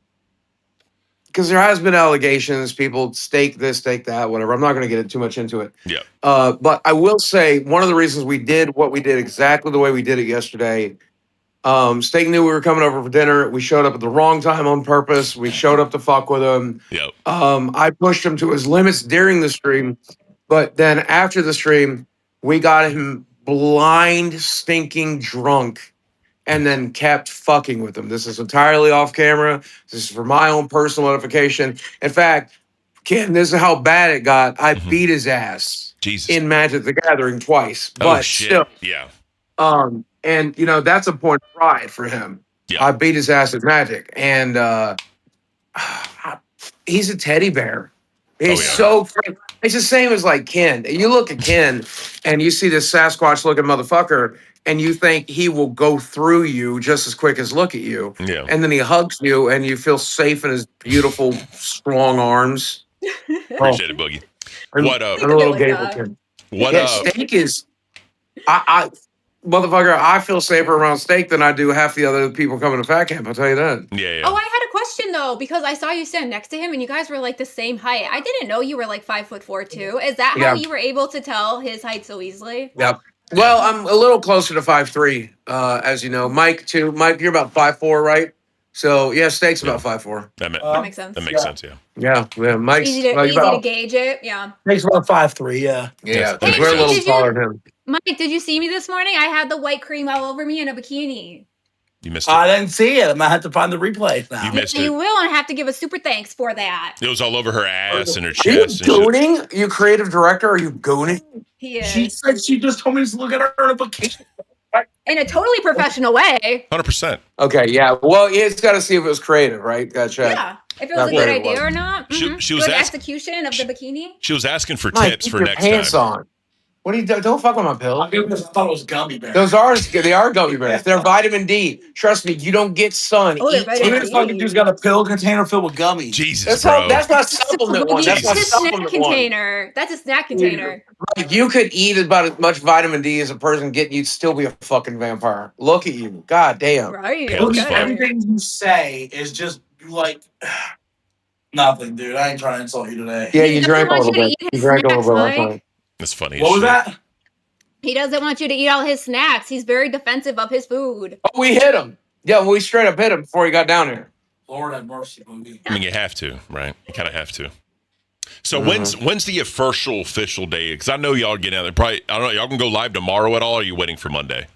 because there has been allegations, people stake this, stake that, whatever. I'm not going to get too much into it. Yeah. But I will say one of the reasons we did what we did exactly the way we did it yesterday. Steak knew we were coming over for dinner. We showed up at the wrong time on purpose. We showed up to fuck with him. Yep. I pushed him to his limits during the stream, but then after the stream, we got him blind, stinking drunk, and then kept fucking with him. This is entirely off camera. This is for my own personal edification. In fact, Ken, this is how bad it got. I beat his ass in Magic the Gathering twice, Oh but shit. still. Yeah. And you know, that's a point of pride for him. Yeah. I beat his ass at Magic, and he's a teddy bear. He's so great. It's the same as like Ken. You look at Ken and you see this Sasquatch looking motherfucker, and you think he will go through you just as quick as look at you. Yeah. And then he hugs you and you feel safe in his beautiful, strong arms. Appreciate it, Boogie. What up? And a little gable Ken. What Yeah, up? Steak is motherfucker, I feel safer around Steak than I do half the other people coming to Fat Camp, I'll tell you that. Yeah, Oh, I had a question though, because I saw you stand next to him and you guys were like the same height. I didn't know you were like 5'4" too. Is that how Yeah. you were able to tell his height so easily? Yep. Well, I'm a little closer to 5'3", as you know. Mike, too. Mike, you're about 5'4", right? So, yeah, Steak's about 5'4". That makes sense. That makes sense, yeah. Yeah, Mike's Easy to gauge it. Yeah. Makes about 5'3", yeah. Yeah, Hey, we're a little did taller you, than him. Mike, did you see me this morning? I had the white cream all over me in a bikini. You missed it. I didn't see it. I might have to find the replay now. You missed You it. will, and have to give a super thanks for that. It was all over her ass and her Are you chest. And shit. gooning? You creative director? Are you gooning? He is. She said she just told me to look at her in a bikini. In a totally professional way. 100%. Okay, yeah. Well, it's got to see if it was creative, right? Gotcha. Yeah. If it was a good idea or not. She was Good ask- execution of the bikini. She was asking for Mike, tips keep for your next pants time. on. What do you do? Don't fuck with my pills. I thought it was gummy bears. They are gummy bears. They're vitamin D. Trust me, you don't get sun. Oh, they're Eat vitamin Look at this fucking dude's got a pill container filled with gummies. Jesus, That's my supplement one. That's my It's a snack supplement one. container. That's a snack container. If you could eat about as much vitamin D as a person getting, you'd still be a fucking vampire. Look at you. God damn. Right. Pale as fuck. Everything you say is just like nothing, dude. I ain't trying to insult you today. Yeah, He you doesn't drank a want little you to bit. eat You his drank a little bit snacks, last Mike. night. That's funny. What as was shit. that? He doesn't want you to eat all his snacks. He's very defensive of his food. Oh, we hit him. Yeah, we straight up hit him before he got down here. Lord have mercy, Boogie. I mean, you have to, right? You kind of have to. So when's the official day? Because I know y'all get out there. Probably, I don't know. Y'all can go live tomorrow at all? Or are you waiting for Monday?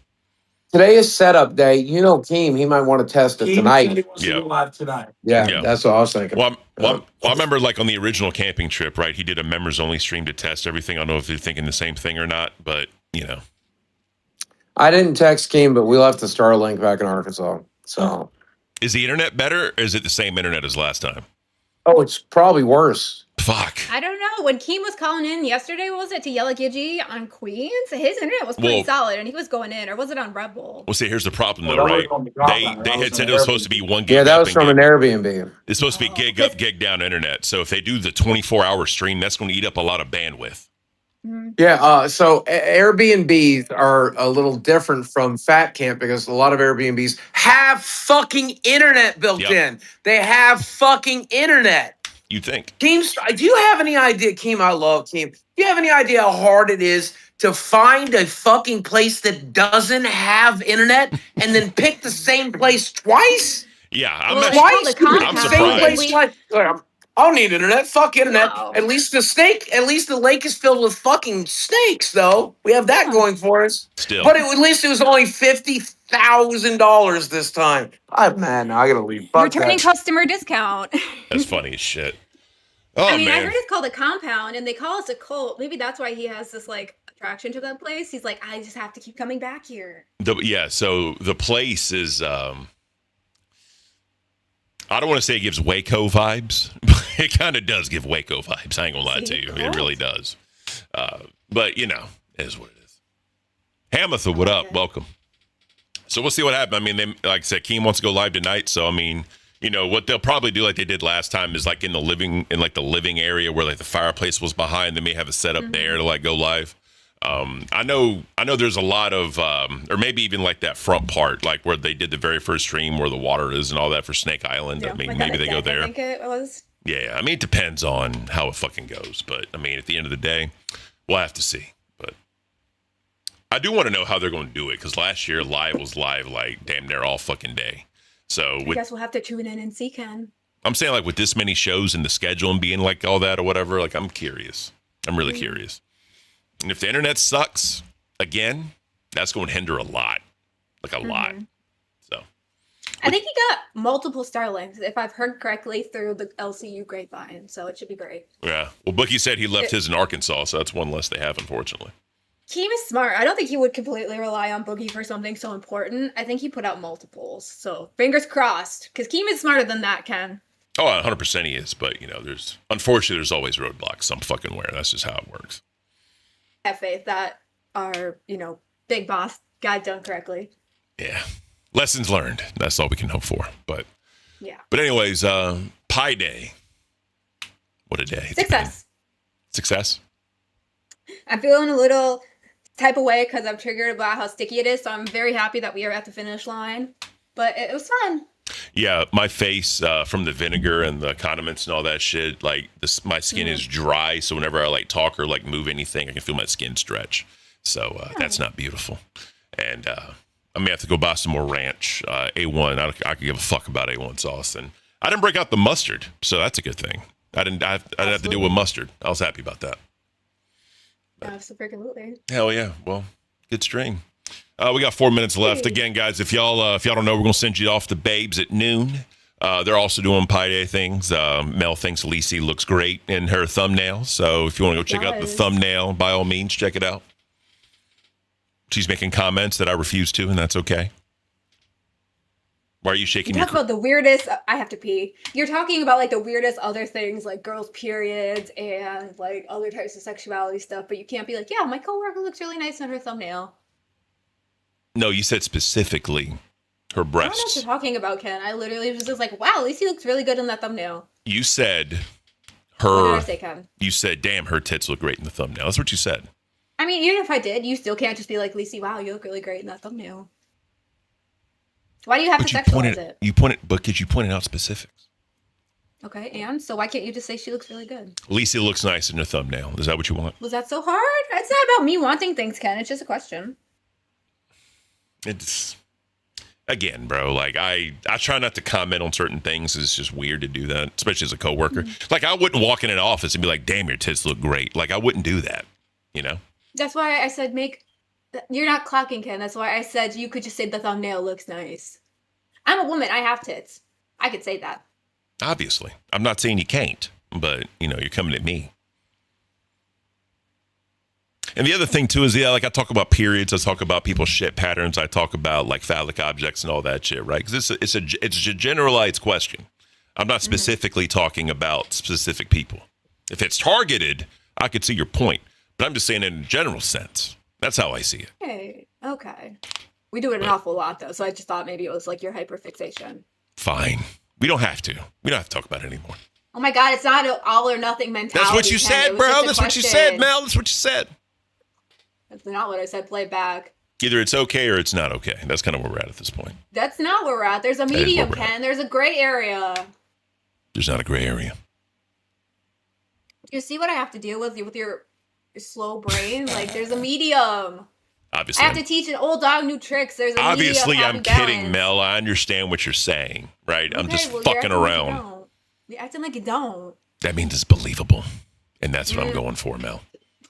Today is setup day. You know, Keem, he might want to test it He tonight. wants to go live tonight. Yeah, that's what I was thinking. Well, I remember like on the original camping trip, right? He did a members only stream to test everything. I don't know if you're thinking the same thing or not, but you know. I didn't text Keem, but we left the Starlink back in Arkansas. So, Is the internet better or is it the same internet as last time? oh, it's probably worse. Fuck. I don't know. When Keem was calling in yesterday, what was it, to yell at Gigi on Queens? His internet was pretty Well- solid, and he was going in. Or was it on Red Bull? Well, see, here's the problem though, Well, that right? was on the drop They down. they That was had said on it was Airbnb. supposed to be 1 gig Yeah, that up was and from gig. an Airbnb. It's supposed to be gig up, gig down internet. So if they do the 24-hour stream, that's going to eat up a lot of bandwidth. Yeah, so Airbnbs are a little different from Fat Camp because a lot of Airbnbs have fucking internet built Yep. in. They have fucking internet. You think? Keem, do you have any idea, Keem? I love Keem. Do you have any idea how hard it is to find a fucking place that doesn't have internet and then pick the same place twice? Yeah, I'm Well, actually, it's called a I'm compound. Same surprised. place twice. I don't need internet. Fuck internet. No. At least the lake is filled with fucking snakes, though. We have that going for us. Still. But at least it was only $50,000 this time. Man, I gotta leave. Fuck Returning that. customer discount. That's funny as shit. Oh, I mean, I man. heard it's called a compound, and they call us a cult. Maybe that's why he has this like attraction to that place. He's like, I just have to keep coming back here. So the place is, I don't want to say it gives Waco vibes, but it kind of does give Waco vibes. I ain't going to lie to you. It really does. But, you know, it is what it is. Hamatha, what up? Welcome. So we'll see what happens. I mean, they, like I said, Keem wants to go live tonight. So I mean, you know what they'll probably do, like they did last time, is like in the living area where like the fireplace was behind. They may have a setup there to like go live. I know there's a lot of, or maybe even like that front part, like where they did the very first stream where the water is and all that for Snake Island. Yeah, I mean, like maybe they go deck, there. I think it was. Yeah, I mean, it depends on how it fucking goes. But I mean, at the end of the day, we'll have to see. But I do want to know how they're going to do it, because last year live was live like damn near all fucking day. So I guess we'll have to tune in and see, Ken. I'm saying, like, with this many shows and the schedule and being like all that or whatever, like, I'm curious. I'm really curious. And if the internet sucks again, that's going to hinder a lot. Like, a lot. So. I think he got multiple Starlinks, if I've heard correctly, through the LCU grapevine. So it should be great. Yeah. Well, Bookie said he left his in Arkansas, so that's one less they have, unfortunately. Keem is smart. I don't think he would completely rely on Boogie for something so important. I think he put out multiples. So fingers crossed. Because Keem is smarter than that, Ken. Oh, 100% he is. But, you know, unfortunately, there's always roadblocks some fucking where. That's just how it works. I have faith that our, big boss got it done correctly. Yeah. Lessons learned. That's all we can hope for. But yeah. But anyways, Pi Day. What a day. Success. Success? I'm feeling a little type of way because I'm triggered about how sticky it is. So I'm very happy that we are at the finish line. But it was fun. Yeah, my face from the vinegar and the condiments and all that shit, like my skin is dry. So whenever I like talk or like move anything, I can feel my skin stretch. So that's not beautiful. And I may have to go buy some more ranch. A1, I could give a fuck about A1 sauce. And I didn't break out the mustard, so that's a good thing. I didn't have to deal with mustard. I was happy about that. Absolutely. Hell yeah. Well, good stream. We got 4 minutes left. Again, guys, if y'all don't know, we're gonna send you off to Babes at noon. They're also doing Pi Day things. Mel thinks Lacey looks great in her thumbnail. So if you want to go check out the thumbnail, by all means, check it out. She's making comments that I refuse to, and that's okay. Why are you shaking your... Talk about the weirdest... I have to pee. You're talking about, like, the weirdest other things, like girls' periods and, like, other types of sexuality stuff, but you can't be like, yeah, my coworker looks really nice on her thumbnail. No, you said specifically her breasts. I don't know what you're talking about, Ken. I literally was just like, wow, Lacey looks really good in that thumbnail. You said her... What did I say, Ken? You said, damn, her tits look great in the thumbnail. That's what you said. I mean, even if I did, you still can't just be like, Lacey, wow, you look really great in that thumbnail. Why do you have to sexualize it? Because you pointed out specifics. Okay, and so why can't you just say she looks really good? Lacey looks nice in her thumbnail. Is that what you want? Was that so hard? It's not about me wanting things, Ken. It's just a question. It's, again, bro, like I try not to comment on certain things. It's just weird to do that, especially as a coworker. Like I wouldn't walk in an office and be like, damn, your tits look great. Like I wouldn't do that, you know? That's why I said you're not clocking, Ken. That's why I said you could just say the thumbnail looks nice. I'm a woman. I have tits. I could say that. Obviously. I'm not saying you can't, but, you're coming at me. And the other thing, too, is, like I talk about periods. I talk about people's shit patterns. I talk about, like, phallic objects and all that shit, right? Because it's a generalized question. I'm not specifically talking about specific people. If it's targeted, I could see your point. But I'm just saying in a general sense. That's how I see it. Hey, okay. We do it an awful lot, though, so I just thought maybe it was like your hyperfixation. Fine. We don't have to. We don't have to talk about it anymore. Oh my God, it's not an all or nothing mentality. That's what you said, bro. That's what you said, Mel. That's what you said. That's not what I said. Play back. Either it's okay or it's not okay. That's kind of where we're at this point. That's not where we're at. There's a medium, Ken. There's a gray area. There's not a gray area. You see what I have to deal with your slow brain? Like, there's a medium. Obviously. I have to teach an old dog new tricks. There's a obviously, medium. I'm kidding, Mel. I understand what you're saying, right? Okay, I'm just well, fucking around. Like you're acting like you don't. That means it's believable. And that's what I'm going for, Mel.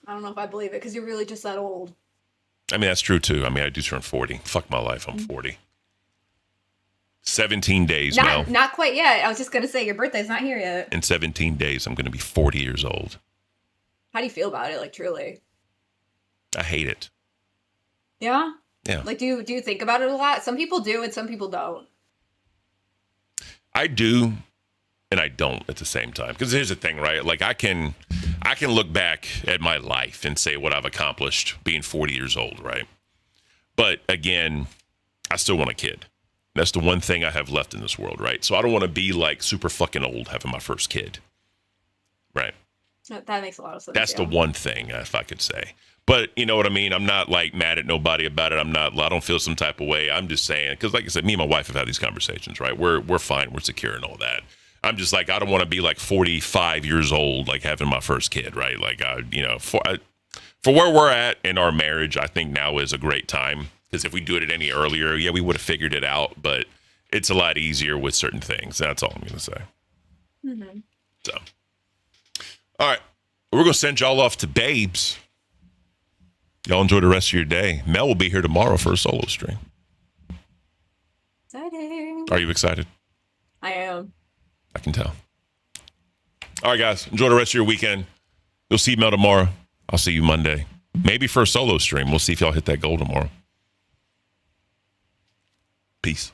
I don't know if I believe it because you're really just that old. I mean, that's true, too. I mean, I do turn 40. Fuck my life. I'm 40. 17 days, Mel. Not quite yet. I was just going to say your birthday's not here yet. In 17 days, I'm going to be 40 years old. How do you feel about it? Like, truly? I hate it. Yeah? Yeah. Like, do you think about it a lot? Some people do and some people don't. I do and I don't at the same time. Because here's the thing, right? Like, I can look back at my life and say what I've accomplished being 40 years old, right? But, again, I still want a kid. That's the one thing I have left in this world, right? So I don't want to be like super fucking old having my first kid. Right. That makes a lot of sense. That's the one thing, if I could say. But you know what I mean? I'm not like mad at nobody about it. I don't feel some type of way. I'm just saying, because like I said, me and my wife have had these conversations, right? We're fine. We're secure and all that. I'm just like, I don't want to be like 45 years old, like having my first kid, right? Like, for where we're at in our marriage, I think now is a great time. Because if we do it any earlier, yeah, we would have figured it out. But it's a lot easier with certain things. That's all I'm going to say. Mm-hmm. So, all right. We're going to send y'all off to Babes. Y'all enjoy the rest of your day. Mel will be here tomorrow for a solo stream. Exciting. Are you excited? I am. I can tell. All right, guys. Enjoy the rest of your weekend. You'll see Mel tomorrow. I'll see you Monday. Maybe for a solo stream. We'll see if y'all hit that goal tomorrow. Peace.